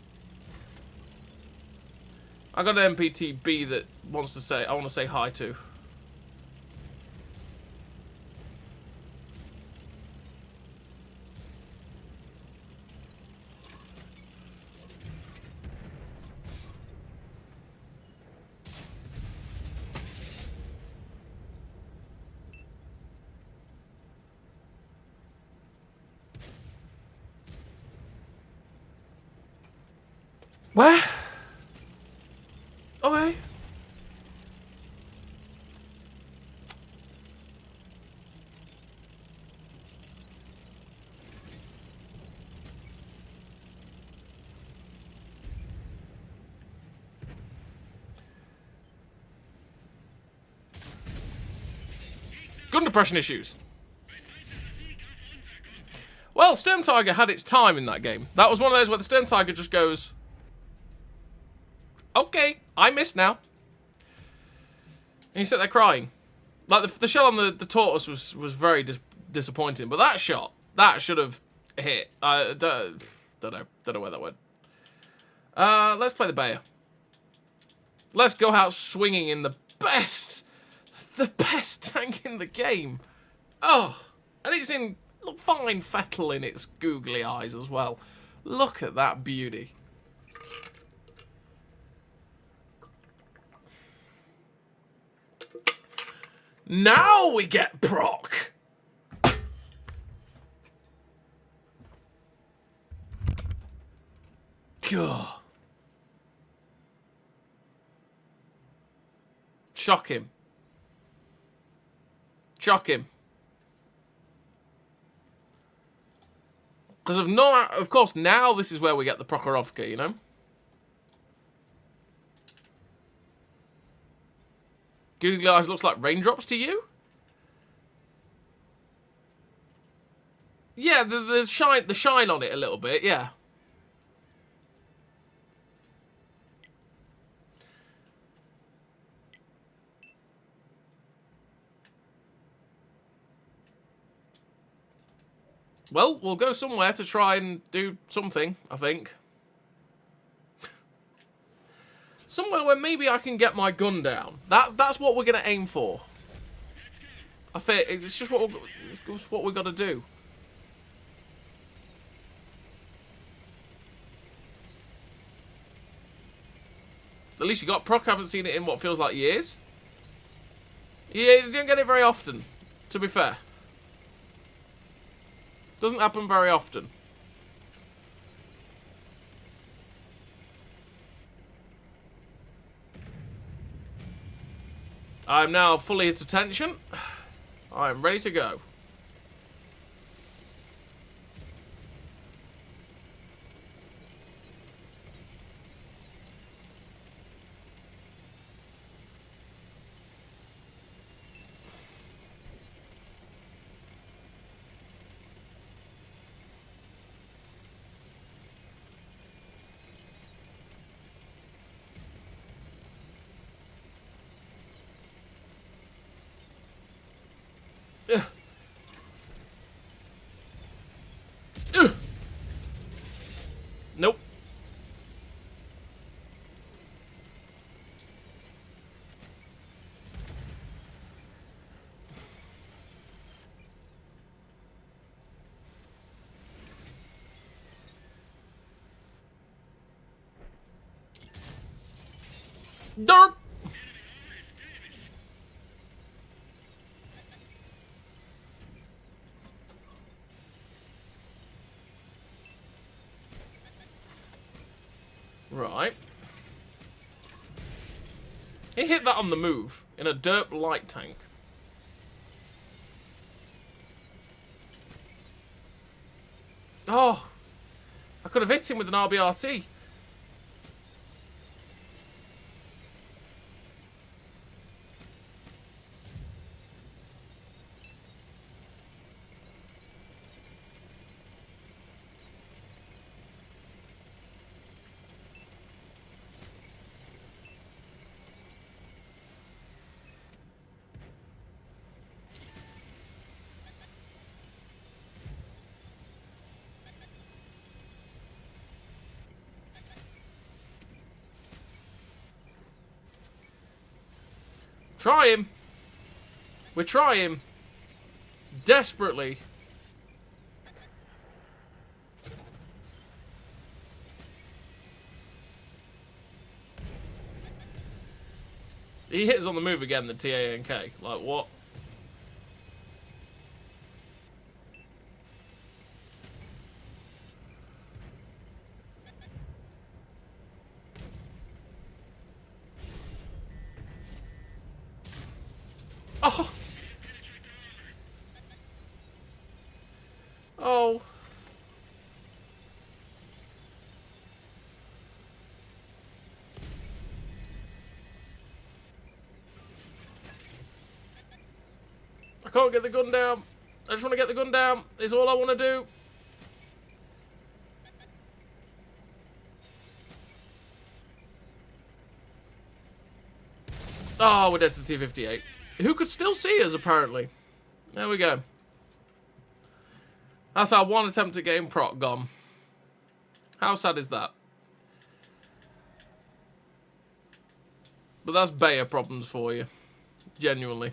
I got an MPTB that wants to say, I want to say hi to. Where? Okay. Gun depression issues. Well, Sturm Tiger had its time in that game. That was one of those where the Sturm Tiger just goes, okay, I missed now. And you sit there crying. Like, the shot on the tortoise was very disappointing. But that shot, that should have hit. Don't know where that went. Let's play the bear. Let's go out swinging in the best tank in the game. Oh, and it's in Look, fine fettle in its googly eyes as well. Look at that beauty. Now we get proc. Gah. Shock him. Shock him. Because of course, now this is where we get the Prokhorovka, you know? Googly eyes looks like raindrops to you? Yeah, the shine on it a little bit, yeah. Well, we'll go somewhere to try and do something, I think. Somewhere where maybe I can get my gun down. That's what we're going to aim for. I think it's just what we've got to do. At least you got proc. I haven't seen it in what feels like years. Yeah, you don't get it very often, to be fair. Doesn't happen very often. I am now fully at attention. I am ready to go. Ugh. Ugh. Nope. Derp. Right. He hit that on the move in a Derp light tank. Oh, I could have hit him with an RBRT. Try him. We're trying. Desperately. He hits on the move again, the TANK. Like, what? Oh! Oh. I can't get the gun down. I just want to get the gun down. Is all I want to do. Oh, we're dead to the T-58. Who could still see us, apparently. There we go. That's our one attempt at game proc gone. How sad is that? But that's Bayer problems for you. Genuinely.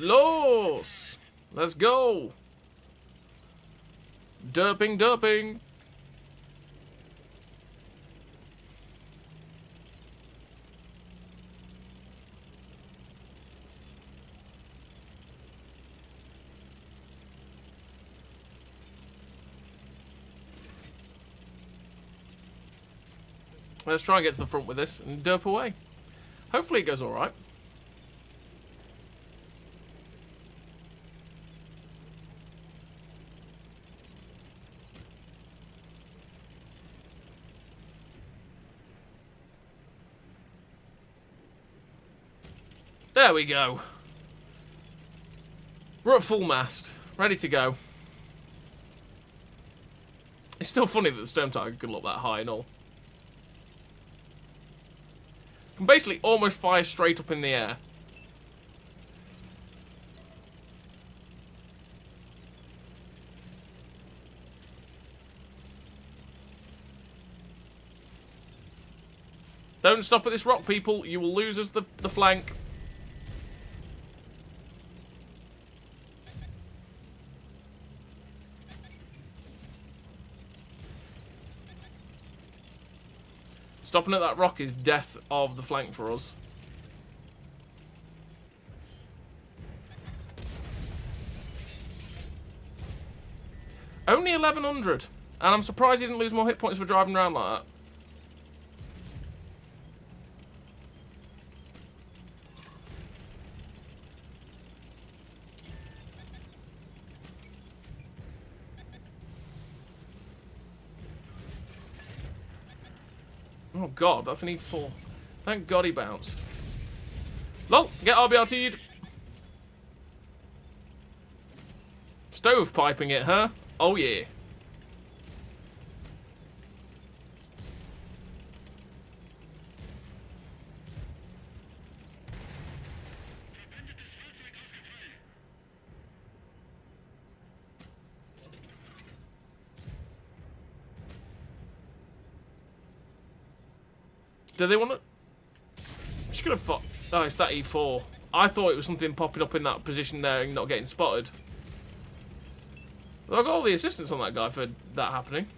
Los! Let's go! Derping! Let's try and get to the front with this and derp away. Hopefully it goes alright. There we go. We're at full mast. Ready to go. It's still funny that the stern target can look that high and all. Can basically almost fire straight up in the air. Don't stop at this rock, people. You will lose us the flank. Stopping at that rock is death of the flank for us. Only 1100. And I'm surprised he didn't lose more hit points for driving around like that. Oh god, that's an E4. Thank god he bounced. Lol, get RBRT'd. Stovepiping it, huh? Oh yeah. Do they want to... Just gonna fuck... Oh, it's that E4. I thought it was something popping up in that position there and not getting spotted. But I got all the assistance on that guy for that happening.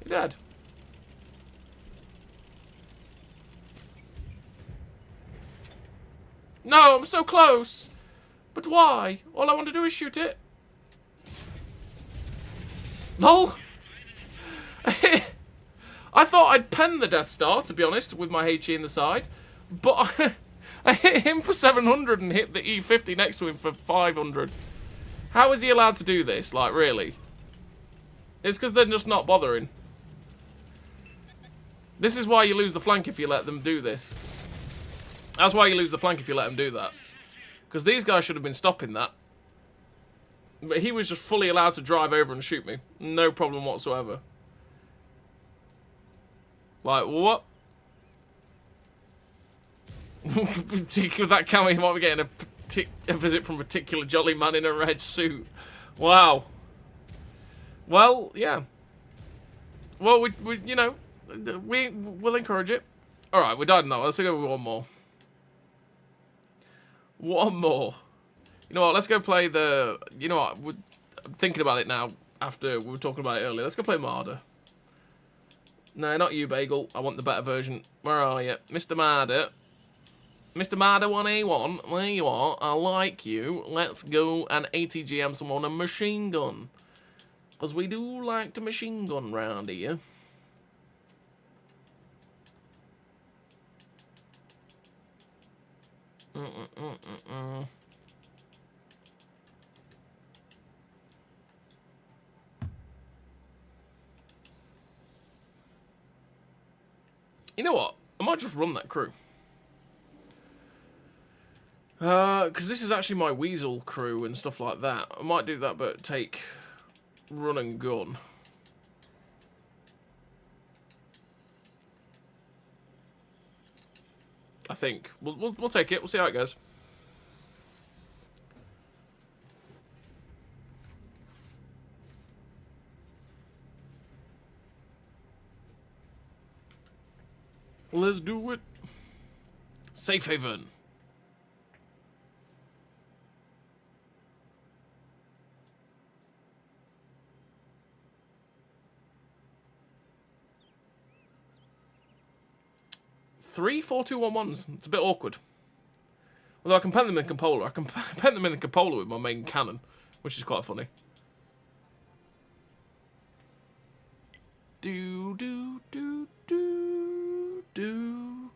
He dead. No, I'm so close. But why? All I want to do is shoot it. LOL. I thought I'd pen the Death Star, to be honest, with my HE in the side. But I hit him for 700 and hit the E50 next to him for 500. How is he allowed to do this? Like, really? It's because they're just not bothering. This is why you lose the flank if you let them do this. That's why you lose the flank if you let them do that. Because these guys should have been stopping that. But he was just fully allowed to drive over and shoot me. No problem whatsoever. Like, what? With that camo, you might be getting a visit from a particular jolly man in a red suit. Wow. Well, yeah. Well, we you know, we'll encourage it. Alright, we died in that one. Let's go with one more. One more. You know what, let's go play the... You know what, I'm thinking about it now, after we were talking about it earlier. Let's go play Marder. No, not you, Bagel. I want the better version. Where are you? Mr. Marder. Mr. Marder 1A1. There you are. I like you. Let's go and ATGM someone a machine gun. Because we do like to machine gun round here. You know what? I might just run that crew. Because this is actually my Weasel crew and stuff like that. I might do that, but take run and gun. I think. We'll take it. We'll see how it goes. Let's do it. Safe haven. Three 4-2-1-1s. It's a bit awkward. Although I can pen them in Cupola. I can pen them in the Cupola with my main cannon, which is quite funny. Do do do do do.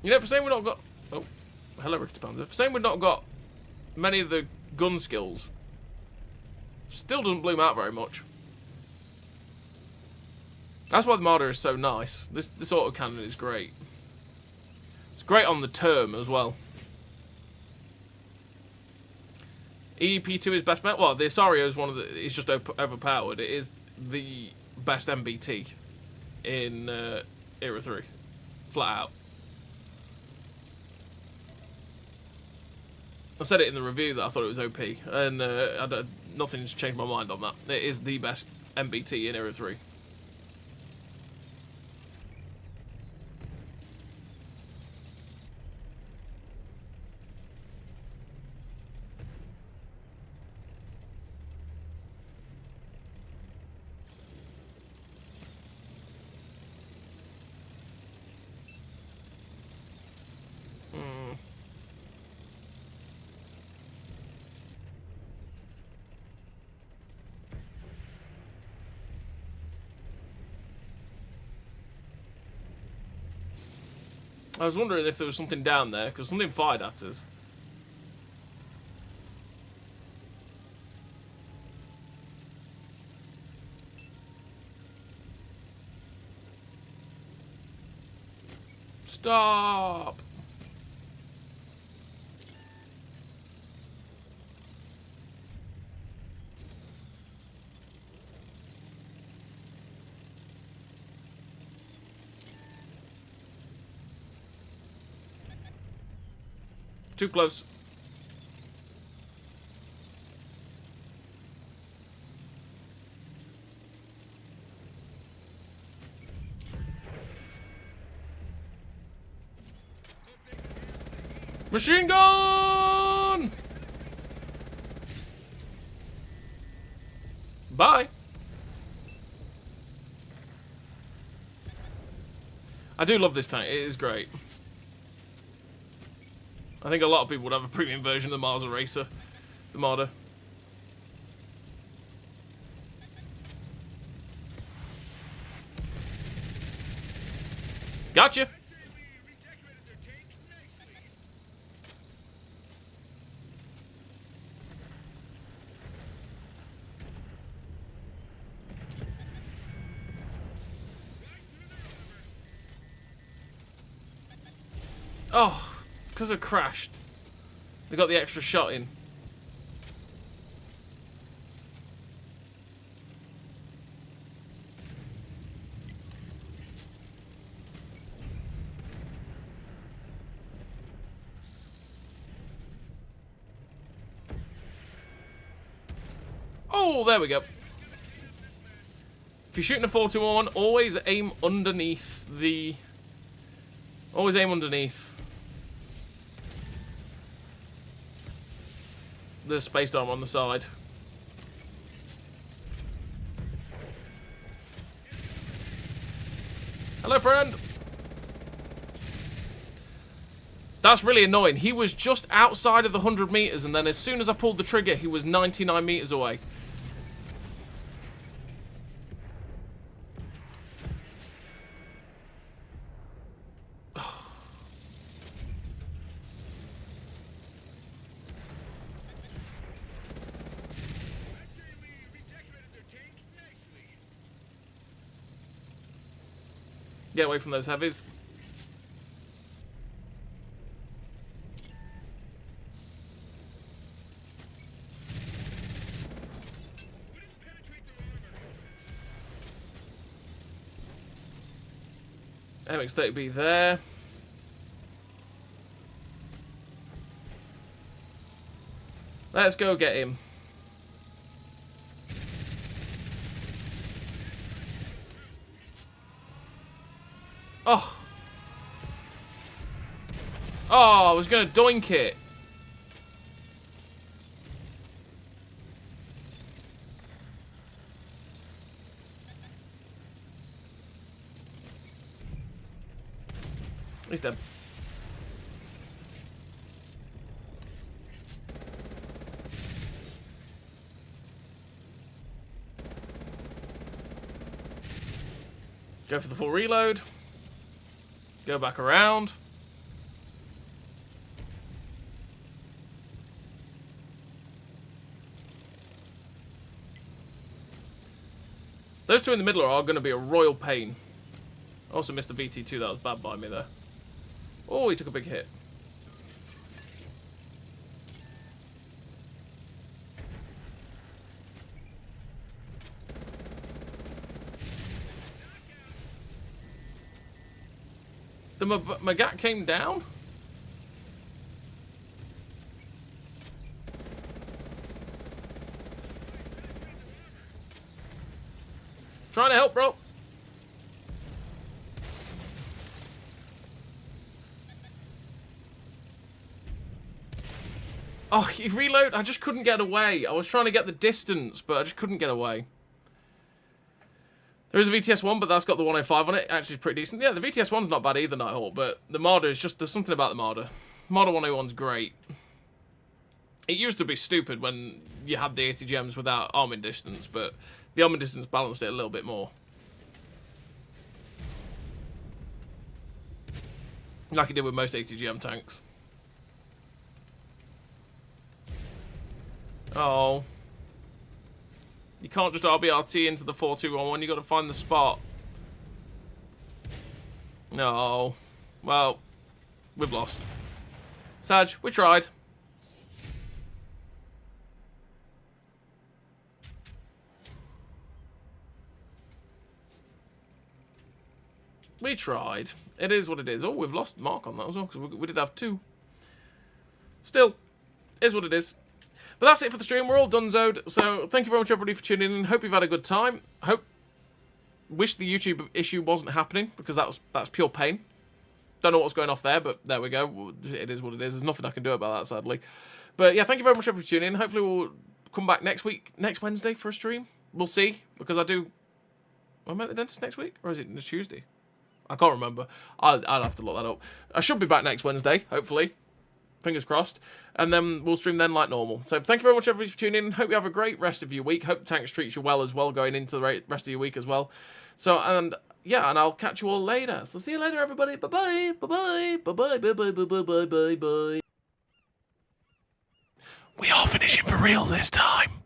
You know, for saying we've not got... Oh, hello, Richter Panzer. For saying we've not got many of the gun skills, still doesn't bloom out very much. That's why the Marder is so nice. This autocannon is great. It's great on the term as well. EEP2 is best bet. Well, the Asario is one of the... It's just overpowered. It is the best MBT in Era 3. Flat out. I said it in the review that I thought it was OP, and nothing's changed my mind on that. It is the best MBT in Era 3. I was wondering if there was something down there, because something fired at us. Stop! Too close. Machine gun! Bye. I do love this tank. It is great. I think a lot of people would have a premium version of the Mars Racer, the Marder. Gotcha! Oh, because it crashed. They got the extra shot in. Oh, there we go. If you're shooting a 4-2-1, always aim underneath the... Always aim underneath the space armor on the side. Hello, friend. That's really annoying. He was just outside of the 100 meters, and then as soon as I pulled the trigger, he was 99 meters away. Get away from those heavies. MX-30B there. Let's go get him. Oh. Oh, I was going to doink it. He's dead. Go for the full reload. Go back around. Those two in the middle are going to be a royal pain. Also missed the VT2. That was bad by me there. Oh, he took a big hit. The Magat came down? Trying to help, bro. Oh, you reload? I just couldn't get away. I was trying to get the distance, but I just couldn't get away. There is a VTS-1, but that's got the 105 on it. Actually, pretty decent. Yeah, the VTS-1's not bad either, Nighthawk, but the Marder is just... There's something about the Marder. Marder 101's great. It used to be stupid when you had the ATGMs without arming distance, but the arming distance balanced it a little bit more. Like it did with most ATGM tanks. Oh. You can't just RBRT into the 4-2-1-1, you got to find the spot. No. Well, we've lost. Saj, we tried. We tried. It is what it is. Oh, we've lost Mark on that as well, because we did have 2. Still, is what it is. But that's it for the stream. We're all donezoed. So thank you very much, everybody, for tuning in. Hope you've had a good time. Wish the YouTube issue wasn't happening, because that's pure pain. Don't know what's going off there, but there we go. It is what it is. There's nothing I can do about that, sadly. But yeah, thank you very much, everybody, for tuning in. Hopefully we'll come back next week, next Wednesday for a stream. We'll see, because am I at the dentist next week, or is it Tuesday? I can't remember. I'll have to look that up. I should be back next Wednesday, hopefully. Fingers crossed. And then we'll stream then like normal. So thank you very much, everybody, for tuning in. Hope you have a great rest of your week. Hope the Tanks treats you well as well, going into the rest of your week as well. So, and yeah, and I'll catch you all later. So see you later, everybody. Bye-bye. Bye-bye. Bye-bye. Bye-bye. Bye-bye. Bye-bye. We are finishing for real this time.